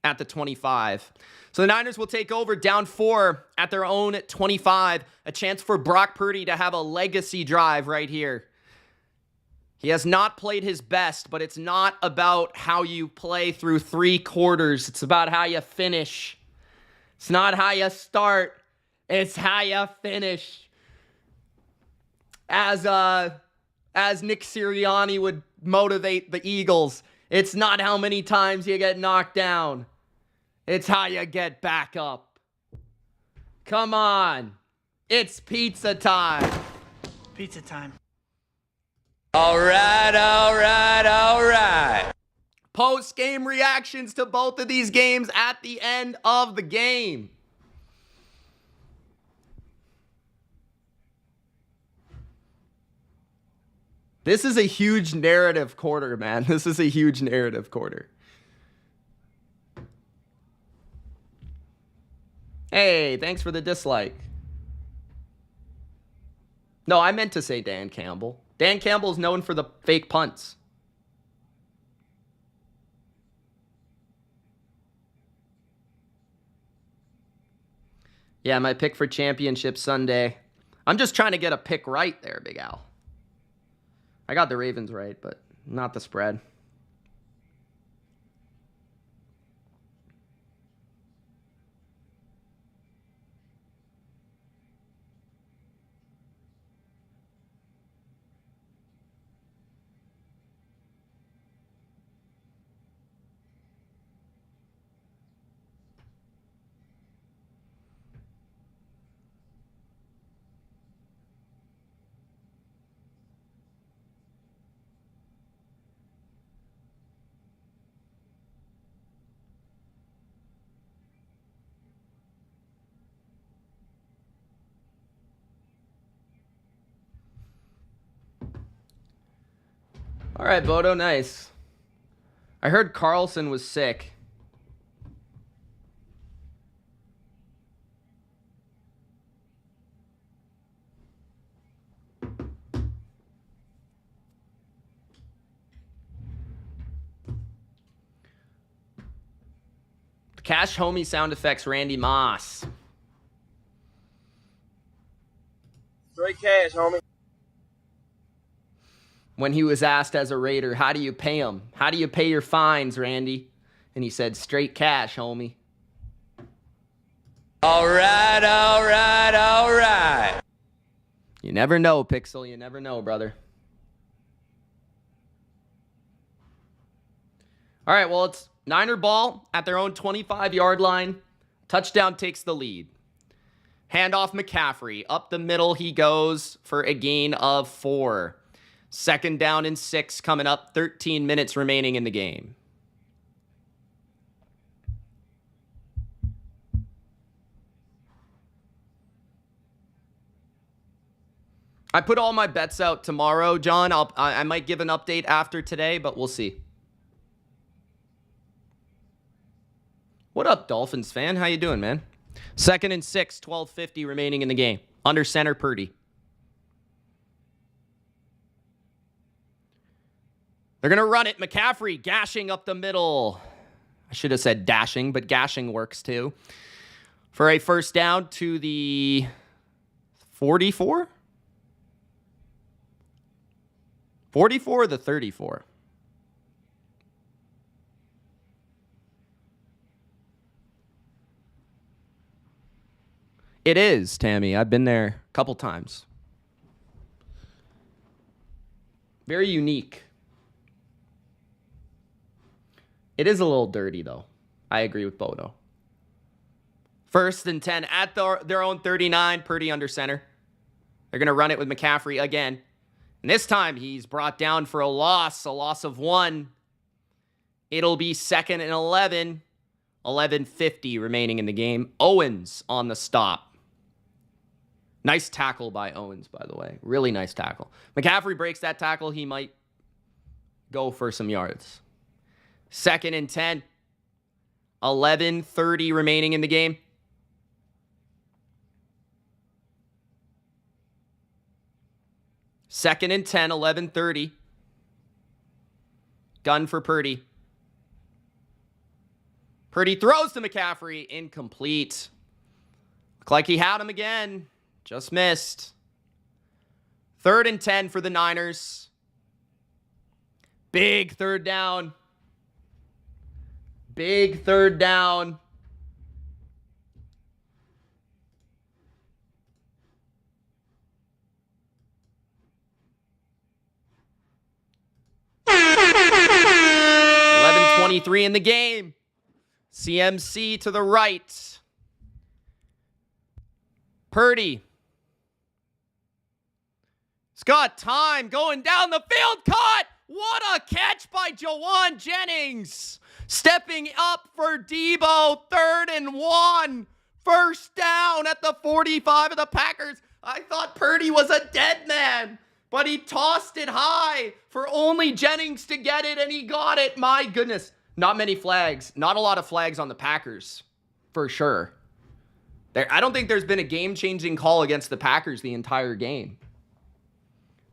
at the 25. So the Niners will take over down 4 at their own 25. A chance for Brock Purdy to have a legacy drive right here. He has not played his best, but it's not about how you play through 3 quarters. It's about how you finish. It's not how you start. It's how you finish. As Nick Sirianni would motivate the Eagles, it's not how many times you get knocked down. It's how you get back up. Come on. It's pizza time. Pizza time. All right, all right, all right. Post-game reactions to both of these games at the end of the game. This is a huge narrative quarter, man. This is a huge narrative quarter. Hey, thanks for the dislike. No, I meant to say Dan Campbell. Dan Campbell is known for the fake punts. Yeah, my pick for championship Sunday. I'm just trying to get a pick right there, Big Al. I got the Ravens right, but not the spread. All right, Bodo, nice. I heard Carlson was sick. Cash Homie sound effects, Randy Moss. Straight cash, homie. When he was asked as a Raider, how do you pay him? How do you pay your fines, Randy? And he said, straight cash, homie. All right, all right, all right. You never know, Pixel. You never know, brother. All right, well, it's Niner ball at their own 25-yard line. Touchdown takes the lead. Handoff McCaffrey. Up the middle he goes for a gain of 4. 2nd down and 6 coming up. 13 minutes remaining in the game. I put all my bets out tomorrow, John. I might give an update after today, but we'll see. What up, Dolphins fan? How you doing, man? 2nd and 6, 12:50 remaining in the game. Under center, Purdy. They're going to run it. McCaffrey gashing up the middle. I should have said dashing, but gashing works too. For a 1st down to the 44? 44 or the 34? It is, Tammy. I've been there a couple times. Very unique. It is a little dirty, though. I agree with Bono. 1st and 10 at their own 39. Purdy under center. They're going to run it with McCaffrey again. And this time, he's brought down for a loss of 1. It'll be 2nd and 11. 11:50 remaining in the game. Owens on the stop. Nice tackle by Owens, by the way. Really nice tackle. McCaffrey breaks that tackle. He might go for some yards. 2nd and 10. 11:30 remaining in the game. Second and 10, 11:30. Gun for Purdy. Purdy throws to McCaffrey. Incomplete. Looked like he had him again. Just missed. 3rd and 10 for the Niners. Big 3rd down. Big 3rd down. .23 in the game. CMC to the right. Purdy. He's got time going down the field. Caught. What a catch by Jawan Jennings. Stepping up for Debo. 3rd and 1. 1st down at the 45 of the Packers. I thought Purdy was a dead man, but he tossed it high for only Jennings to get it, and he got it. My goodness. Not many flags. Not a lot of flags on the Packers, for sure. I don't think there's been a game-changing call against the Packers the entire game.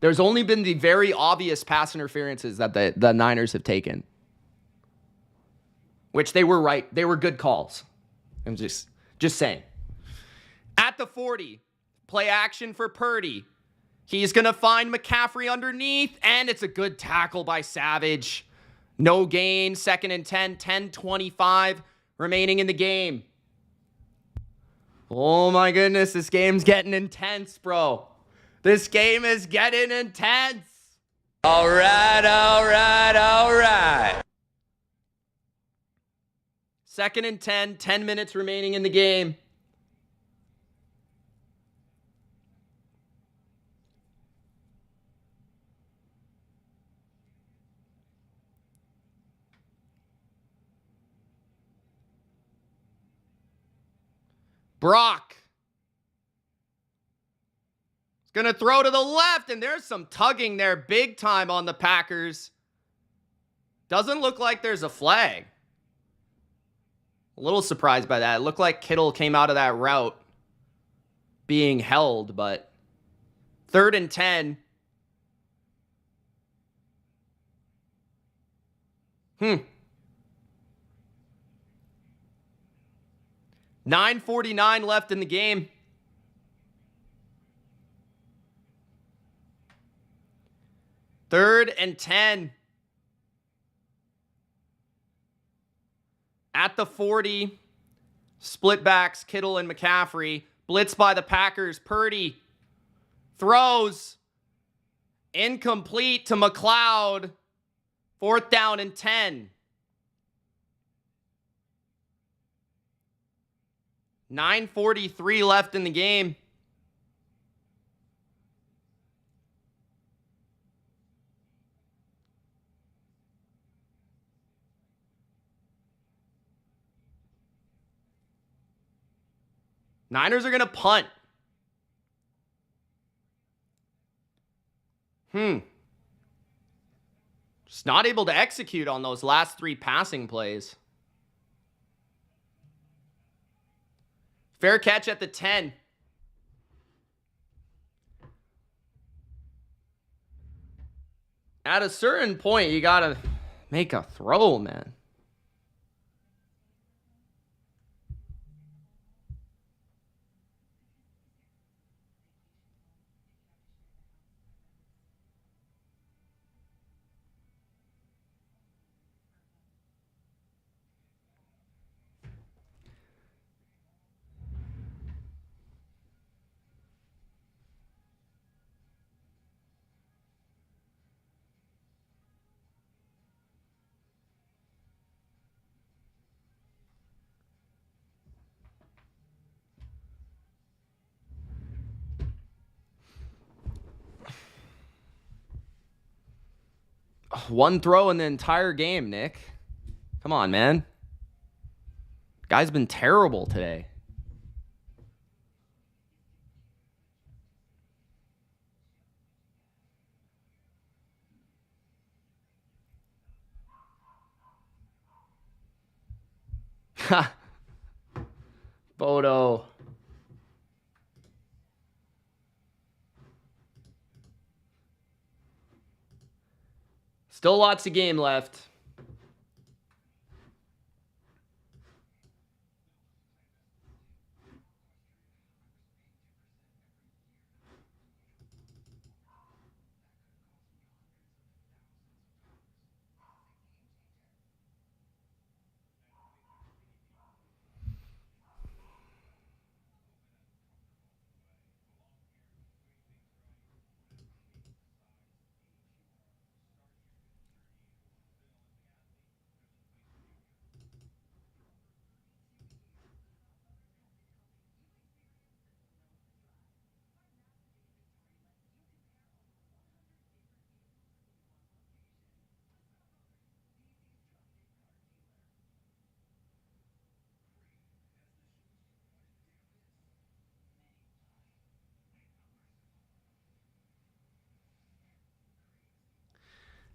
There's only been the very obvious pass interferences that the Niners have taken, which they were right. They were good calls. I'm just saying. At the 40, play action for Purdy. He's going to find McCaffrey underneath, and it's a good tackle by Savage. No gain. 2nd and 10. 10:25 remaining in the game. Oh my goodness, this game's getting intense, bro. This game is getting intense. All right, all right, all right. 2nd and 10. 10 minutes remaining in the game. Brock is going to throw to the left, and there's some tugging there big time on the Packers. Doesn't look like there's a flag. A little surprised by that. It looked like Kittle came out of that route being held, but 3rd and 10. 9:49 left in the game. Third and 10. At the 40. Split backs, Kittle and McCaffrey. Blitz by the Packers. Purdy throws. Incomplete to McLeod. 4th down and 10. 9:43 left in the game. Niners are going to punt. Just not able to execute on those last 3 passing plays. Fair catch at the 10. At a certain point, you got to make a throw, man. One throw in the entire game, Nick. Come on, man. Guy's been terrible today. Ha. Bodo. Still lots of game left.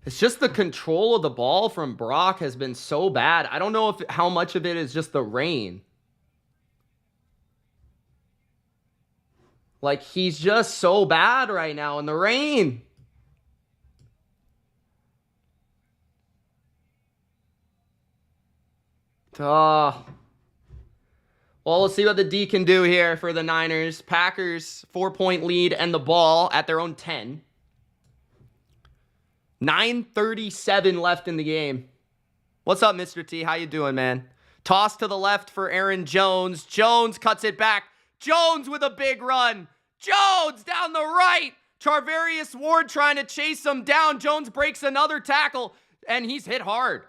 It's just the control of the ball from Brock has been so bad. I don't know how much of it is just the rain. Like, he's just so bad right now in the rain. Well, we'll see what the D can do here for the Niners. Packers, 4-point lead and the ball at their own 10. 9:37 left in the game. What's up, Mr. T? How you doing, man? Toss to the left for Aaron Jones. Jones cuts it back. Jones with a big run. Jones down the right. Charvarius Ward trying to chase him down. Jones breaks another tackle, and he's hit hard.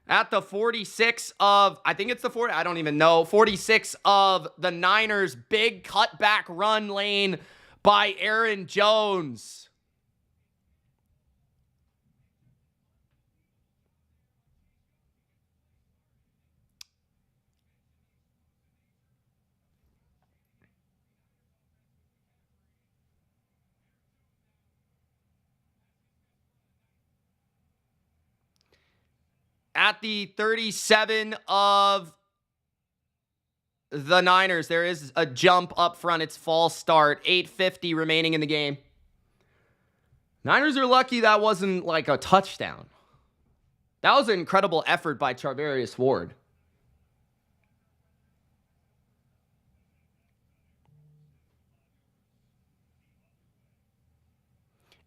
At the 46 of, I think it's the 40, I don't even know, 46 of the Niners. Big cutback run lane by Aaron Jones. At the 37 of the Niners, there is a jump up front. It's false start. 8:50 remaining in the game. Niners are lucky that wasn't like a touchdown. That was an incredible effort by Charvarius Ward.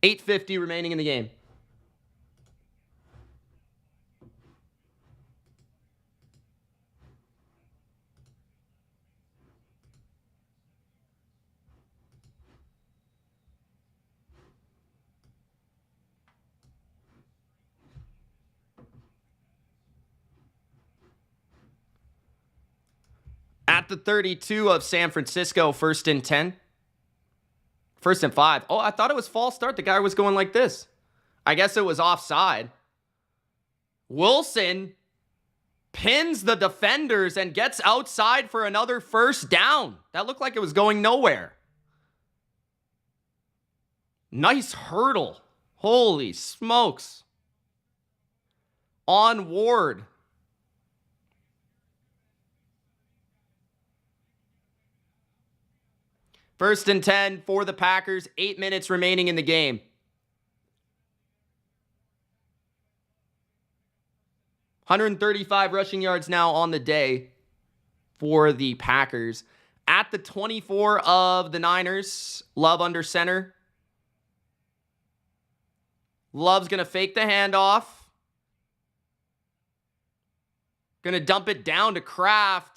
$8:50 remaining in the game. At the 32 of San Francisco, 1st and 10. 1st and 5. Oh, I thought it was false start. The guy was going like this. I guess it was offside. Wilson pins the defenders and gets outside for another first down. That looked like it was going nowhere. Nice hurdle. Holy smokes. On Ward. First and 10 for the Packers. 8 minutes remaining in the game. $135 rushing yards now on the day for the Packers. At the 24 of the Niners, Love under center. Love's going to fake the handoff. Going to dump it down to Kraft.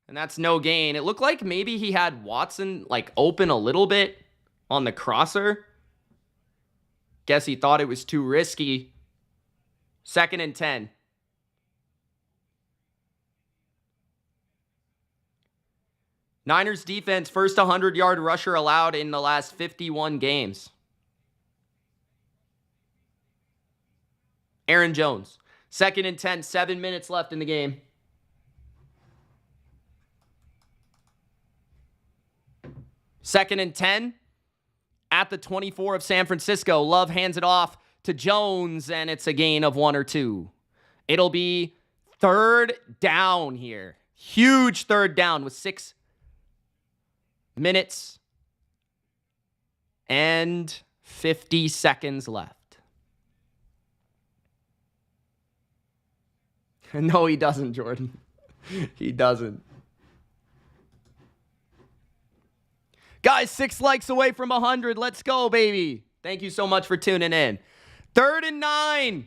And that's no gain. It looked like maybe he had Watson like open a little bit on the crosser. Guess he thought it was too risky. 2nd and 10. Niners defense, first 100-yard rusher allowed in the last 51 games. Aaron Jones. 2nd and 10, 7 minutes left in the game. Second and 10 at the 24 of San Francisco. Love hands it off to Jones, and it's a gain of 1 or 2. It'll be 3rd down here. Huge 3rd down with 6 minutes and 50 seconds left. No, he doesn't, Jordan. He doesn't. Guys, 6 likes away from 100. Let's go, baby. Thank you so much for tuning in. 3rd and 9.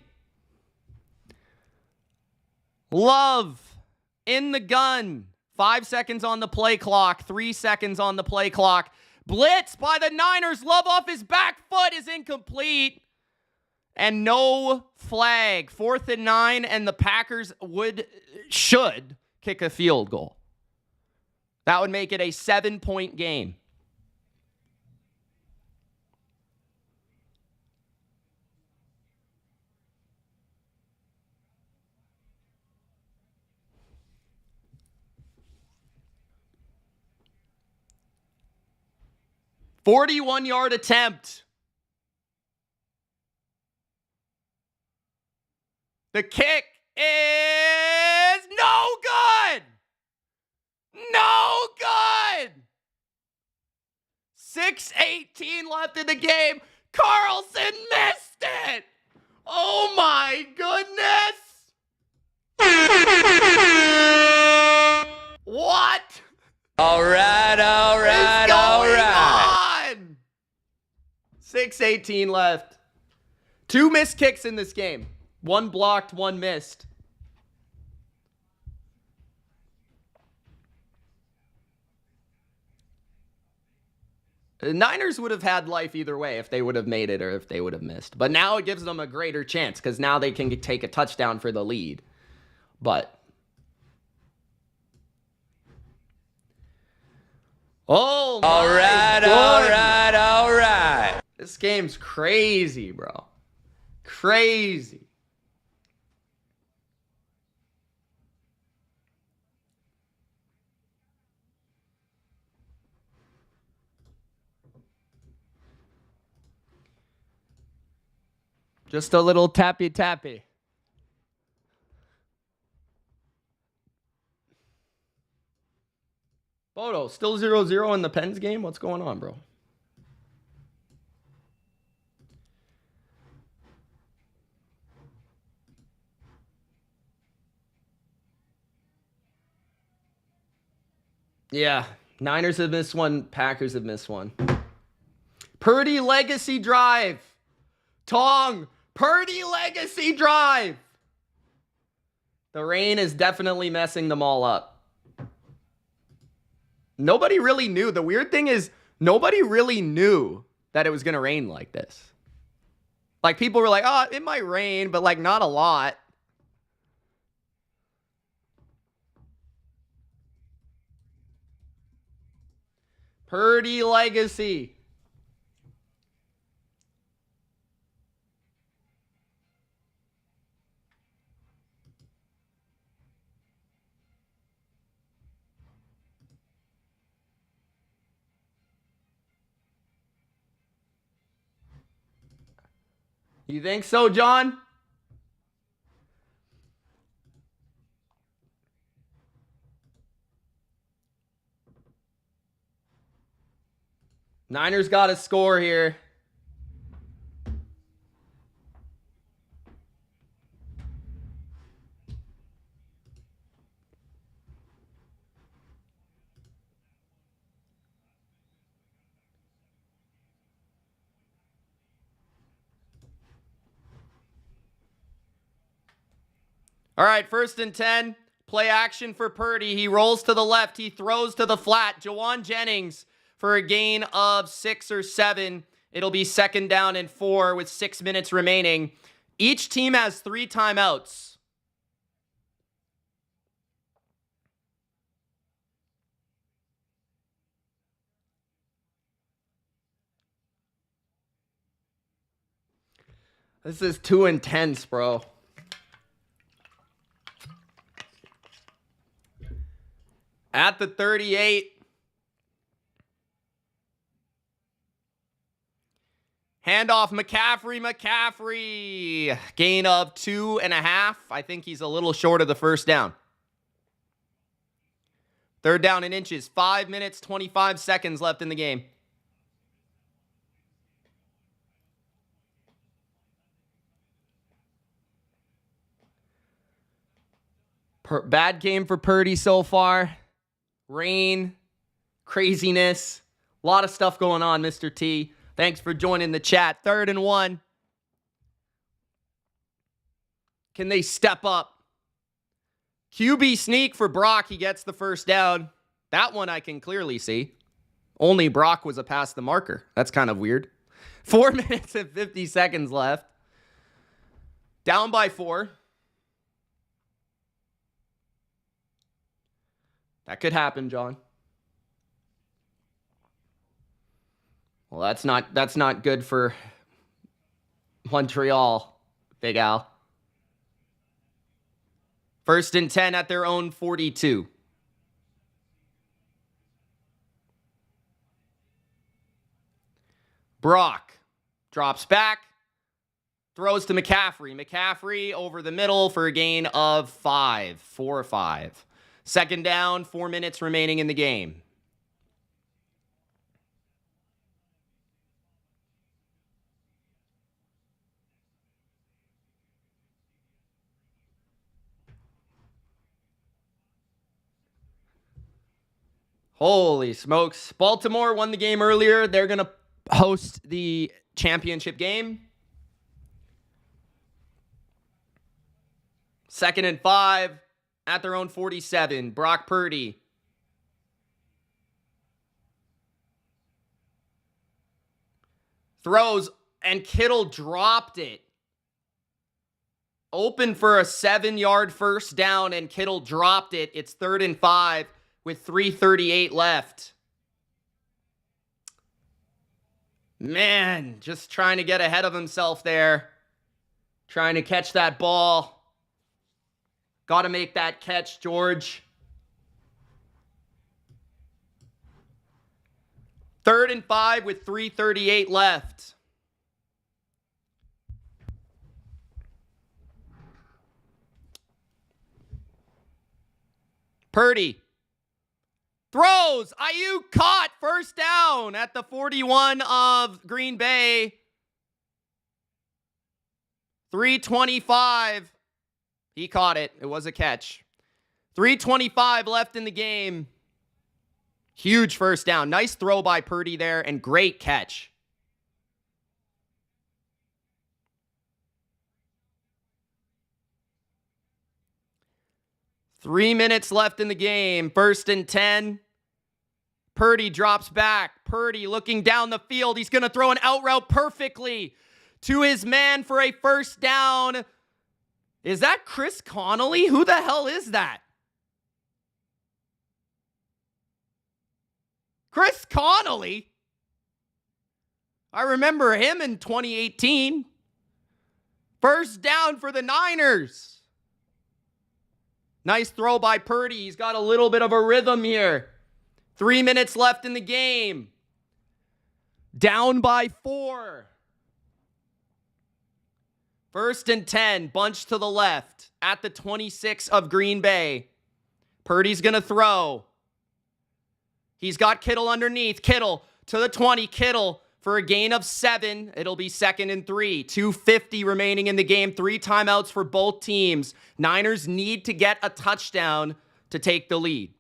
Love in the gun. 5 seconds on the play clock. 3 seconds on the play clock. Blitz by the Niners. Love off his back foot is incomplete. And no flag. 4th and 9, and the Packers should kick a field goal. That would make it a 7-point game. "41-yard attempt. The kick is no good. No good. 6:18 left in the game. Carlson missed it. Oh my goodness. What? All right, all right, all right. 6:18 left. 2 missed kicks in this game. 1 blocked, 1 missed. The Niners would have had life either way if they would have made it or if they would have missed. But now it gives them a greater chance because now they can take a touchdown for the lead. But oh my All right, goodness. all right, all right. This game's crazy, bro. Crazy. Just a little tappy tappy. Bodo, still 0-0 in the Pens game? What's going on, bro? Yeah, Niners have missed one. Packers have missed one. Purdy legacy drive. Tong, Purdy legacy drive. The rain is definitely messing them all up. Nobody really knew. The weird thing is, nobody really knew that it was going to rain like this. Like, people were like, oh, it might rain, but, like, not a lot. Purdy legacy. You think so, John? Niners got a score here. All right, 1st and 10. Play action for Purdy. He rolls to the left. He throws to the flat. Jawan Jennings for a gain of 6 or 7. It'll be 2nd down and 4 with 6 minutes remaining. Each team has 3 timeouts. This is too intense, bro. At the 38. Handoff, McCaffrey. Gain of 2.5. I think he's a little short of the first down. Third down in inches. 5 minutes, 25 seconds left in the game. Bad game for Purdy so far. Rain, craziness, a lot of stuff going on, Mr. T. Thanks for joining the chat. 3rd and 1. Can they step up? QB sneak for Brock. He gets the first down. That one I can clearly see. Only Brock was a past the marker. That's kind of weird. 4 minutes and 50 seconds left. Down by 4. That could happen, John. Well, that's not good for Montreal, Big Al. 1st and 10 at their own 42. Brock drops back, throws to McCaffrey. McCaffrey over the middle for a gain of 5. 4 or 5. 2nd down, 4 minutes remaining in the game. Holy smokes. Baltimore won the game earlier. They're going to host the championship game. 2nd and 5 at their own 47. Brock Purdy. Throws, and Kittle dropped it. Open for a 7-yard first down, and Kittle dropped it. It's 3rd and 5 with 3:38 left. Man, just trying to get ahead of himself there. Trying to catch that ball. Got to make that catch, George. 3rd and 5 with 3:38 left. Purdy throws. Ayuk caught. First down at the 41 of Green Bay. 3:25. He caught it. It was a catch. 3:25 left in the game. Huge first down. Nice throw by Purdy there and great catch. Three minutes left in the game. 1st and 10. Purdy drops back. Purdy looking down the field. He's going to throw an out route perfectly to his man for a first down. Is that Chris Connolly? Who the hell is that? Chris Connolly? I remember him in 2018. First down for the Niners. Nice throw by Purdy. He's got a little bit of a rhythm here. 3 minutes left in the game. Down by 4. 1st and 10, bunch to the left at the 26 of Green Bay. Purdy's going to throw. He's got Kittle underneath. Kittle to the 20. Kittle for a gain of 7. It'll be 2nd and 3. 2:50 remaining in the game. 3 timeouts for both teams. Niners need to get a touchdown to take the lead.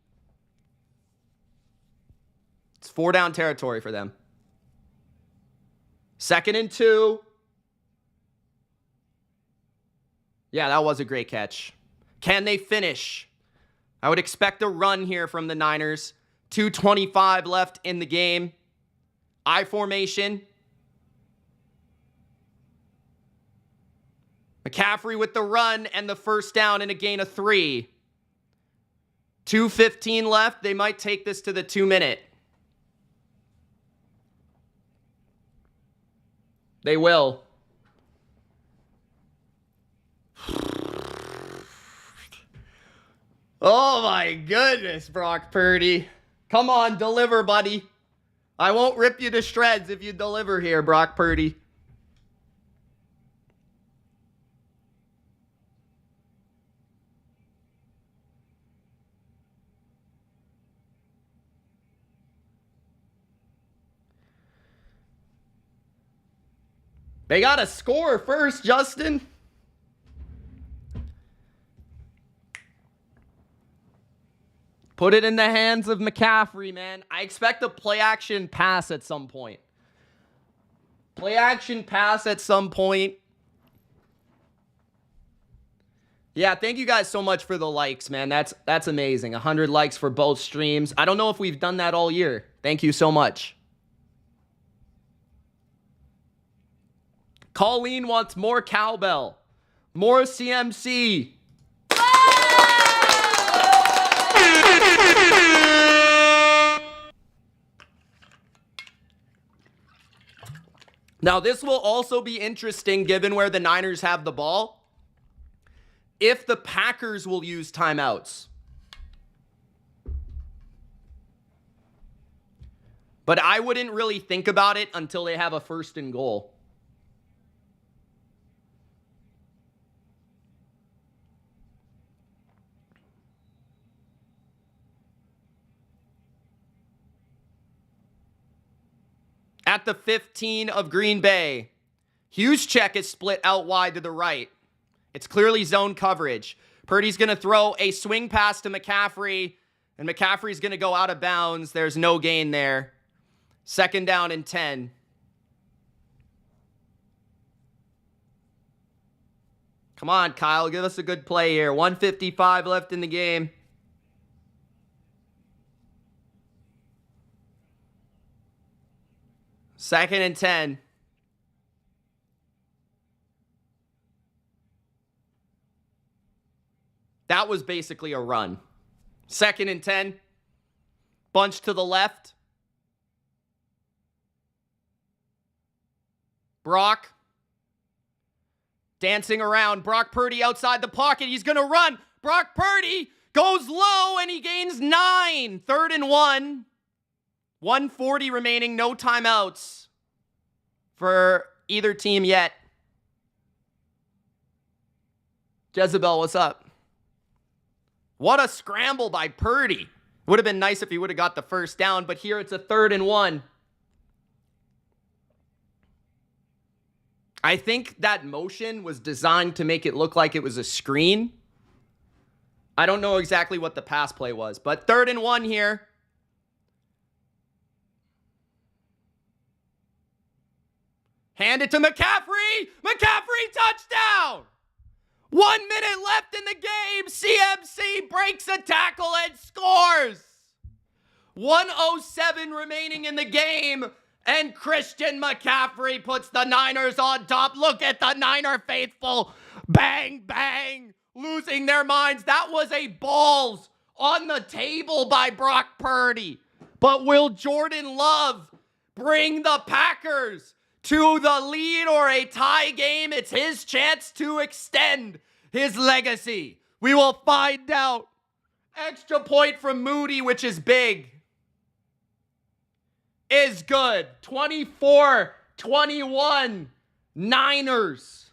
It's 4-down territory for them. 2nd and 2. Yeah, that was a great catch. Can they finish? I would expect a run here from the Niners. 2:25 left in the game. I formation. McCaffrey with the run and the first down and a gain of 3. 2:15 left. They might take this to the 2-minute. They will. Oh my goodness, Brock Purdy. Come on, deliver, buddy. I won't rip you to shreds if you deliver here, Brock Purdy. They got to score first, Justin. Put it in the hands of McCaffrey, man. I expect a play action pass at some point. Play action pass at some point. Yeah, thank you guys so much for the likes, man. That's amazing. 100 likes for both streams. I don't know if we've done that all year. Thank you so much. Colleen wants more cowbell. More CMC. Now, this will also be interesting given where the Niners have the ball. If the Packers will use timeouts. But I wouldn't really think about it until they have a 1st and goal. At the 15 of Green Bay, Juszczyk is split out wide to the right. It's clearly zone coverage. Purdy's going to throw a swing pass to McCaffrey, and McCaffrey's going to go out of bounds. There's no gain there. 2nd down and 10. Come on, Kyle. Give us a good play here. 1:55 left in the game. Second and 10. That was basically a run. 2nd and 10. Bunch to the left. Brock. Dancing around. Brock Purdy outside the pocket. He's going to run. Brock Purdy goes low and he gains 9. 3rd and 1. 1:40 remaining. No timeouts for either team yet. Jezebel, what's up? What a scramble by Purdy. Would have been nice if he would have got the 1st down, but here it's a 3rd and 1. I think that motion was designed to make it look like it was a screen. I don't know exactly what the pass play was, but 3rd and 1 here. Hand it to McCaffrey. McCaffrey touchdown. 1 minute left in the game. CMC breaks a tackle and scores. 1:07 remaining in the game. And Christian McCaffrey puts the Niners on top. Look at the Niner faithful. Bang, bang. Losing their minds. That was a balls on the table by Brock Purdy. But will Jordan Love bring the Packers to the lead or a tie game? It's his chance to extend his legacy. We will find out. Extra point from Moody, which is big. Is good. 24-21 Niners.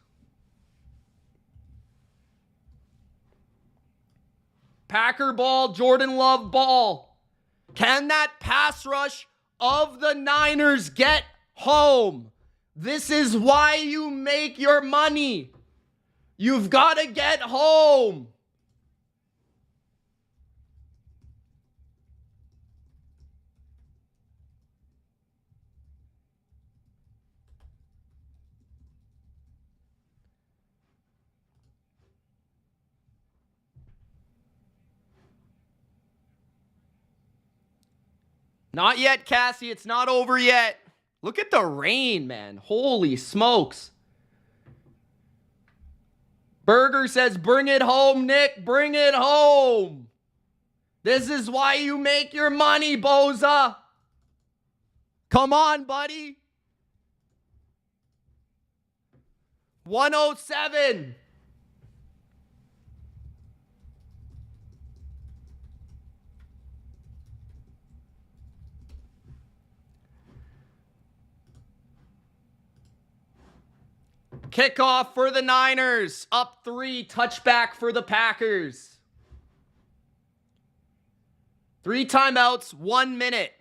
Packer ball, Jordan Love ball. Can that pass rush of the Niners get home? This is why you make your money. You've got to get home. Not yet, Cassie. It's not over yet. Look at the rain, man. Holy smokes. Berger says, bring it home, Nick. Bring it home. This is why you make your money, Boza. Come on, buddy. 1:07. Kickoff for the Niners. Up 3. Touchback for the Packers. 3 timeouts, 1 minute.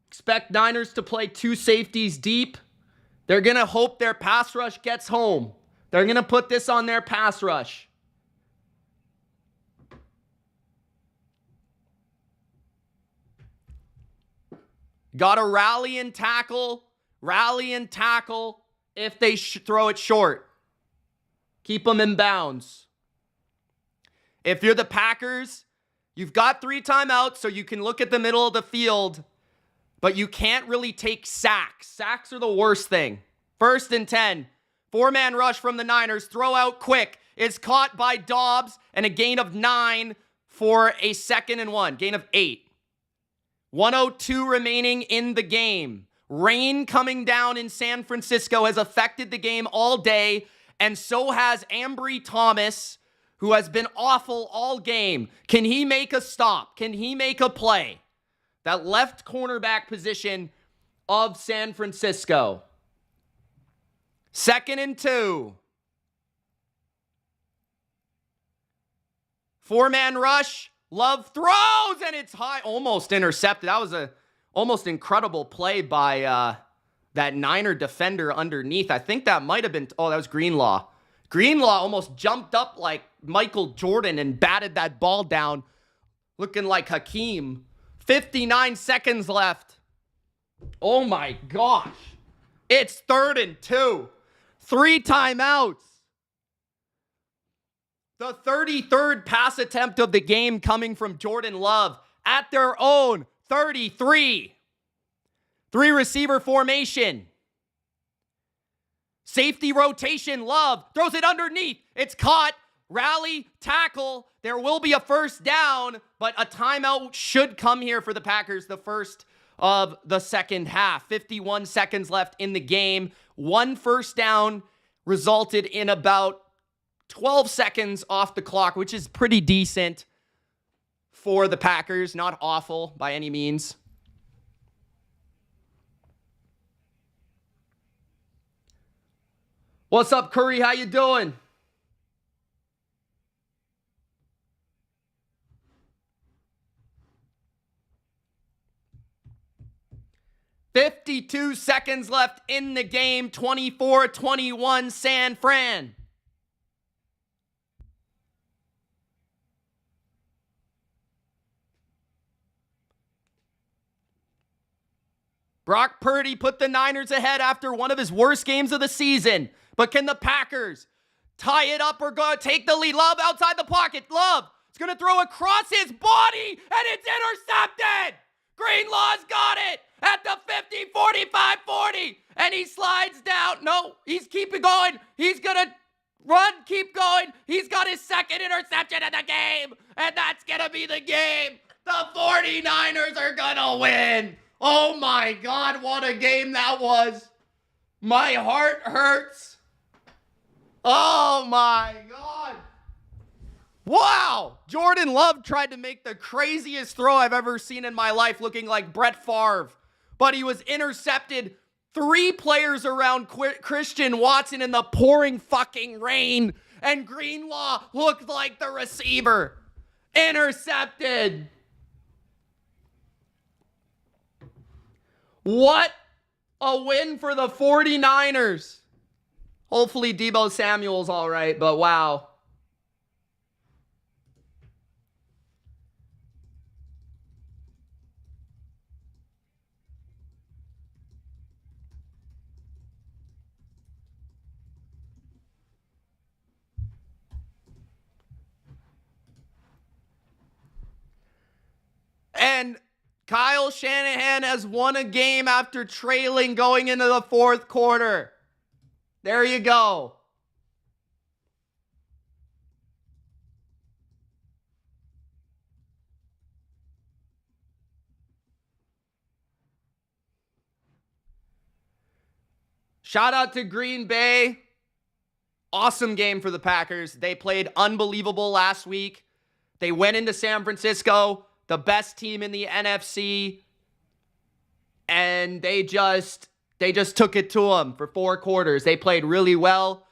Expect Niners to play 2 safeties deep. They're going to hope their pass rush gets home. They're going to put this on their pass rush. Got to rally and tackle if they throw it short. Keep them in bounds. If you're the Packers, you've got 3 timeouts, so you can look at the middle of the field, but you can't really take sacks. Sacks are the worst thing. 1st and 10. 4-man rush from the Niners. Throw out quick. It's caught by Dobbs, and a gain of 9 for a 2nd and 1. Gain of 8. 1:02 remaining in the game. Rain coming down in San Francisco has affected the game all day, and so has Ambry Thomas, who has been awful all game. Can he make a stop? Can he make a play? That left cornerback position of San Francisco. 2nd and 2. 4-man rush. Love throws, and it's high. Almost intercepted. That was a almost incredible play by that Niner defender underneath. I think that might have been, that was Greenlaw. Greenlaw almost jumped up like Michael Jordan and batted that ball down, looking like Hakeem. 59 seconds left. Oh my gosh. It's 3rd and 2. 3 timeouts. The 33rd pass attempt of the game coming from Jordan Love at their own 33. 3 receiver formation. Safety rotation. Love throws it underneath. It's caught. Rally, tackle. There will be a 1st down, but a timeout should come here for the Packers, the first of the 2nd half. 51 seconds left in the game. 1 first down resulted in about 12 seconds off the clock, which is pretty decent for the Packers. Not awful by any means. What's up, Curry? How you doing? "52 seconds left in the game. 24-21 San Fran." Brock Purdy put the Niners ahead after one of his worst games of the season. But can the Packers tie it up or go take the lead? Love outside the pocket. Love is going to throw across his body, and it's intercepted. Greenlaw's got it at the 50, 45, 40, and he slides down. No, he's keeping going. He's going to run, keep going. He's got his 2nd interception of the game, and that's going to be the game. The 49ers are going to win. Oh my God, what a game that was. My heart hurts. Oh my God. Wow. Jordan Love tried to make the craziest throw I've ever seen in my life, looking like Brett Favre. But he was intercepted. 3 players around Christian Watson in the pouring fucking rain. And Greenlaw looked like the receiver. Intercepted. What a win for the 49ers. Hopefully Deebo Samuel's all right, but wow. And Kyle Shanahan has won a game after trailing going into the 4th quarter. There you go. Shout out to Green Bay. Awesome game for the Packers. They played unbelievable last week. They went into San Francisco, the best team in the NFC, and they just took it to them for 4 quarters. They played really well.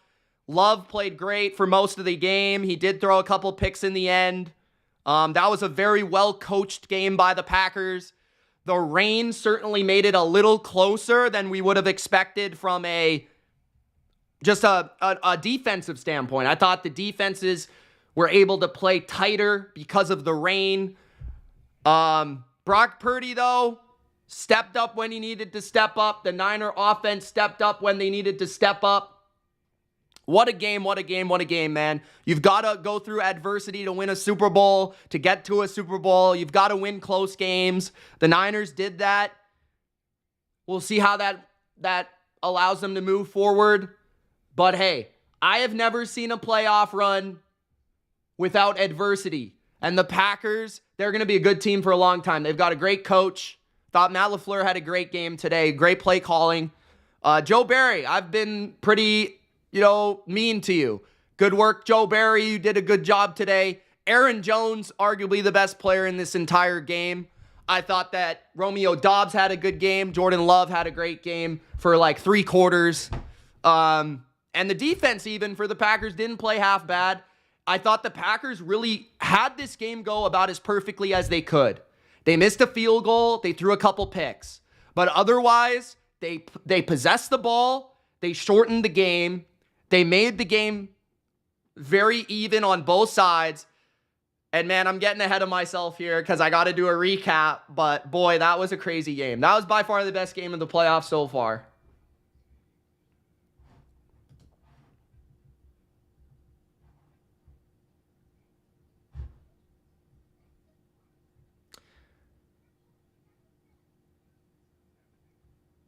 Love played great for most of the game. He did throw a couple picks in the end. That was a very well-coached game by the Packers. The rain certainly made it a little closer than we would have expected from a defensive standpoint. I thought the defenses were able to play tighter because of the rain. Brock Purdy, though, stepped up when he needed to step up. The Niner offense stepped up when they needed to step up. What a game, what a game, what a game, man. You've got to go through adversity to win a Super Bowl, to get to a Super Bowl. You've got to win close games. The Niners did that. We'll see how that allows them to move forward. But hey, I have never seen a playoff run without adversity. And the Packers, they're going to be a good team for a long time. They've got a great coach. Thought Matt LaFleur had a great game today. Great play calling. Joe Barry, I've been pretty mean to you. Good work, Joe Barry. You did a good job today. Aaron Jones, arguably the best player in this entire game. I thought that Romeo Doubs had a good game. Jordan Love had a great game for like 3 quarters. And the defense even for the Packers didn't play half bad. I thought the Packers really had this game go about as perfectly as they could. They missed a field goal. They threw a couple picks. But otherwise, they possessed the ball. They shortened the game. They made the game very even on both sides. And man, I'm getting ahead of myself here because I got to do a recap. But boy, that was a crazy game. That was by far the best game of the playoffs so far.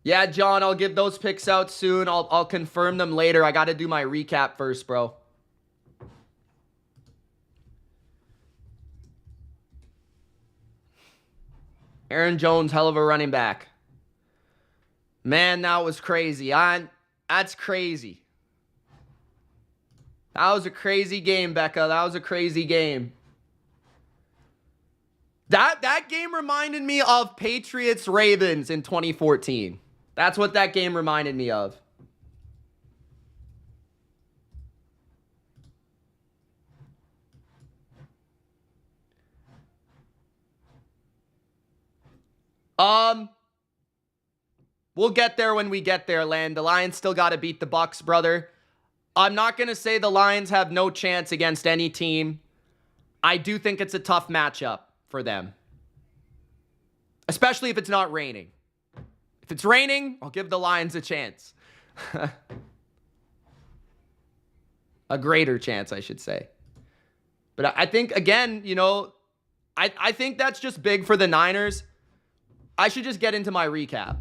Yeah, John, I'll give those picks out soon. I'll confirm them later. I got to do my recap first, bro. Aaron Jones, hell of a running back. Man, that was crazy. That's crazy. That was a crazy game, Becca. That was a crazy game. That game reminded me of Patriots-Ravens in 2014. That's what that game reminded me of. We'll get there when we get there, Land. The Lions still got to beat the Bucs, brother. I'm not going to say the Lions have no chance against any team. I do think it's a tough matchup for them. Especially if it's not raining. If it's raining, I'll give the Lions a chance. A greater chance, I should say. But I think, again, I think that's just big for the Niners. I should just get into my recap.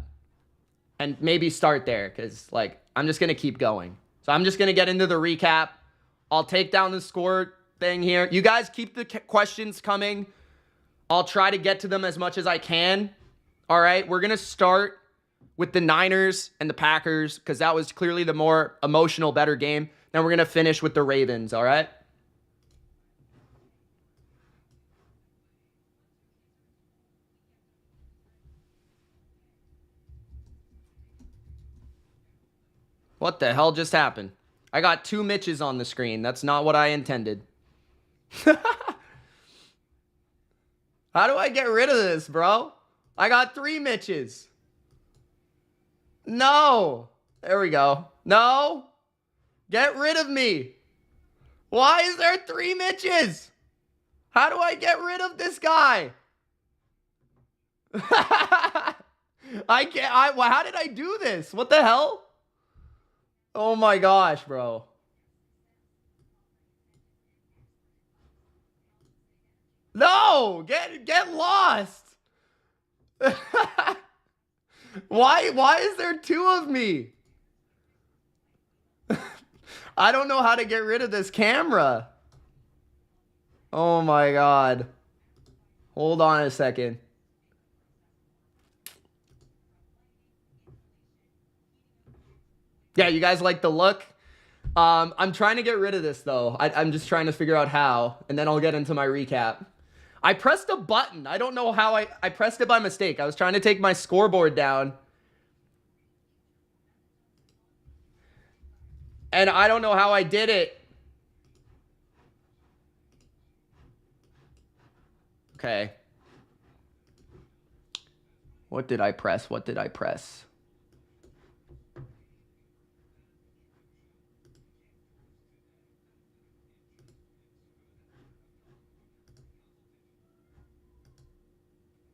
And maybe start there, because, I'm just going to keep going. So I'm just going to get into the recap. I'll take down the score thing here. You guys keep the questions coming. I'll try to get to them as much as I can. All right, we're going to start with the Niners and the Packers, because that was clearly the more emotional, better game. Then we're going to finish with the Ravens, all right? What the hell just happened? I got 2 Mitches on the screen. That's not what I intended. How do I get rid of this, bro? I got 3 Mitches. No. There we go. No. Get rid of me. Why is there 3 Mitches? How do I get rid of this guy? I can't. How did I do this? What the hell? Oh my gosh, bro. No, get lost. Why is there 2 of me? I don't know how to get rid of this camera. Oh my god. Hold on a second. Yeah, you guys like the look? I'm trying to get rid of this, though. I'm just trying to figure out how, and then I'll get into my recap. I pressed a button. I don't know how I pressed it by mistake. I was trying to take my scoreboard down. And I don't know how I did it. Okay. What did I press? What did I press?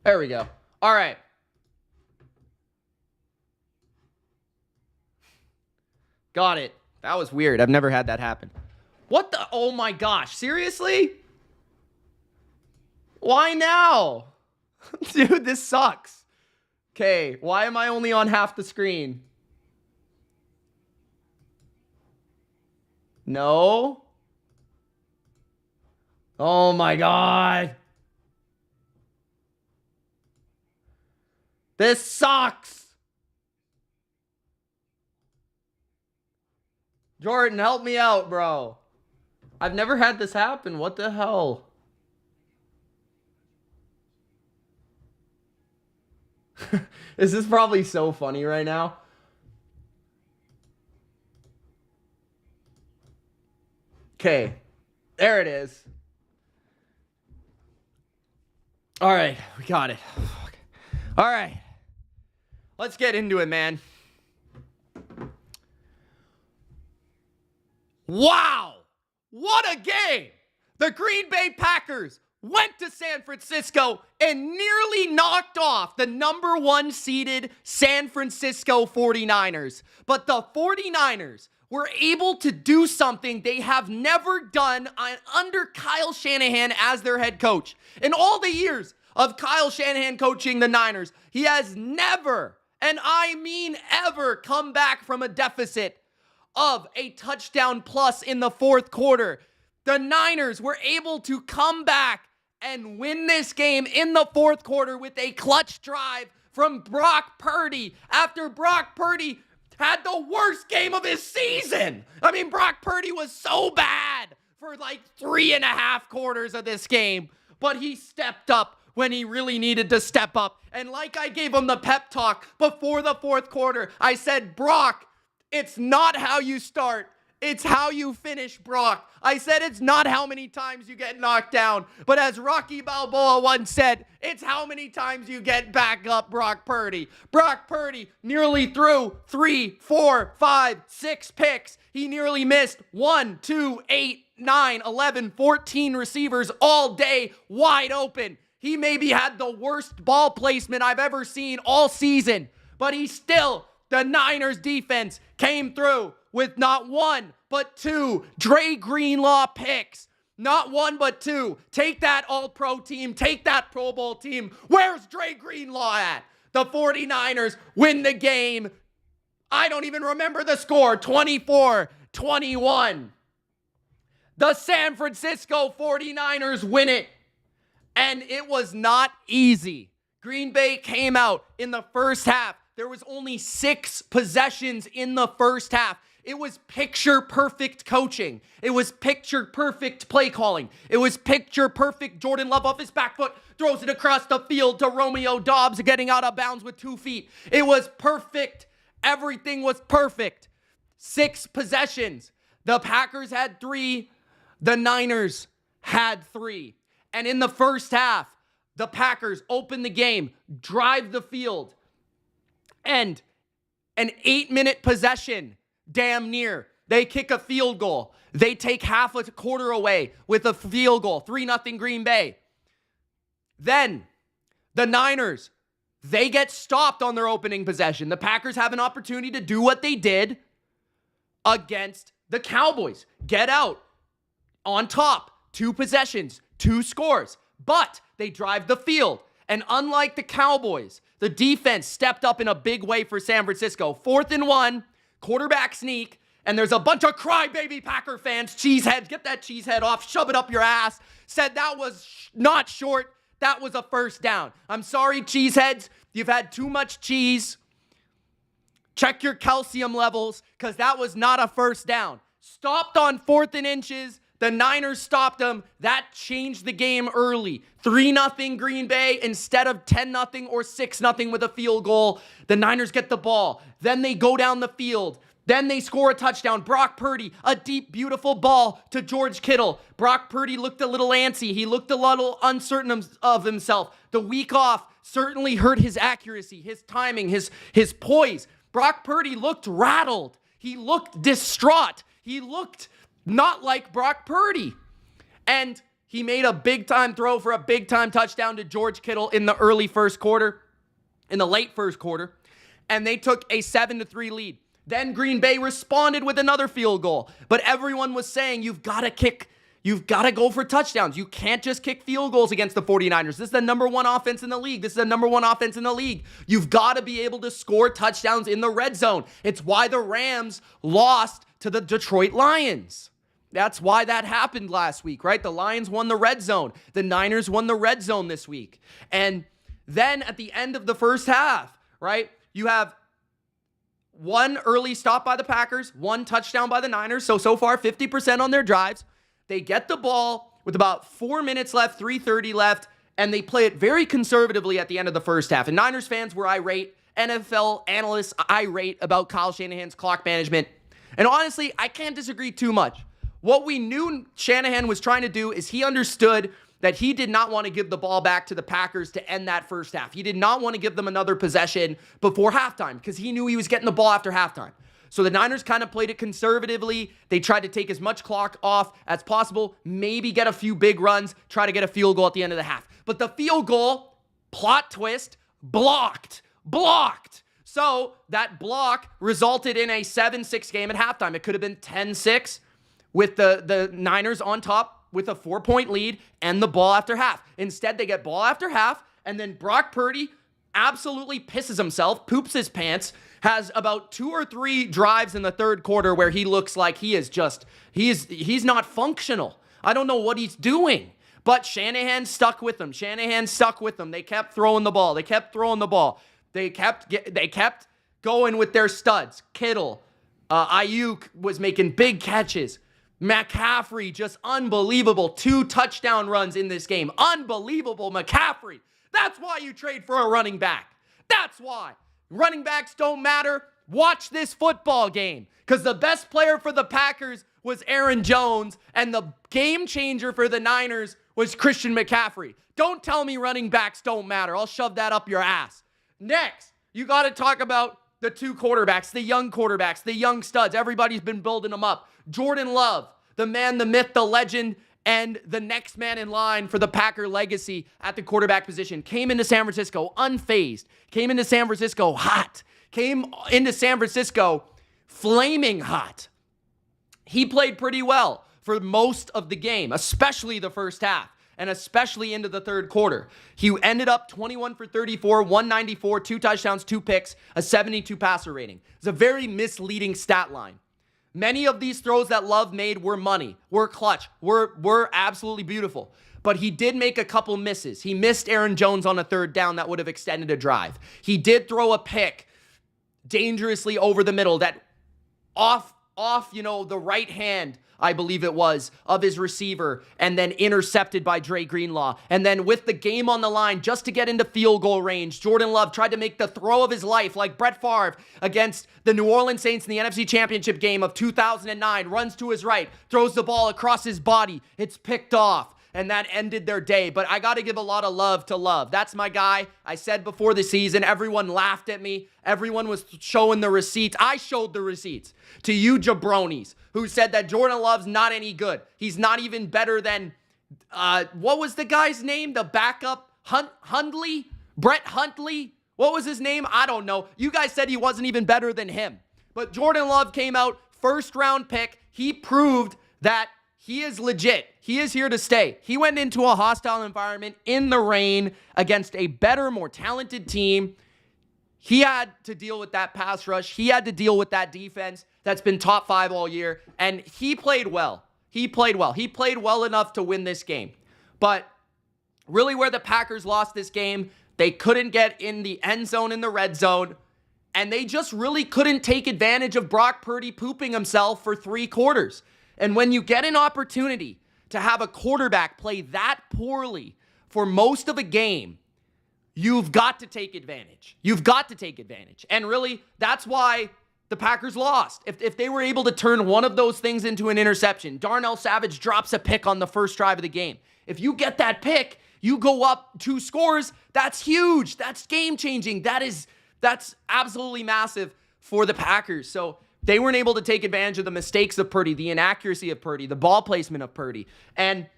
There we go. All right. Got it. That was weird. I've never had that happen. What the? Oh my gosh. Seriously? Why now? Dude, this sucks. Okay, why am I only on half the screen? No. Oh my God. This sucks. Jordan, help me out, bro. I've never had this happen. What the hell? This is probably so funny right now. Okay. There it is. All right. We got it. All right. Let's get into it, man. Wow. What a game. The Green Bay Packers went to San Francisco and nearly knocked off the number 1 seeded San Francisco 49ers. But the 49ers were able to do something they have never done under Kyle Shanahan as their head coach. In all the years of Kyle Shanahan coaching the Niners, he has never, and I mean ever, come back from a deficit of a touchdown plus in the fourth quarter. The Niners were able to come back and win this game in the fourth quarter with a clutch drive from Brock Purdy after Brock Purdy had the worst game of his season. I mean, Brock Purdy was so bad for like 3.5 quarters of this game, but he stepped up when he really needed to step up. And like I gave him the pep talk before the fourth quarter, I said, Brock, it's not how you start. It's how you finish, Brock. I said it's not how many times you get knocked down, but as Rocky Balboa once said, it's how many times you get back up, Brock Purdy. Brock Purdy nearly threw 3, 4, 5, 6 picks. He nearly missed 1, 2, 8, 9, 11, 14 receivers all day wide open. He maybe had the worst ball placement I've ever seen all season, but the Niners defense came through with not 1, but 2 Dre Greenlaw picks. Not 1, but 2. Take that All-Pro team. Take that Pro Bowl team. Where's Dre Greenlaw at? The 49ers win the game. I don't even remember the score. 24-21. The San Francisco 49ers win it. And it was not easy. Green Bay came out in the first half. There was only 6 possessions in the first half. It was picture-perfect coaching. It was picture-perfect play calling. It was picture-perfect Jordan Love off his back foot, throws it across the field to Romeo Doubs getting out of bounds with 2 feet. It was perfect. Everything was perfect. 6 possessions. The Packers had 3. The Niners had 3. And in the first half, the Packers open the game, drive the field, and an 8-minute possession, damn near. They kick a field goal. They take half a quarter away with a field goal. 3-0 Green Bay. Then the Niners, they get stopped on their opening possession. The Packers have an opportunity to do what they did against the Cowboys. Get out on top. 2 possessions, 2 scores. But they drive the field. And unlike the Cowboys, the defense stepped up in a big way for San Francisco. 4th and 1, quarterback sneak, and there's a bunch of crybaby Packer fans, cheeseheads, get that cheesehead off, shove it up your ass, said that was not short, that was a first down. I'm sorry, cheeseheads, you've had too much cheese. Check your calcium levels, because that was not a first down. Stopped on 4th and inches. The Niners stopped them. That changed the game early. 3-0 Green Bay instead of 10-0 or 6-0 with a field goal. The Niners get the ball. Then they go down the field. Then they score a touchdown. Brock Purdy, a deep, beautiful ball to George Kittle. Brock Purdy looked a little antsy. He looked a little uncertain of himself. The week off certainly hurt his accuracy, his timing, his poise. Brock Purdy looked rattled. He looked distraught. He looked not like Brock Purdy. And he made a big-time throw for a big-time touchdown to George Kittle in the late first quarter. And they took a 7-3 lead. Then Green Bay responded with another field goal. But everyone was saying, you've got to go for touchdowns. You can't just kick field goals against the 49ers. This is the number one offense in the league. You've got to be able to score touchdowns in the red zone. It's why the Rams lost to the Detroit Lions. That's why that happened last week, right? The Lions won the red zone. The Niners won the red zone this week. And then at the end of the first half, right, you have one early stop by the Packers, one touchdown by the Niners. So far, 50% on their drives. They get the ball with about 4 minutes left, 3:30 left, and they play it very conservatively at the end of the first half. And Niners fans were irate. NFL analysts irate about Kyle Shanahan's clock management. And honestly, I can't disagree too much. What we knew Shanahan was trying to do is he understood that he did not want to give the ball back to the Packers to end that first half. He did not want to give them another possession before halftime because he knew he was getting the ball after halftime. So the Niners kind of played it conservatively. They tried to take as much clock off as possible, maybe get a few big runs, try to get a field goal at the end of the half. But the field goal, plot twist, blocked. So that block resulted in a 7-6 game at halftime. It could have been 10-6 with the Niners on top with a 4-point lead and the ball after half. Instead, they get ball after half, and then Brock Purdy absolutely pisses himself, poops his pants, has about 2 or 3 drives in the third quarter where he looks like he's not functional. I don't know what he's doing. But Shanahan stuck with them. They kept throwing the ball. They kept going with their studs. Kittle, Ayuk was making big catches. McCaffrey, just unbelievable. 2 touchdown runs in this game. Unbelievable McCaffrey. That's why you trade for a running back. That's why. Running backs don't matter. Watch this football game. Because the best player for the Packers was Aaron Jones, and the game changer for the Niners was Christian McCaffrey. Don't tell me running backs don't matter. I'll shove that up your ass. Next, you got to talk about the 2 quarterbacks, the young studs. Everybody's been building them up. Jordan Love, the man, the myth, the legend, and the next man in line for the Packer legacy at the quarterback position, came into San Francisco unfazed, came into San Francisco hot, came into San Francisco flaming hot. He played pretty well for most of the game, especially the first half, and especially into the third quarter. He ended up 21 for 34, 194, 2 touchdowns, 2 picks, a 72 passer rating. It's a very misleading stat line. Many of these throws that Love made were money, were clutch, were absolutely beautiful. But he did make a couple misses. He missed Aaron Jones on a 3rd down that would have extended a drive. He did throw a pick dangerously over the middle that off, the right hand, I believe it was, of his receiver, and then intercepted by Dre Greenlaw. And then with the game on the line, just to get into field goal range, Jordan Love tried to make the throw of his life like Brett Favre against the New Orleans Saints in the NFC Championship Game of 2009, runs to his right, throws the ball across his body. It's picked off. And that ended their day. But I got to give a lot of love to Love. That's my guy. I said before the season, everyone laughed at me. Everyone was showing the receipts. I showed the receipts to you jabronis who said that Jordan Love's not any good. He's not even better than, what was the guy's name? The backup? Hundley? Brett Huntley? What was his name? I don't know. You guys said he wasn't even better than him. But Jordan Love came out, 1st round pick. He proved that he is legit. He is here to stay. He went into a hostile environment in the rain against a better, more talented team. He had to deal with that pass rush. He had to deal with that defense that's been top 5 all year. And he played well. He played well enough to win this game. But really where the Packers lost this game, they couldn't get in the end zone in the red zone. And they just really couldn't take advantage of Brock Purdy pooping himself for 3 quarters. And when you get an opportunity to have a quarterback play that poorly for most of a game, you've got to take advantage. You've got to take advantage. And really, that's why the Packers lost. If they were able to turn one of those things into an interception, Darnell Savage drops a pick on the first drive of the game. If you get that pick, you go up 2 scores, that's huge. That's game-changing. That's absolutely massive for the Packers. So they weren't able to take advantage of the mistakes of Purdy, the inaccuracy of Purdy, the ball placement of Purdy. And,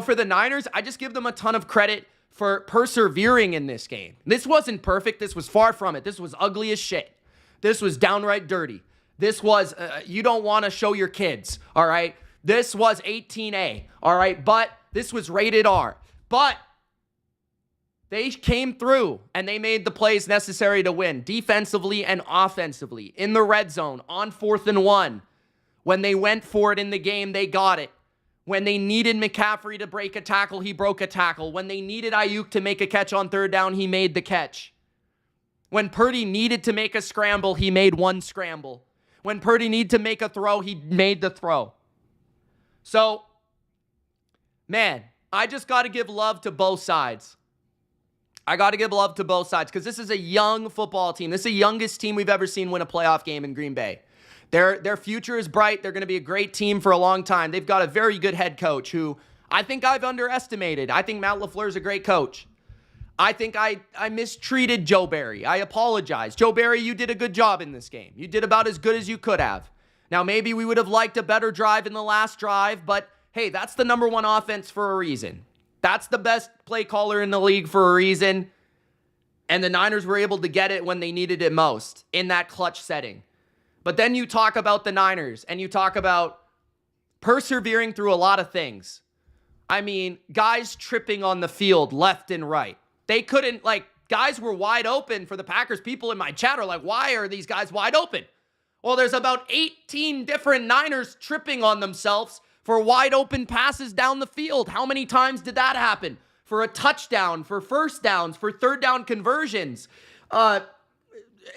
for the Niners, I just give them a ton of credit for persevering in this game. This wasn't perfect. This was far from it. This was ugly as shit. This was downright dirty. This was, you don't want to show your kids, all right? This was 18A, all right? But this was rated R. But they came through and they made the plays necessary to win, defensively and offensively, in the red zone, on 4th and 1. When they went for it in the game, they got it. When they needed McCaffrey to break a tackle, he broke a tackle. When they needed Ayuk to make a catch on 3rd down, he made the catch. When Purdy needed to make a scramble, he made one scramble. When Purdy needed to make a throw, he made the throw. So, man, I just got to give love to both sides. I got to give love to both sides because this is a young football team. This is the youngest team we've ever seen win a playoff game in Green Bay. Their future is bright. They're going to be a great team for a long time. They've got a very good head coach who I think I've underestimated. I think Matt LaFleur is a great coach. I think I mistreated Joe Barry. I apologize. Joe Barry, you did a good job in this game. You did about as good as you could have. Now, maybe we would have liked a better drive in the last drive, but hey, that's the number 1 offense for a reason. That's the best play caller in the league for a reason. And the Niners were able to get it when they needed it most in that clutch setting. But then you talk about the Niners and you talk about persevering through a lot of things. I mean, guys tripping on the field left and right. They couldn't, guys were wide open for the Packers. People in my chat are like, why are these guys wide open? Well, there's about 18 different Niners tripping on themselves for wide open passes down the field. How many times did that happen? For a touchdown, for first downs, for 3rd down conversions.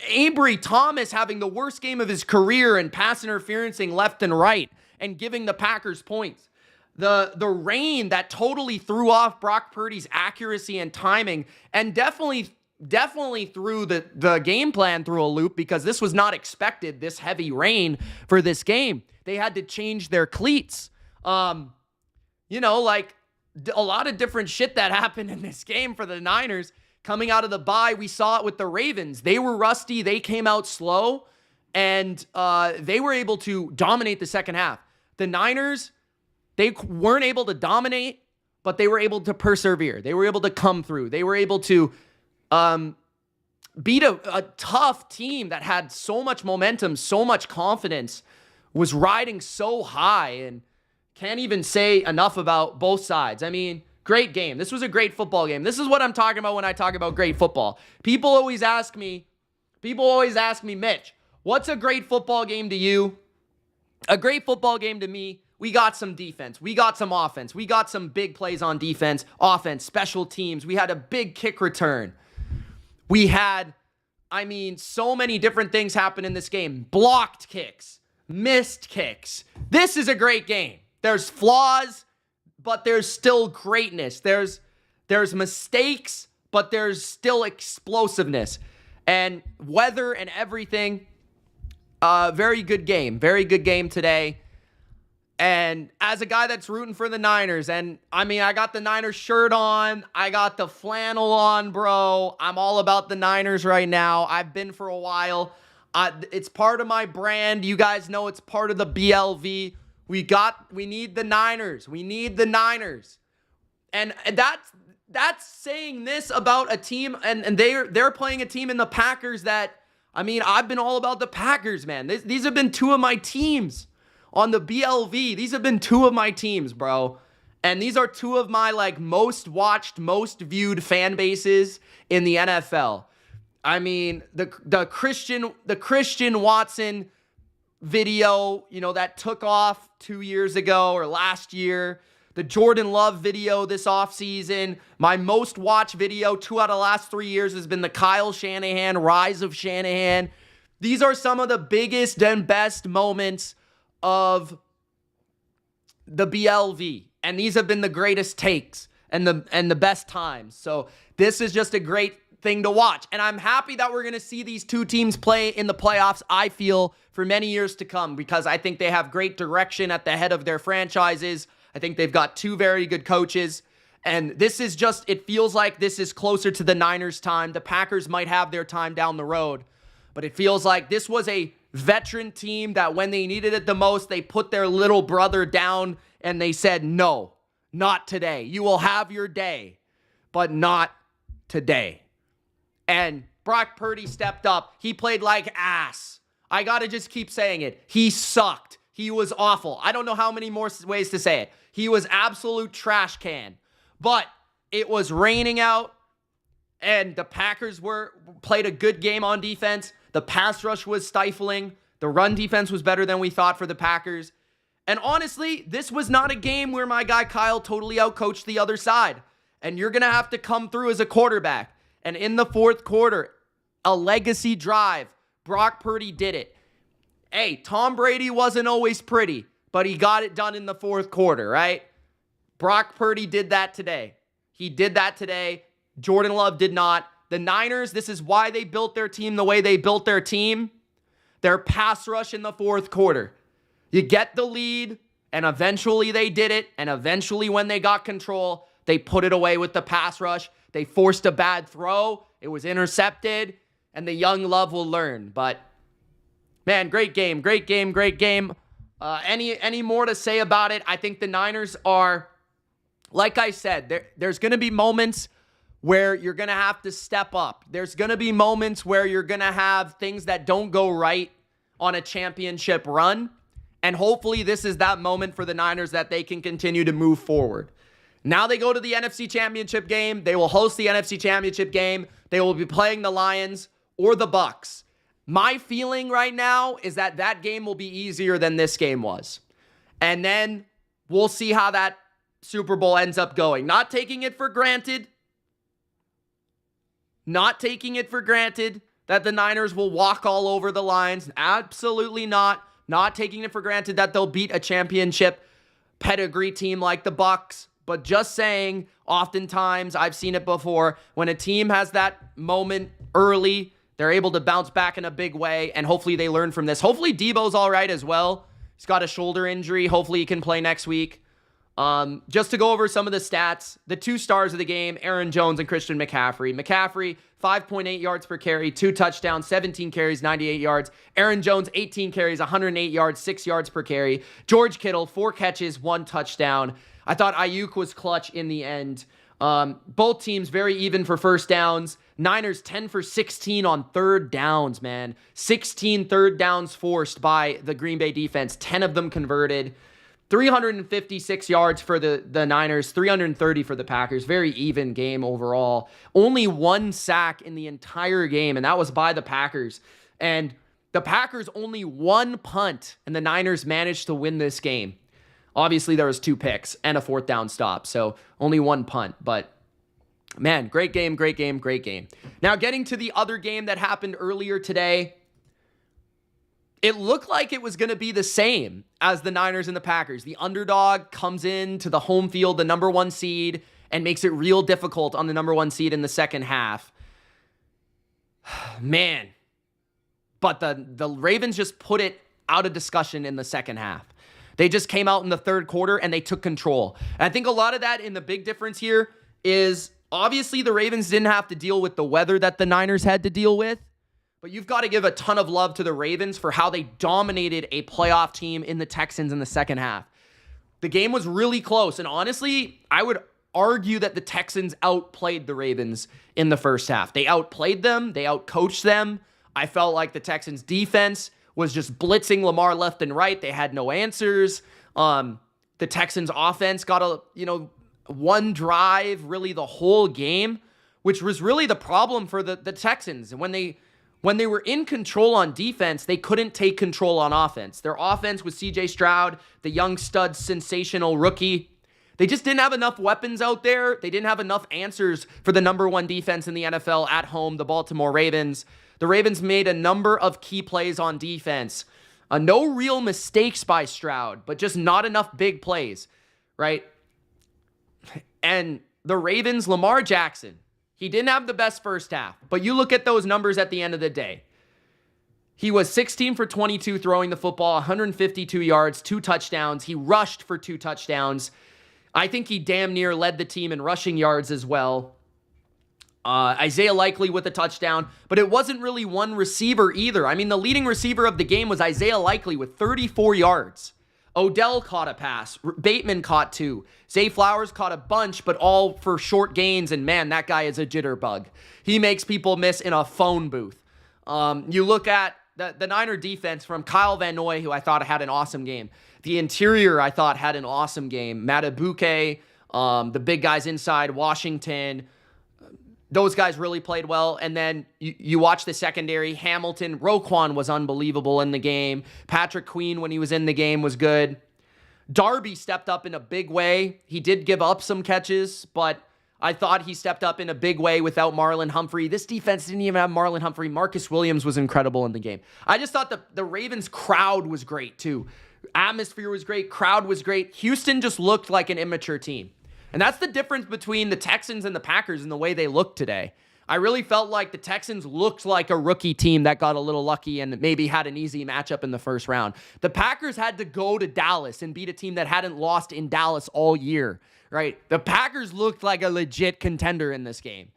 Avery Thomas having the worst game of his career and pass interferencing left and right and giving the Packers points. The rain that totally threw off Brock Purdy's accuracy and timing, and definitely threw the game plan through a loop because this was not expected, this heavy rain for this game. They had to change their cleats. A lot of different shit that happened in this game for the Niners. Coming out of the bye, we saw it with the Ravens. They were rusty. They came out slow, and they were able to dominate the second half. The Niners, they weren't able to dominate, but they were able to persevere. They were able to come through. They were able to beat a tough team that had so much momentum, so much confidence, was riding so high, and can't even say enough about both sides. I mean, great game. This was a great football game. This is what I'm talking about when I talk about great football. People always ask me, Mitch, what's a great football game to you? A great football game to me, we got some defense. We got some offense. We got some big plays on defense, offense, special teams. We had a big kick return. We had, so many different things happen in this game. Blocked kicks, missed kicks. This is a great game. There's flaws, but there's still greatness. There's mistakes, but there's still explosiveness and weather and everything. Very good game. Very good game today. And as a guy that's rooting for the Niners, and I got the Niners shirt on. I got the flannel on, bro. I'm all about the Niners right now. I've been for a while. It's part of my brand. You guys know it's part of the BLV. We need the Niners. We need the Niners. And that's saying this about a team, and they're playing a team in the Packers that, I've been all about the Packers, man. These have been 2 of my teams on the BLV. These have been 2 of my teams, bro. And these are 2 of my most watched, most viewed fan bases in the NFL. The Christian Watson video, that took off 2 years ago or last year. The Jordan Love video this offseason. My most watched video 2 out of the last 3 years has been the Kyle Shanahan, Rise of Shanahan. These are some of the biggest and best moments of the BLV, and these have been the greatest takes and the best times. So this is just a great thing to watch. And I'm happy that we're going to see these two teams play in the playoffs, I feel, for many years to come, because I think they have great direction at the head of their franchises. I think they've got two very good coaches. And this is just, it feels like this is closer to the Niners' time. The Packers might have their time down the road, but it feels like this was a veteran team that when they needed it the most, they put their little brother down and they said, no, not today. You will have your day, but not today. And Brock Purdy stepped up. He played like ass. I got to just keep saying it. He sucked. He was awful. I don't know how many more ways to say it. He was absolute trash can. But it was raining out, and the Packers played a good game on defense. The pass rush was stifling. The run defense was better than we thought for the Packers. And honestly, this was not a game where my guy Kyle totally outcoached the other side. And you're going to have to come through as a quarterback. And in the fourth quarter, a legacy drive, Brock Purdy did it. Hey, Tom Brady wasn't always pretty, but he got it done in the fourth quarter, right? Brock Purdy did that today. He did that today. Jordan Love did not. The Niners, this is why they built their team the way they built their team. Their pass rush in the fourth quarter. You get the lead, and eventually they did it, and eventually when they got control, they put it away with the pass rush. They forced a bad throw. It was intercepted, and the young Love will learn. But, man, great game, great game, great game. Any more to say about it? I think the Niners are... Like I said, there's going to be moments where you're going to have to step up. There's going to be moments where you're going to have things that don't go right on a championship run. And hopefully this is that moment for the Niners that they can continue to move forward. Now they go to the NFC Championship game. They will host the NFC Championship game. They will be playing the Lions or the Bucs. My feeling right now is that that game will be easier than this game was. And then we'll see how that Super Bowl ends up going. Not taking it for granted. Not taking it for granted that the Niners will walk all over the Lions. Absolutely not. Not taking it for granted that they'll beat a championship pedigree team like the Bucs. But just saying, oftentimes, I've seen it before, when a team has that moment early, they're able to bounce back in a big way, and hopefully they learn from this. Hopefully Debo's all right as well. He's got a shoulder injury. Hopefully he can play next week. Just to go over some of the stats, the two stars of the game, Aaron Jones and Christian McCaffrey. McCaffrey, 5.8 yards per carry, 2 touchdowns, 17 carries, 98 yards. Aaron Jones, 18 carries, 108 yards, 6 yards per carry. George Kittle, 4 catches, 1 touchdown. I thought Ayuk was clutch in the end. Both teams very even for first downs. Niners 10 for 16 on third downs, man. 16 third downs forced by the Green Bay defense. 10 of them converted. 356 yards for the Niners, 330 for the Packers. Very even game overall. Only 1 sack in the entire game, and that was by the Packers. And the Packers only 1 punt, and the Niners managed to win this game. Obviously, there was 2 picks and a 4th down stop, so only 1 punt. But, man, great game, great game, great game. Now, getting to the other game that happened earlier today, it looked like it was going to be the same as the Niners and the Packers. The underdog comes in to the home field, the number 1 seed, and makes it real difficult on the number 1 seed in the second half. Man. But the Ravens just put it out of discussion in the second half. They just came out in the third quarter and they took control. And I think a lot of that in the big difference here is obviously the Ravens didn't have to deal with the weather that the Niners had to deal with. But you've got to give a ton of love to the Ravens for how they dominated a playoff team in the Texans in the second half. The game was really close. And honestly, I would argue that the Texans outplayed the Ravens in the first half. They outplayed them. They outcoached them. I felt like the Texans defense was just blitzing Lamar left and right. They had no answers. The Texans offense got one drive, really the whole game, which was really the problem for the Texans. And when they were in control on defense, they couldn't take control on offense. Their offense was C.J. Stroud, the young stud, sensational rookie. They just didn't have enough weapons out there. They didn't have enough answers for the number 1 defense in the NFL at home, the Baltimore Ravens. The Ravens made a number of key plays on defense. No real mistakes by Stroud, but just not enough big plays, right? And the Ravens, Lamar Jackson, he didn't have the best first half, but you look at those numbers at the end of the day. He was 16 for 22 throwing the football, 152 yards, 2 touchdowns. He rushed for 2 touchdowns. I think he damn near led the team in rushing yards as well. Isaiah Likely with a touchdown, but it wasn't really one receiver either. I mean, the leading receiver of the game was Isaiah Likely with 34 yards. Odell caught a pass. Bateman caught 2. Zay Flowers caught a bunch, but all for short gains, and man, that guy is a jitterbug. He makes people miss in a phone booth. You look at the Niner defense from Kyle Van Noy, who I thought had an awesome game. The interior, I thought, had an awesome game. Matabuke, the big guys inside, Washington, those guys really played well. And then you watch the secondary. Hamilton, Roquan was unbelievable in the game. Patrick Queen, when he was in the game, was good. Darby stepped up in a big way. He did give up some catches, but I thought he stepped up in a big way without Marlon Humphrey. This defense didn't even have Marlon Humphrey. Marcus Williams was incredible in the game. I just thought the Ravens crowd was great too. Atmosphere was great. Crowd was great. Houston just looked like an immature team. And that's the difference between the Texans and the Packers in the way they look today. I really felt like the Texans looked like a rookie team that got a little lucky and maybe had an easy matchup in the first round. The Packers had to go to Dallas and beat a team that hadn't lost in Dallas all year, right? The Packers looked like a legit contender in this game.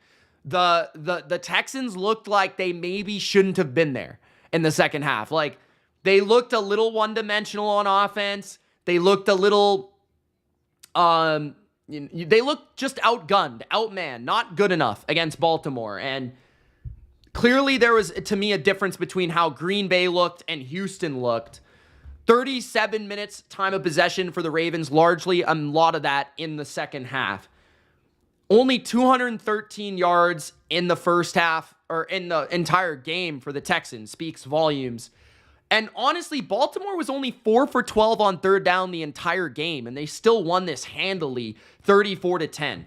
The Texans looked like they maybe shouldn't have been there in the second half. Like, they looked a little one-dimensional on offense. They looked a little... they look just outgunned, outmanned, not good enough against Baltimore. And clearly there was, to me, a difference between how Green Bay looked and Houston looked. 37 minutes time of possession for the Ravens, largely a lot of that in the second half. Only 213 yards in the first half, or in the entire game for the Texans, speaks volumes. And honestly, Baltimore was only 4 for 12 on third down the entire game, and they still won this handily, 34-10.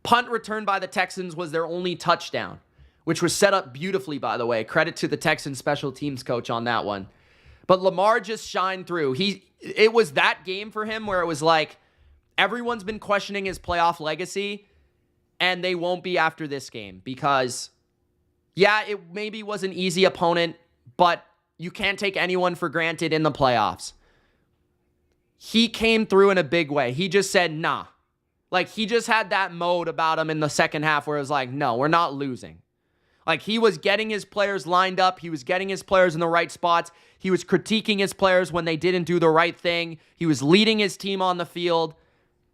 Punt returned by the Texans was their only touchdown, which was set up beautifully, by the way. Credit to the Texans special teams coach on that one. But Lamar just shined through. It was that game for him where it was like, everyone's been questioning his playoff legacy, and they won't be after this game because, yeah, it maybe was an easy opponent, but you can't take anyone for granted in the playoffs. He came through in a big way. He just said, nah. Like, he just had that mode about him in the second half where it was like, no, we're not losing. Like, he was getting his players lined up. He was getting his players in the right spots. He was critiquing his players when they didn't do the right thing. He was leading his team on the field.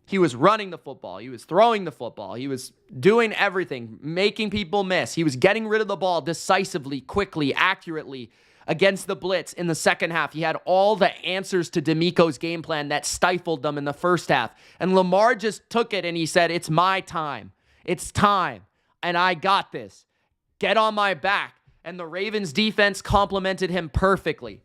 He was running the football. He was throwing the football. He was doing everything, making people miss. He was getting rid of the ball decisively, quickly, accurately, against the blitz in the second half. He had all the answers to D'Amico's game plan that stifled them in the first half. And Lamar just took it and he said, it's my time. It's time. And I got this. Get on my back. And the Ravens defense complimented him perfectly.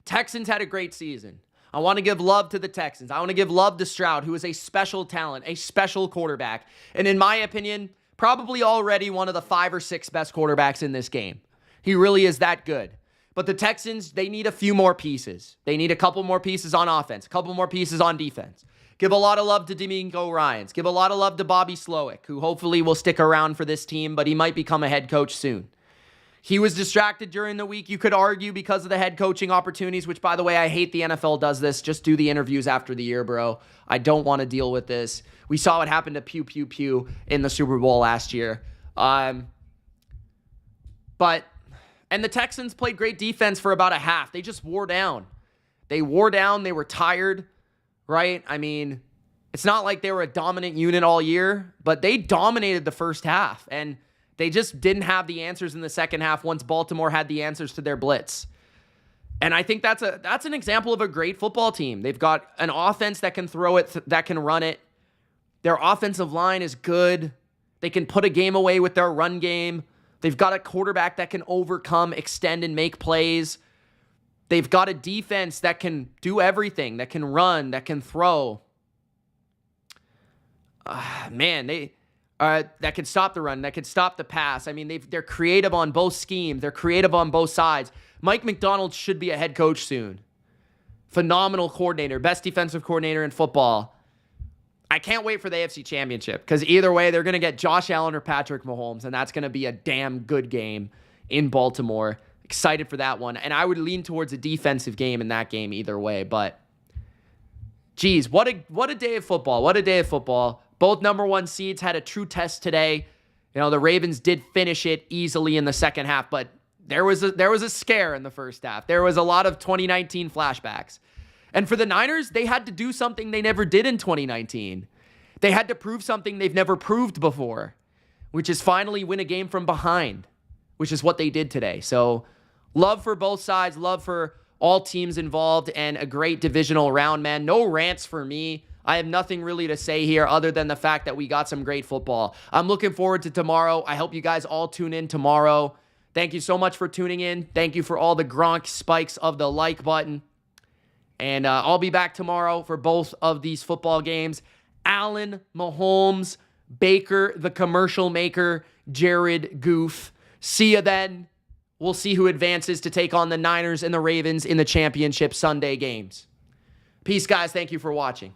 Texans had a great season. I want to give love to the Texans. I want to give love to Stroud, who is a special talent, a special quarterback. And in my opinion, probably already one of the 5 or 6 best quarterbacks in this game. He really is that good. But the Texans, they need a few more pieces. They need a couple more pieces on offense, a couple more pieces on defense. Give a lot of love to D'Amico Ryans. Give a lot of love to Bobby Slowick, who hopefully will stick around for this team, but he might become a head coach soon. He was distracted during the week, you could argue, because of the head coaching opportunities, which, by the way, I hate the NFL does this. Just do the interviews after the year, bro. I don't want to deal with this. We saw what happened to Pew Pew Pew in the Super Bowl last year. And the Texans played great defense for about a half. They just wore down. They wore down. They were tired, right? I mean, it's not like they were a dominant unit all year, but they dominated the first half, and they just didn't have the answers in the second half once Baltimore had the answers to their blitz. And I think that's an example of a great football team. They've got an offense that can throw it, that can run it. Their offensive line is good. They can put a game away with their run game. They've got a quarterback that can overcome, extend, and make plays. They've got a defense that can do everything, that can run, that can throw. Man, that can stop the run, that can stop the pass. I mean, they're creative on both schemes. They're creative on both sides. Mike McDonald should be a head coach soon. Phenomenal coordinator, best defensive coordinator in football. I can't wait for the AFC Championship because either way, they're going to get Josh Allen or Patrick Mahomes, and that's going to be a damn good game in Baltimore. Excited for that one. And I would lean towards a defensive game in that game either way. But, geez, what a day of football. What a day of football. Both number one seeds had a true test today. You know, the Ravens did finish it easily in the second half, but there was a scare in the first half. There was a lot of 2019 flashbacks. And for the Niners, they had to do something they never did in 2019. They had to prove something they've never proved before, which is finally win a game from behind, which is what they did today. So love for both sides, love for all teams involved, and a great divisional round, man. No rants for me. I have nothing really to say here other than the fact that we got some great football. I'm looking forward to tomorrow. I hope you guys all tune in tomorrow. Thank you so much for tuning in. Thank you for all the Gronk spikes of the like button. And I'll be back tomorrow for both of these football games. Allen, Mahomes, Baker, the commercial maker, Jared Goof. See you then. We'll see who advances to take on the Niners and the Ravens in the championship Sunday games. Peace, guys. Thank you for watching.